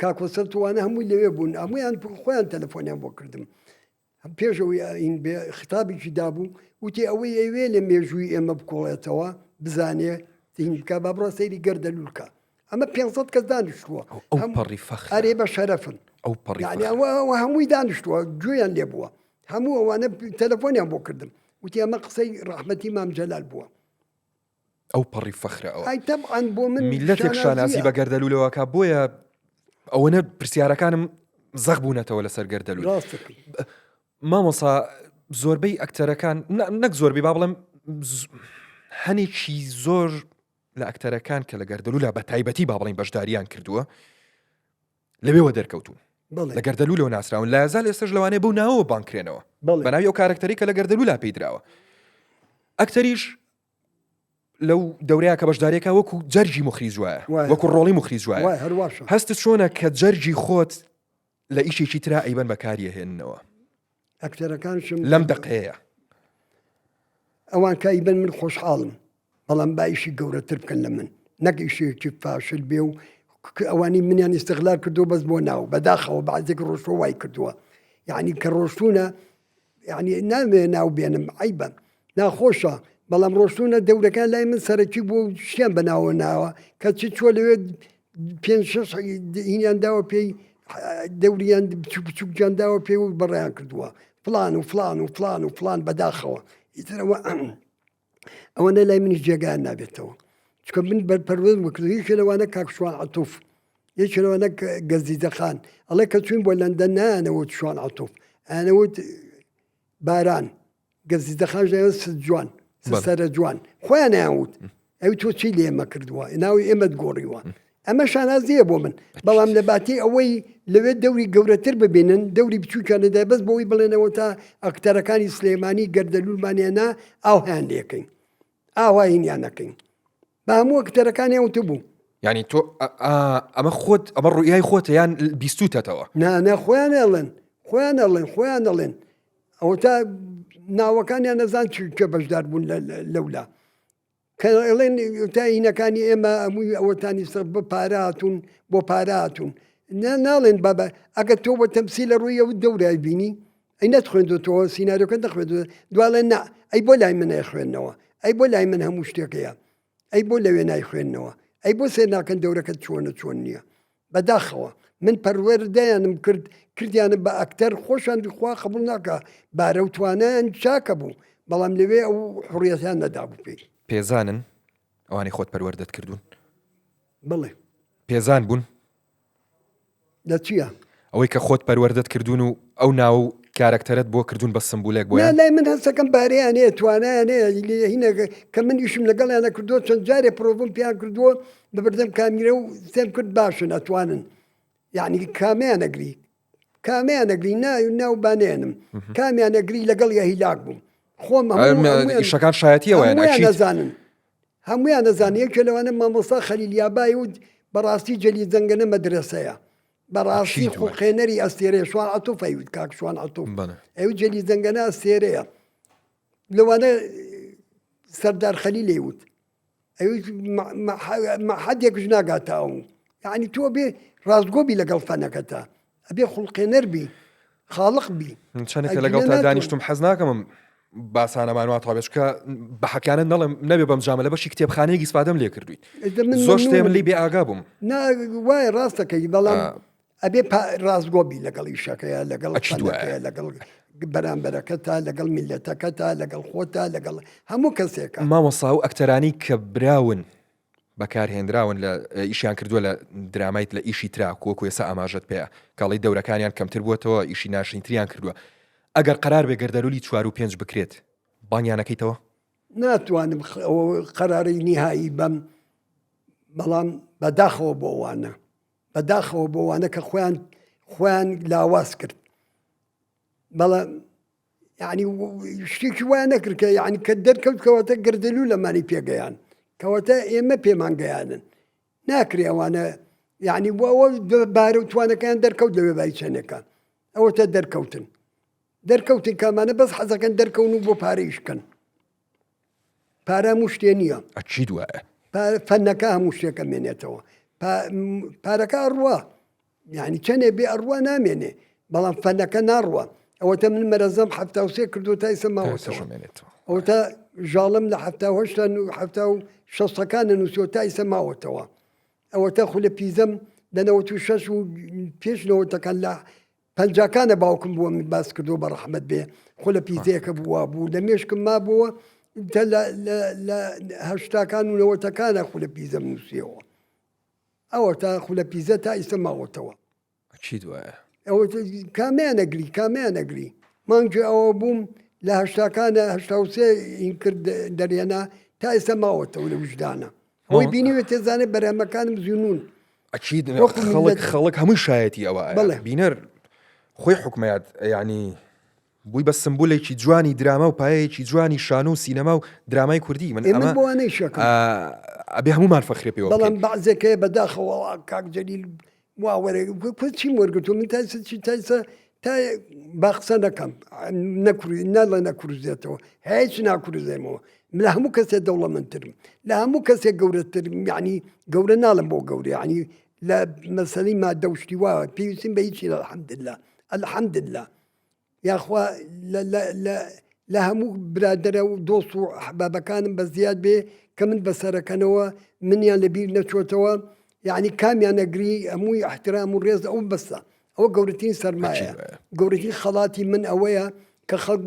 کاکۆسەر توانە هەمووی لەوێ بوون هەمویان خۆیان تەلەفۆنیان بۆ کردم پێشەوەی ئین بێ خطابێکی دابوو وتی ئەوەی ئەوێ لە مێژووی ئێمە بکۆڵێتەوە بزانێ بکە با بڕۆ سەیری گەردەلوولکە ئەمە 500 کەس دانیشتووە ئەرێ بە شەرەفن ئەوە هەمووی دانیشتووە گوێیان لێ بووە هەموو ئەوانە تەلەفۆنیان بۆ کردم وتی ئەمە قسەی ڕەحمەتی مام جەلال بووە ئەو پەڕی فەخرە ئەوە تەبعاً بۆ من میلەتێک شانازی بە گەردەلوولەوەکە بۆیە ئەوەنە پرسیارەکانم زەغ بوونەتەوە لەسەر گەردەلوول مامۆسا زۆربەی ئەکتەرەکان نەک زۆربەی با بڵێم هەنێکی زۆر لە ئەکتەرەکان کە لە گەردەلوولە بە تایبەتی با بڵێن بەشداریان کردووە لەوێوە دەرکەوتون لە گەردەلوولەوە ناسراون لە ئازال ئێستش لەوانەیە بەو ناوەوە بانکرێنەوە بەناوی ئەو کارکتەری کە لە گەردەلوولە پێیدراوە ئەکتەریش لەو دەورەیە کە بەشداریەکە وەکو جەرجی مخریج وایە وەکو ڕۆڵی مخریج وایە هەستت چۆنە کە جەرجی خۆت لە ئیشێکی ترا ئەیبەن بەکاریە هێننەوە ئەکتەرەکانشم لەم دەقەیە ئەوان کایبن من خۆشحاڵم بەڵام با ئیشی گەورەتر بکەن لە من نەک ئیشێکی فاشل بێ و ئەوانی منیان ئیستیغلال کردو بەس بۆ ناو بەداخەوە بەعزێک ڕۆژۆ وای کردووە یعنی کە ڕۆشتونە یعنی نامێ ناو بێنم عیبە ناخۆشە بەڵام ڕۆشتونە دەورەکان لای من سەرەکی بۆ شتیان بەناوە ناوە کە چوە لەوێ 5-6 هینیان داوە پێی دەوریان بچووکیان داوە پێی و بەڕیان کردووە فلان و فلان و فلان و فلان بەداخەوە ئیترەوە ئەوەنە لای منیش جێگایان نابێتەوە چکە من بەرپەروەز وەکردو یەکێ لەوانە کاکشوان عەتوف یەکێ لەوانە گەزیدەخان ئەڵێ کە چوین بۆ لەندەن نایانەوە شوان عەتوف ئەنە وت باران گەزیدەخان جوان سەرە جوان خۆیان ناوت ئەو تۆ چی لێ ئێمە کردووە ناوی ئێمەت گۆڕیوە ئەمە شانازیە بۆ من بەڵام لە باتی ئەوەی لەوێت دەوری گەورەتر ببینن دەوری بچووکانەدا بەس بۆی بڵێنەوە تا ئەکتەرەکانی سلێمانی گەردەلوولمانیانە ئاو هیان لێکەین ئاواینیان نەکەین بە هەموو ئەکتەرەکانیان وتە بوو ینی تۆ ئەمە خۆت ئەمە ڕوئای خۆتە یان بیستوتەتەوە نانە خۆیان ئەڵێن ئەوە تا ناوەکانیان نەزان کە بەشدار بوون لەولا کەڵێن تاینەکانی ئێمە ئەمووی ئەوەتانی سەر بە پاراتون بۆ پاراتون ناڵێن بابە ئەگە تۆ بە تەمسی لە ڕووی ئەو دەورای بینی ئەی نەتخوێندەوە سیناریۆکە دەخوێنەوە دوالێن نا ئەی بۆ لای من نایخوێندنەوە ئەی بۆ لای من هەموو شتێکەیە ئەی بۆ لەوێ نایخوێندنەوە ئەی بۆ سێ ناکەن دەورەکەت چۆن نییە بەداخەوە من پەروەردەیانم کردیانە بە ئەکتەر خۆشان خوا قبول ناکە بارە و توانیان چاکە بوو بەڵام لەوێ ئەو حڕیەتیان نەدابوو پێی پێزانن ئەوانی خۆت پەروەردەت کردوون بڵێ پێزان بوون لە چییە؟ ئەوەی کە خۆت پەروەردەت کردوون و ئەو ناو کارکتەرت بۆ کردوون بە سمبولێک بۆ لای من هەستەکەم بارەیانەیە توانایانەیە هینە کە من ئیشم لەگەڵیانە کردووە چەند جارێ پرۆڤم پیان کردووە بەبردەم کامیرە و سێم کرد باشن ئەتوانن یعنی کامیان ئەگری ناو بانێنم کامیان ئەگری لەگەڵ یە هیلاک بووم خۆم ئیشەکان شایەتیەوە نەزانن هەمویان نەزان یەکێ لەوانە مامۆستا خەلیلیابای و بەڕاستی جەلی جەنگەنە مەدرسەیە بەڕاستی خوڵقێنەری ئەستێرەیە شوان عەتوفەی وت کاک شوان عەتوف ئەو جەلی جەنگەنە ئەستێرەیە لەوانە سەردار خەلیلێ وت حەدێکش ناگاتاو یعنی تۆ بێ ڕازگۆبی لەگەڵ فەنەکەتە ئەبێ خوڵقێنەر بی خاڵق بی چەندێکە لەگەڵ تا دانیشتم حەز ناکەم باسانەمانوات ڕابێشکە بە حەکیانە نەڵم نەبێ بەم جامە لە بەشی کتێبخانەیەکی سپادەم لێ کردوویت زۆر شتێ من لی بێ ئاگا بووم وایە ڕاستەکەی بەڵام ئەبێ ڕازگۆبی لەگەڵی شەکەیە لەگەڵ لەگەڵ بەرامبەرەکەتە لەگەڵ میلەتەکەتە لەگەڵ خۆتە لەگەڵ هەموو کەسێکە مامۆستا و ئەکتەرانی کە براون بەکارهێنراون لە ئیشیان کردووە لە درامایت لە ئیشی ترا کۆکو ێسا ئاماژەت پێەیە کاڵی دەورەکانیان کەمتر بووەتەوە ئیشی ناشرینتریان کردووە ئەگەر قەرار بێ گەردەلوولی 4 و 5 بکرێت بانیانەکەیتەوە ناتوانم قەراری نیهایی بەم بەڵام بەداخەوە بۆ ئەوانە کە خۆیان لاواز کرد بەڵام یعنی شتێکی وایە نەکرد کە یعنی کە دەرکەوت کەواتە گەردەلوو لەمانی پێگەیان کەواتە ئێمە پێمان گەیانن ناکرێ ئەوانە یعنی بۆ ئەوە بارە و توانەکەیان دەرکەوت لەوێ بای چەنەکە ئەوەتە دەرکەوتن کامانە بەس حەزەکەن دەرکەون و بۆ پارەیشکەن پارە هەموو شتێ نییە ئەچی دوایە فەنەکە هەموو شتێکە مێنێتەوە پارەکە ئەڕوا یعنی چەندێ بێ ئەڕوا نامێنێ بەڵام فەنەکە ناڕوە ئەوەتە من مەرەزەم 73 کردو تا ئێستا ماوەتەوە ئەوتە ژاڵم لە 1960ەکانە نووسیوە تا ئێستا ماوەتەوە ئەوەتە خولە پیزەم لە 96 و پێشنەوەتەکان لە پەنجاکانە باوکم بووە من باس کردو بە ڕەحمەت بێ خولە پیزەیەکە بوو لە مێشکم ما بووە لە هەشتاکان و نەوەتەکانە خولە پیزەم نووسیەوە ئەوە تا خولە پیزە تا ئێستا ماوەتەوە چی دوایە ئەوە کامیان ئەگری مانگی ئەوە بووم لە هەشتاکانە 1970 ئین کرد دەرێنا تا ئێستا ماوەتەوە لە وجدانە ئەوەی بینیوێت تێزانێت بەرهەمەکانم زیونون خەڵک هەمووی شایەتی ئەوە بینەر خۆی حکومەت ینی بووی بە سمبولێکی جوانی درامە و پایەیەکی جوانی شانۆ و سینەما و درامای کوردی من ئێمە بۆوانەی شەکە ئەبێ هەمومان فەخرێ پێوە بەڵام بەعزێکەیە بەداخەوە کاک جەلیل واوەرە چی وەرگتو من تایسە تا باقسە نەکەم نەڵە نەکوروزێتەوە هیچ ناکوروزێمەوە لە هەموو کەسێک دەوڵەمەندترم لە هەموو کەسێک گەورەترم یعنی گەورە ناڵم بۆ گەورە ینی لە مەسەلەی مادە و شتی وایە پێویستیم بە هیچی الحەمدلله یاخوا لە هەموو برادەرە و دۆست و حبابەکانم بە زیاد بێ کە من بەسەرەکەنەوە منیان لەبیر نەچۆتەوە یعنی کامیان ئەگری هەمووی احترام و ڕێز ئەو بەسە ئەوە گەورەترین سەرمایە گەورەترین خەڵاتی من ئەوەیە کە خەڵک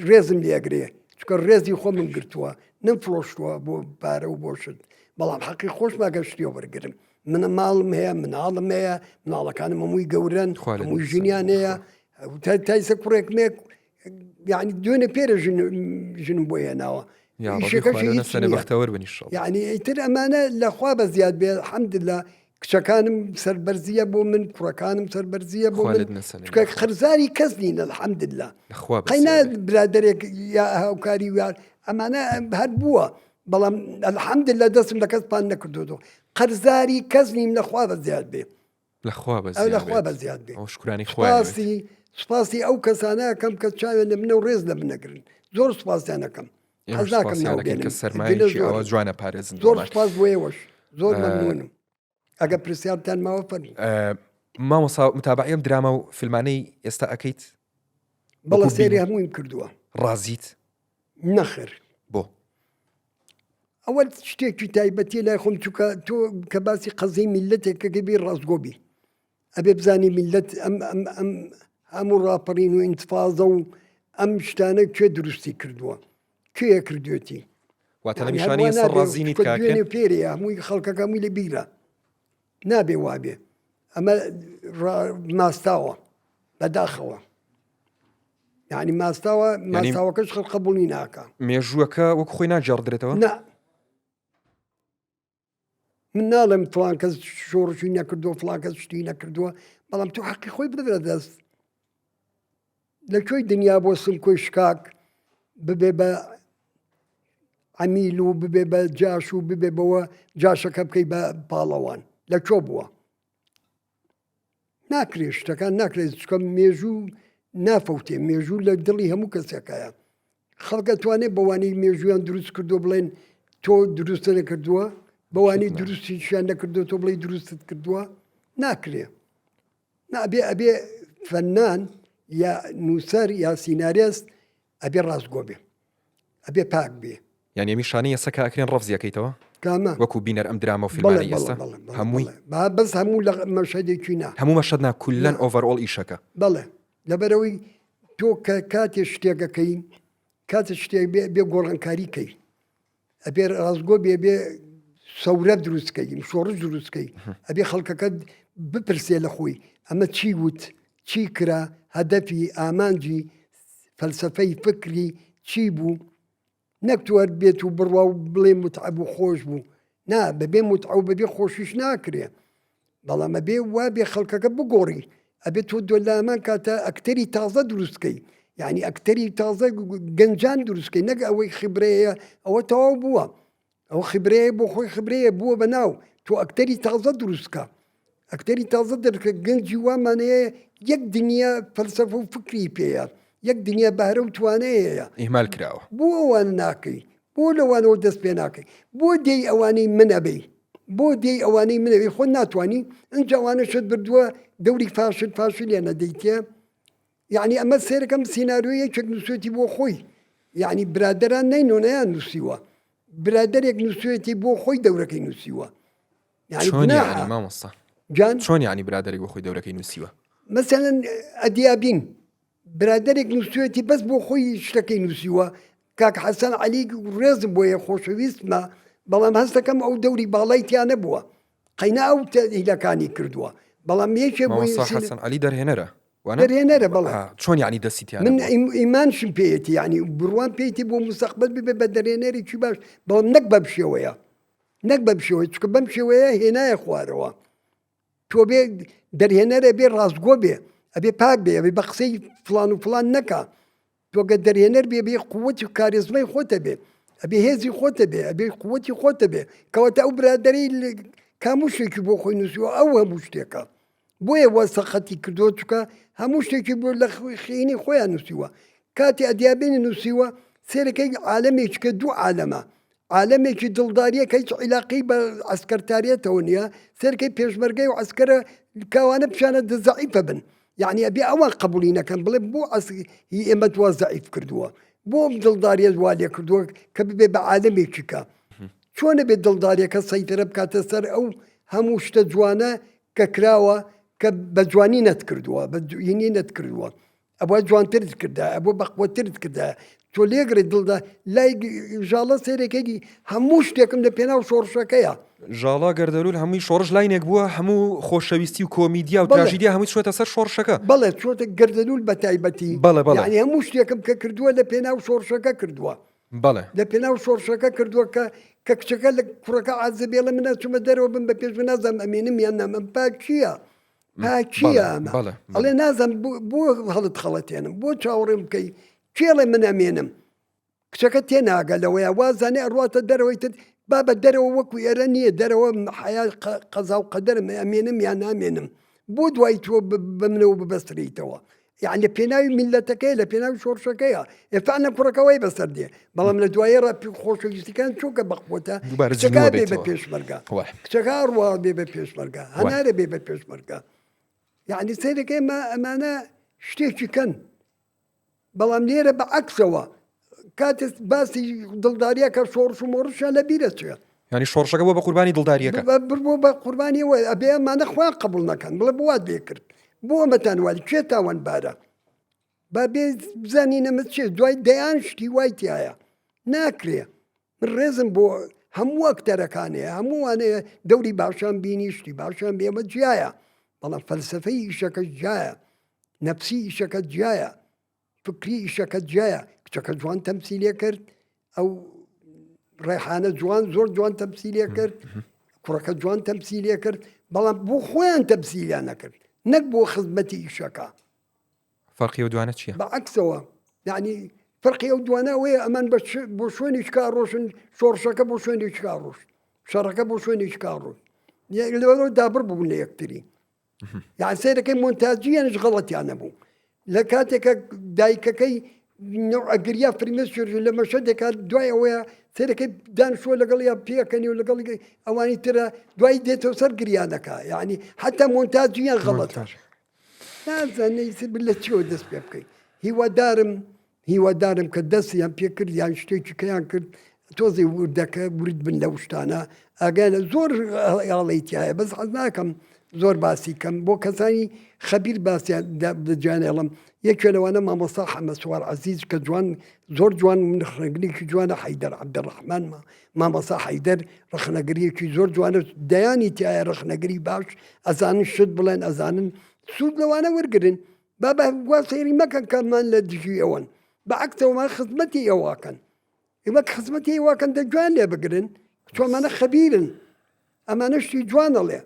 ڕێزم لێگرێ چکە ڕێزی خۆ من گرتووە نەفرۆشتووە بۆ پارە و بۆشت بەڵام حەقی خۆش باگەشتیەوە وەرگرم منە ماڵم هەیە مناڵم هەیە مناڵەکانم هەمووی گەورن هەمووی ژینیان هەیە تایسە کوڕێکمێک یعنی دوێنێ پێرە ژنم بۆ هێناوە یا ئیشەکەشی ڕۆژی هیچ سنە نییە. بەختەوەر بنیشڵ یعنی ئیتر ئەمانە لەخوا بە زیاد بێ حەمدلله کچەکانم سەربەرزیە بۆ من کوڕەکانم سەربەرزیە بۆ خوالت من نەسەنێ چکە خرزاری کەس نینە الحەمدلله لەخوا قەینا بەسێ برادێک یا هاوکاری وار ئەمانە هەر بووە بەڵام الحەمدلله دەستم لە کەس پان نەکردو قەرزاری کەس نیم لەخوا بە زیاد بێ لەخوا ئەو لەخوا بە زیاد بێ ئەو شکرانی خوای سپاسی ئەو کەسانە کەم کە چاوێن لە منە و ڕێز لە منەگرن زۆر سپاسیانەکەم حەزاکەم کە سەرمایەکی ئەوە جوانە پارێزن زۆر سپاس بۆ ئێوەش زۆر مەمنونم ئەگە پرسیارتان ماوە فەرمی مامۆسا متابعیم دراما و فیلمانەی ئێستا ئەەکەیت بەڵە سێری هەموویم کردووە ڕازیت نەخر بۆ ئەوە شتێکی تایبەتی لای خۆم چووکە تۆ کە باسی قەزەی میلەتێکەکە بێ ڕاستگۆبی ئەبێ بزانی میلەت ئەم هەموو ڕاپەڕین و ئینتفاازە و ئەم شتانە کوێ دروستی کردووە کوێ کردوێتی واتە لە نیشانی سەر ڕازینیت دوێنێ پێرەیە هەمووی خەڵکەکە هەمووی لە بیرە نابێ وابێ ئەمە ماستاوە بەداخەوە یعنی ماستاوەکەش خەڵ قبوڵی ناکە مێژووەکە وەک خۆی ناجاڕدرێتەوە نا من ناڵێم فڵان کەس شۆڕشی نەکردووە فڵان کەس شتی نەکردووە بەڵام تو حەقی خۆی بدرە دەست لەکوێی دنیا بۆ سم کۆی شکاک ببێ بە عەمیل و ببێ بە جاش و ببێ بەوە جاشەکە بکەی بە پاڵەوان لەکۆ بووە ناکرێت شتەکان ناکرێت چکە مێژوو نافەوتێ مێژوو لە دڵی هەموو کەسێکایە خەڵکە توانێت بەوانەی مێژویان دروست کردو بڵێن تۆ دروستە نەکردووە بەوانەی دروستیشیان نەکردو تۆ بڵێ دروستت کردووە ناکرێ نابێ ئەبێ فەنان یا نووسەر یا سینارێست ئەبێ ڕاستگۆ بێ ئەبێ پاک بێ یعنی میشانەی ئێستا کە ئەکرێن ڕەفزیەکەیتەوە کامە وەکو بینەر ئەم دراما و فیلمانی ئێستا هەمووی بەس هەموو لە مەشهدێکی نا هەموو مەشەدنا کولەن ئۆڤەرئۆڵ ئیشەکە بەڵێ لەبەرەوەی تۆ کە کاتێ شتێکەکەی کاتە شتێک بێ گۆڕانکاریکەی ئەبێ ڕاستگۆ بێ سەورە دروستکەی شۆڕش دروستکەی ئەبێ خەڵکەکەت بپرسێ لە خۆی ئەمە چی وت چی کرا هەدەفی ئامانجی فەلسەفەی فکری چی بوو نەکتووە بێت و بڕوا و بڵێ متعەب و خۆش بوو نا بەبێ متعە و بەبێ خۆشیش ناکرێ بەڵام ئەبێ وا بێ خەڵکەکە بگۆڕی ئەبێت تۆ دۆلامان کاتە ئەکتەری تازە دروستکەی یعنی ئەکتەری تازە گەنجان دروستکەی نەک ئەوەی خبرەیە ئەوە تەواو بووە ئەو خبرەیە بۆ خۆی خبرەیە بووە بەناو تۆ ئەکتەری تازە دروستکە ئەکتەری تازە دەرکە گەنجی وامانەیە یەک دنیا فەلسەفە و فکری پێەیە یەک دنیا بەهرە و توانەیەیە ئیهمال کراوە بۆ ئەوان ناکەی بۆ لەوانەوە دەست پێ ناکەی بۆ دێی ئەوانەی منەبەی بۆ دێی ئەوانەی منەبی خۆ ناتوانانی ئەنجاوانە شت بردووە دەوری فاشلیانە دەیتە یعنی ئەمە سێرەکەم سینناریۆیە چێک نووسێتی بۆ خۆی یعنی برادران نینۆنەیان نووسیوە برادێک نووسێتی بۆ خۆی دەورەکەی نووسیوە مامۆستا جان چۆن ینی برادێک بۆ خۆی دەورەکەی نووسیوە مەسەلەن ئەدیابین برادێک نووسێتی بەس بۆ خۆی شتەکەی نووسیوە کاک حەسەن عەلی ڕێزم بۆیە خۆشەویستمە بەڵام هەستەکەم ئەو دەوری باڵای تیان نەبووە قەینا ئەو هیلەکانی کردووە بەڵام یەکێ حەسەن عەلی دەرهێنەرە دەرهێنەرە بەڵێ چۆن ینی دەستیان من ئیمانشم پێیەتی ینی بڕوان پێیتی بۆ مستەقبەل ببێ بە دەرێنەرێکی باش بەڵام نەک بەم شێوەیە نەک بەم شێوەیە چکە بەم شێوەیە هێنایە خوارەوە تۆ بێ دەرهێنەرە بێ ڕاستگۆ بێ ئەبێ پاک بێ ئەبێ بە قسەی فلان و فلان نەکا تۆگە دەرهێنەر بێ بێ قووەتی و کاریزمای خۆتە بێ ئەبێ هێزی خۆتە بێ ئەبێ قووەتی خۆتە بێ کەواتە ئەو برادەری کاموو شتێکی بۆ خۆی نووسیوە ئەو هەموو شتێکە بۆیە وە سەخەتی کردو چکە هەموو شتێکی بۆ لە خینی خۆیان نووسیوە کاتی ئەدیابێنی نووسیوە سێرەکەی عالەمێکی کە دوو عالەمە عالەمێکی دڵداریە کە هیچ عیلاقی بە عسکەرتارێتەوە نییە سەرکەی پێشمەرگەی و عسکەرە کاوانە پیشانە دەزەعیفە بن یعنی ئەبێ ئەوان قبولی نەکەن بڵێ بۆ ئێمە توە زەعیف کردووە بۆ دڵداریە دوالێ کردووە کە ببێ بە عالەمێکی کە چۆنە بێت دڵداریەکە سەیترە بکاتە سەر ئەو هەموو شتە جوانە کە کراوە کە بە جوانی نەت کردووە بە یینی نەت کردووە ئەوە جوانترت کردا ئەبوو بەقوەترت کردا تۆ لێگرێت دڵدا لای ژاڵە سێرێکێکی هەموو شتێکم لە پێناو شۆڕشەکەیە. ژاڵا گەردەلول هەمووی شۆڕش لایەک بووە، هەموو خۆشەویستی و کۆمیدیا و بەڵێ. تراژیدیا هەمووی شوێتە سەر شۆڕشەکە. بەڵێ چۆتە گەردەلول بە تایبەتی بەڵێ، بەڵێ. یعنی هەموو شتێکم کە کردووە لە پێناو شۆڕشەکە کردووە. بەڵێ لە پێناو شۆڕشەکە کردووە کە کچەکە لە کوڕەکە عازبێڵە منە چمە دەرەوە بم بە پێش نازانم ئەمێنم یان نامەم پاچییە پاچییە ئەمە بەڵێ. ئەڵێ نازانم بۆ هەڵت خەڵەتێنم بۆ چاوەڕێم بکەی کێڵێ من ئەمێنم کچەکە تێناگە لەوەیە وازانێ ئەڕاتە دەرەوەی تر با بە دەرەوە وەکو ئێرە نییە دەرەوە حیا قەزا و قەدەرم ئەمێنم یان نامێنم بۆ دوای تۆ بە منەوە ببەستریتەوە. یعنی لە پێناوی میلەتەکەی لە پێناوی شۆڕشەکەیە ئێفانە کوڕەکەەوەی بەسەر دێ بەڵام لە دوایە خۆشەویستیەکان چۆکە بەخۆتە کچەکە بێ بە پێشمەرگە کچەکە ڕوا بێ بە پێشمەرگە هەنارە بێ بە پێشمەرگە. یعنی سەیرەکەی ئەمانە شتێکی کەن بەڵام لێرە بە عەکسەوە کاتێک باسی دڵداریە کە شۆڕش و مۆڕشیان لە بیرە چێ ینی شۆڕشەکە بۆ بە قوربانی دڵداریەکە بڕبوو بە قوربانیەوە ئەبێ ئەمانە خوان قبول نەکەن بڵێ بوات بێ کرد بۆ ئەمەتانوالی کوێ تاوانبارە با بێ بزانی نەمە چێ دوای دەیان شتی وای تایە ناکرێ من ڕێزم بۆ هەموو ئەکتەرەکانەیە هەمووانەیە دەوری باشان بینی شتی باشان بێمە جیایە بەڵام فەلسەفەی ئیشەکە جایە نەفسی ئیشەکە جایە فکری ئیشەکە جایە کچەکە جوان تەمسیلێ کرد ئەو ڕێحانە جوان زۆر جوان تەمسیلێ کرد کوڕەکە جوان تەمسیلێ کرد بەڵام بۆ خۆیان تەمسیلیان نەکرد نەک بۆ خزمەتی ئیشەکە. فەرقی و دوانە چییە؟ بەعەکسەوە یعنی فەرقی ئەو دوانە ئەوەیە ئەمان بۆ شوێنی چکا ڕۆشن شۆڕشەکە بۆ شوێنی چکا ڕۆژ شەڕەکە بۆ شوێنی چکا ڕۆژ لەوەرەوە دابڕ بوون لە یەکتری یان سەیرەکەی مۆنتاژیانش غەڵەتیان نەبوو لە کاتێکە دایکەکەی ئەگریا فرمێسر لە مەشەدێکا دوای ئەوەیە سەرەکەی دانشۆ لەگەڵ یا پێکەنی و لەگەڵ ئەوانی ترە دوای دێتەوە سەر گریانەکە یعنی حتا مۆنتاژیان غەڵەتە نازانەی لە چیەوە دەست پێ بکەیت هیوادارم کە دەستیان پێ کرد یان شتێکی کەیان کرد تۆزی وردەکە ورد بن لە شتانە ئەگەنە زۆر ئاڵیتیایە بەس حەز ناکەم زۆر باسی کەم بۆ کەسانی خەبیر باسییان بجانێڵم یەکێ لەوانە مامۆستا حەمە سوار عەزیز کە جوان زۆر جوان ڕخنەگریکی جوانە حەیدەر عەبدەڕەحمان مامۆستا حەیدەر ڕخنەگریەکی زۆر جوانە دەیانی تایە ڕخنەگری باش ئەزانن شت بڵێن ئەزانن سوود لەوانە وەرگن بابە گوا سەیری مەکەن کەمان لە دژی ئەوەن بەعەکسەوەمان خزمەتی ئەوواکەن ئێمە خزمەتی ئەوواکەن دە جوان لێ بگرن چۆمانە خەبیرن ئەمانە شتی جوانەڵێ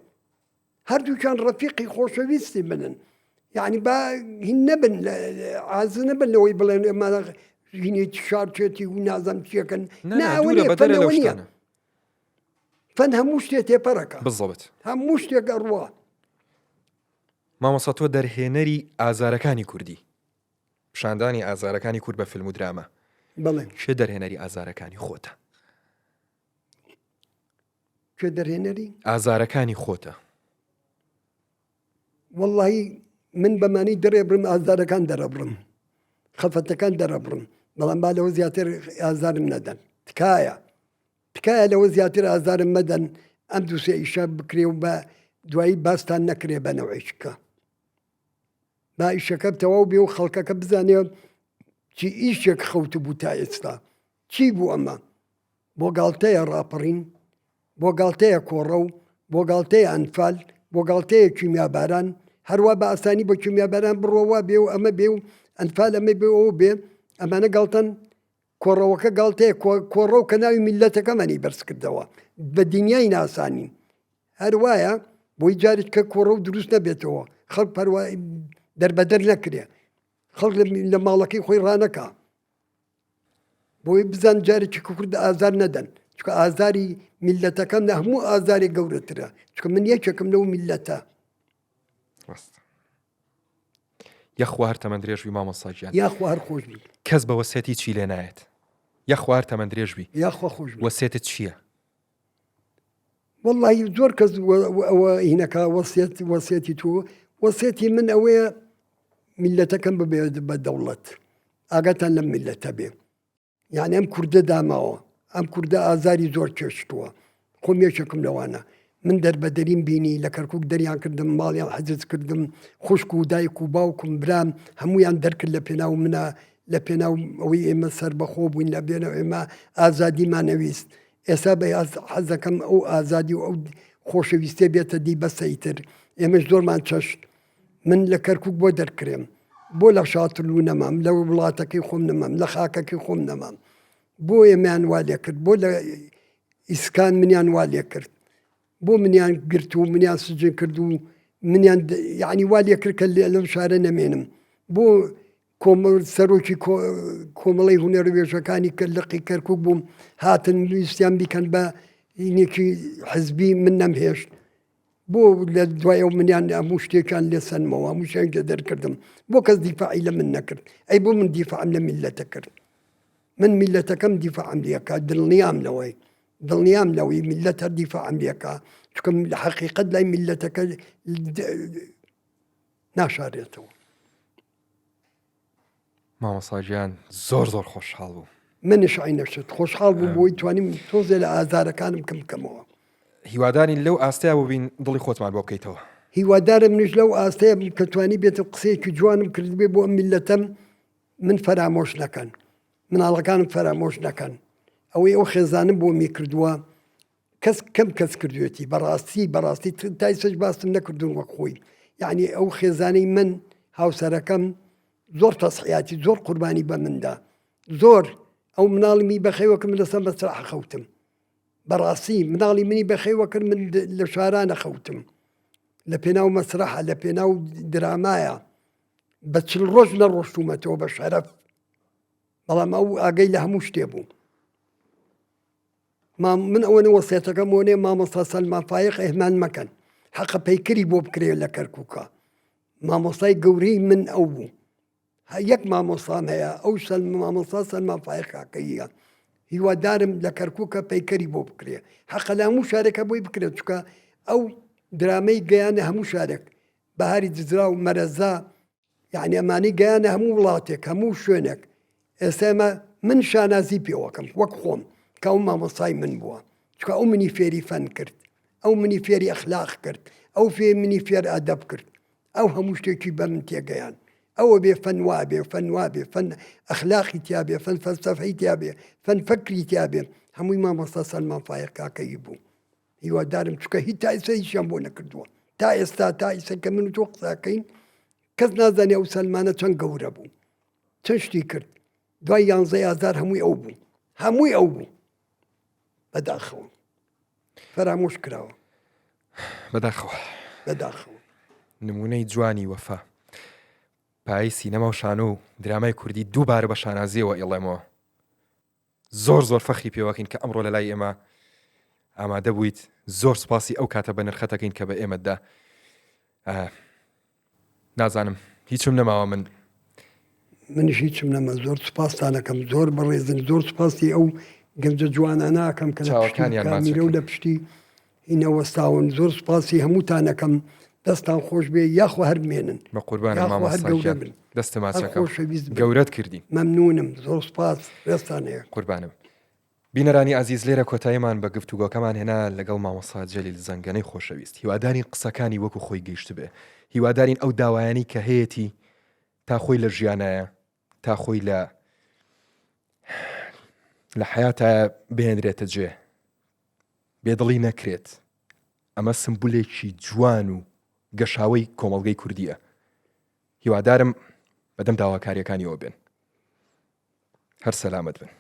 هەردووکان ڕەفیقی خۆشەویستی بنن یعنی با هین نەبن عاز نەبن لەوەی بڵێن ئێمانە ژینێکی شارچێتی و نازەم چیەکەن ناوەنیە فەن هەموو شتێ تێپەرەکە بزڵێت هەموو شتێک ئەڕوە. مامۆستا تۆ دەرهێنەری ئازارەکانی کوردی پیشاندانی ئازارەکانی کورد بە فیلم و درامە بڵێ چێ دەرهێنەری ئازارەکانی خۆتە؟ کوێ دەرهێنەری ئازارەکانی خۆتە؟ وەڵڵاهی من بەمانی دەڕێبرم ئازارەکان دەرەبڕم خەفەتەکان دەرەبڕم بەڵام با لەوە زیاتر ئازارم نەدەن تکایە لەوە زیاتر ئازارم مەدەن ئەم دووسێ ئیشە بکرێ و بە دوایی باستان نەکرێ بە نەوەیشکە با ئیشەکە تەواو بێ و خەڵکەکە بزانێ چی ئیشێک خەوت بوو تا ئێستا چی بوو ئەمە بۆ گاڵتەیە ڕاپەڕین بۆ گاڵتەیە کۆڕە و بۆ گاڵتەیە ئەنفال بۆ گاڵتەیە کیمیاباران هەروە بە ئاسانی بۆ کیمیاباران بڕۆوە بێ و ئەمە بێ و ئەنفال ئەمە بێ ئەوە بێ ئەمانە گاڵتەن کۆڕەوەکە گاڵتەیە کۆڕە و کە ناوی میلەتەکەمانی بەرز کردەوە بە دنیای ناسانین هەروایە بۆی جارێک کە کۆڕە و دروست نەبێتەوە خەڵک پەروە دەربەدەر نەکرێ خەڵک لە ماڵەکەی خۆی ڕانەکە بۆی بزان جارێکی کورد ئازار نەدەن چکە ئازاری میلەتەکەم نە هەموو ئازاری گەورەترە چکە من یەکێکم لەو میلەتە یەخوار تەمەندرێژوی مامۆستاگیان یاخوا هەر خۆش بی کەس بە وەسێتی چی لێ نایەت یەخوار تەمەندرێژوی یاخوا خۆش بی وەسێتت چییە؟ والله زۆر کەس ئەوە هینەکە وەسێتی تۆ وەسێتی من ئەوەیە میلەتەکەم ببێ بە دەوڵەت ئاگاتان لەم میلەتە بێ یعنی ئەم کوردە داماوە ئەم کوردە ئازاری زۆر کێشتووە خۆم یەکێکم لەوانە من دەربەدەریم بینی لە کەرکک دەریان کردم ماڵیان حەجز کردم خوشک و دایک و باوکم برام هەمویان دەرکرد لە پێناو منە لە پێناو ئەوەی ئێمە سەربەخۆ بووین لە بێنەوە ئێمە ئازادیمان نەویست ئێستا بە حەز دەکەم ئەو ئازادی و ئەو خۆشەویستێ بێتە دی بەسەیتر ئێمەش زۆرمان چەشت من لە کەرکووک بۆ دەرکرێم بۆ لە شاتلو نەمام لە وڵاتەکەی خۆم نەمام لە خاکەکەی خۆم نەمام بۆ ئێمەیان وا لێ کرد بۆ لە ئیسکان منیان وا لێ کرد بۆ منیان گرت و منیان سجن کرد و منیان یعنی وا لێ کرد کە لەم شارە نەمێنم بۆ سەرۆکی کۆمەڵی هونەرەوێژەکانی کە لەقی کەرکووک بووم هاتن ویستیان بیکەن بە هینێکی حزبی من نەمهێشت بۆ لە دوایەوە منیان هەموو شتێکیان لێ سنمەوە هەموو شتێک دەرکردم بۆ کەس دیفاعی لە من نەکرد ئەی بۆ من دیفاعم لە میلەتە کرد من میلەتەکەم دیفاعم لێکا دڵنیام لەوەی دڵنیام لەوەی میلەت هەر دیفاعم لێکا چونکە حەقیقەت لای میلەتەکە ناشارێتەوە. مامۆستاگیان زۆر خۆشحاڵ بوو. منش عینەشت خۆشحاڵ بوو بۆی توانیم تۆزێ لە ئازارەکانم کەمکەمەوە. هیوادانی لەو ئاستەیە ببین دڵی خۆتمان بۆ بکەیتەوە. هیوادارم منش لەو ئاستەیە کە توانی بێتە قسەیەکی جوانم کردبێ بۆ ئەم میلەتەم من فەرامۆش نەکەن مناڵەکانم فەرامۆش نەکەن ئەوەی ئەو خێزانم بۆ می کردووە کەم کەس کردوێتی بەڕاستی تای سەش باستم نەکردون وەک خۆی یعنی ئەو خێزانەی من هاوسەرەکەم زۆر تەسحیاتی زۆر قوربانی بە مندا زۆر ئەو مناڵمی بەخێوەکە من لەسەر مەسرح خەوتم بەڕاستی مناڵی منی بەخێوەکرد من لە شارانە خەوتم لە پێناو مەسرحە لە پێناو درامایە بە 40 ڕۆژ نەڕۆشتومەتەوە بە شەرەف بەڵام ئەو ئاگەی لە هەموو شتێ بوو من ئەوەنە وەسیەتەکەم وەنێ مامۆستا سەلمان فایق ئێمان مەکەن حەقە پەیکەری بۆ بکرێ لە کەرکووکە مامۆستای گەورەی من ئەو بوو یەک مامۆستام هەیە ئەو مامۆستا سەلمان فایق کاکەیە هیوادارم لە کەرکووکە پەیکەری بۆ بکرێ حەقە لە هەموو شارێکە بۆی بکرێت چکە ئەو درامەی گەیانە هەموو شارێک بەهاری دزرا و مەرەزا یعنی ئەمانی گەیانە هەموو وڵاتێک هەموو شوێنێک ئێستا من شانازی پێوەکەم وەک خۆم کە ئەو مامۆستای من بووە چکە ئەو منی فێری فەن کرد ئەو منی فێری ئەخلاق کرد ئەو منی فێر ئەدەب کرد ئەو هەموو شتێکی بە من تێگەیان ئەوە بێ فەن وابێ فەن وابێ فەن ئەخلاقی تیابێ فەن فەلسەفەی تیابێ فەن فەکری تیابێ هەمووی مامۆستا سەلمان فایق کاکەی بوو هیوادارم چکە هیچ تا ئێستا هیچیان بۆ نەکردووە تا ئێستا کە من و تۆ قساکەین کەس نازانێ ئەو سەلمانە چەند گەورە بوو چەند شتی کرد دوای 11 ئازار هەمووی ئەو بوو بەداخەوە فەرامۆش کراوە بەداخەوە نمونەی جوانی وەفا پایی سینەما و شانۆ و درامای کوردی دووبارە بە شانازیەوە ئێڵێمەوە زۆر فەخری پێوەکەین کە ئەمڕۆ لە لای ئێمە ئامادە بوویت زۆر سوپاسی ئەو کاتە بە نرخەتەکەین کە بە ئێمەدا نازانم هیچم نەماوە منیش هیچم نەما زۆر سوپاسانەکەم زۆر بەڕێزن زۆر سوپاسی ئەو گەنجە جواناناکەم کە لە و لە پشتی هینەوەستاون زۆر سوپاسی هەمووتانەکەم دەستان خۆش بێ یاخوا هەرمێنن بە قوربانە مامۆستا دەستە ماچەکە گەورەت کردی مەمنونم زۆر سوپاس ڕێستانەیە قوربانم بینەرانی عزیز لێرە کۆتاییمان بە گفتوگۆکەمان هێنا لەگەڵ مامۆستا جەلیل زەنگەنەی خۆشەویست هیواداری قسەکانی وەکو خۆی گەیشت بێ هیوادارین ئەو داوایانی کە هەیەی تا خۆی لە ژیانایە تا خۆی لە حیاتە بهێنرێتە جێ بێدڵی نەکرێت ئەمە سمبولێکی جوان و گەشاوەی کۆمەڵگەی کوردیە هیوادارم بەدەم داواکاریەکانیەوە بێن هەر سەلامەت بن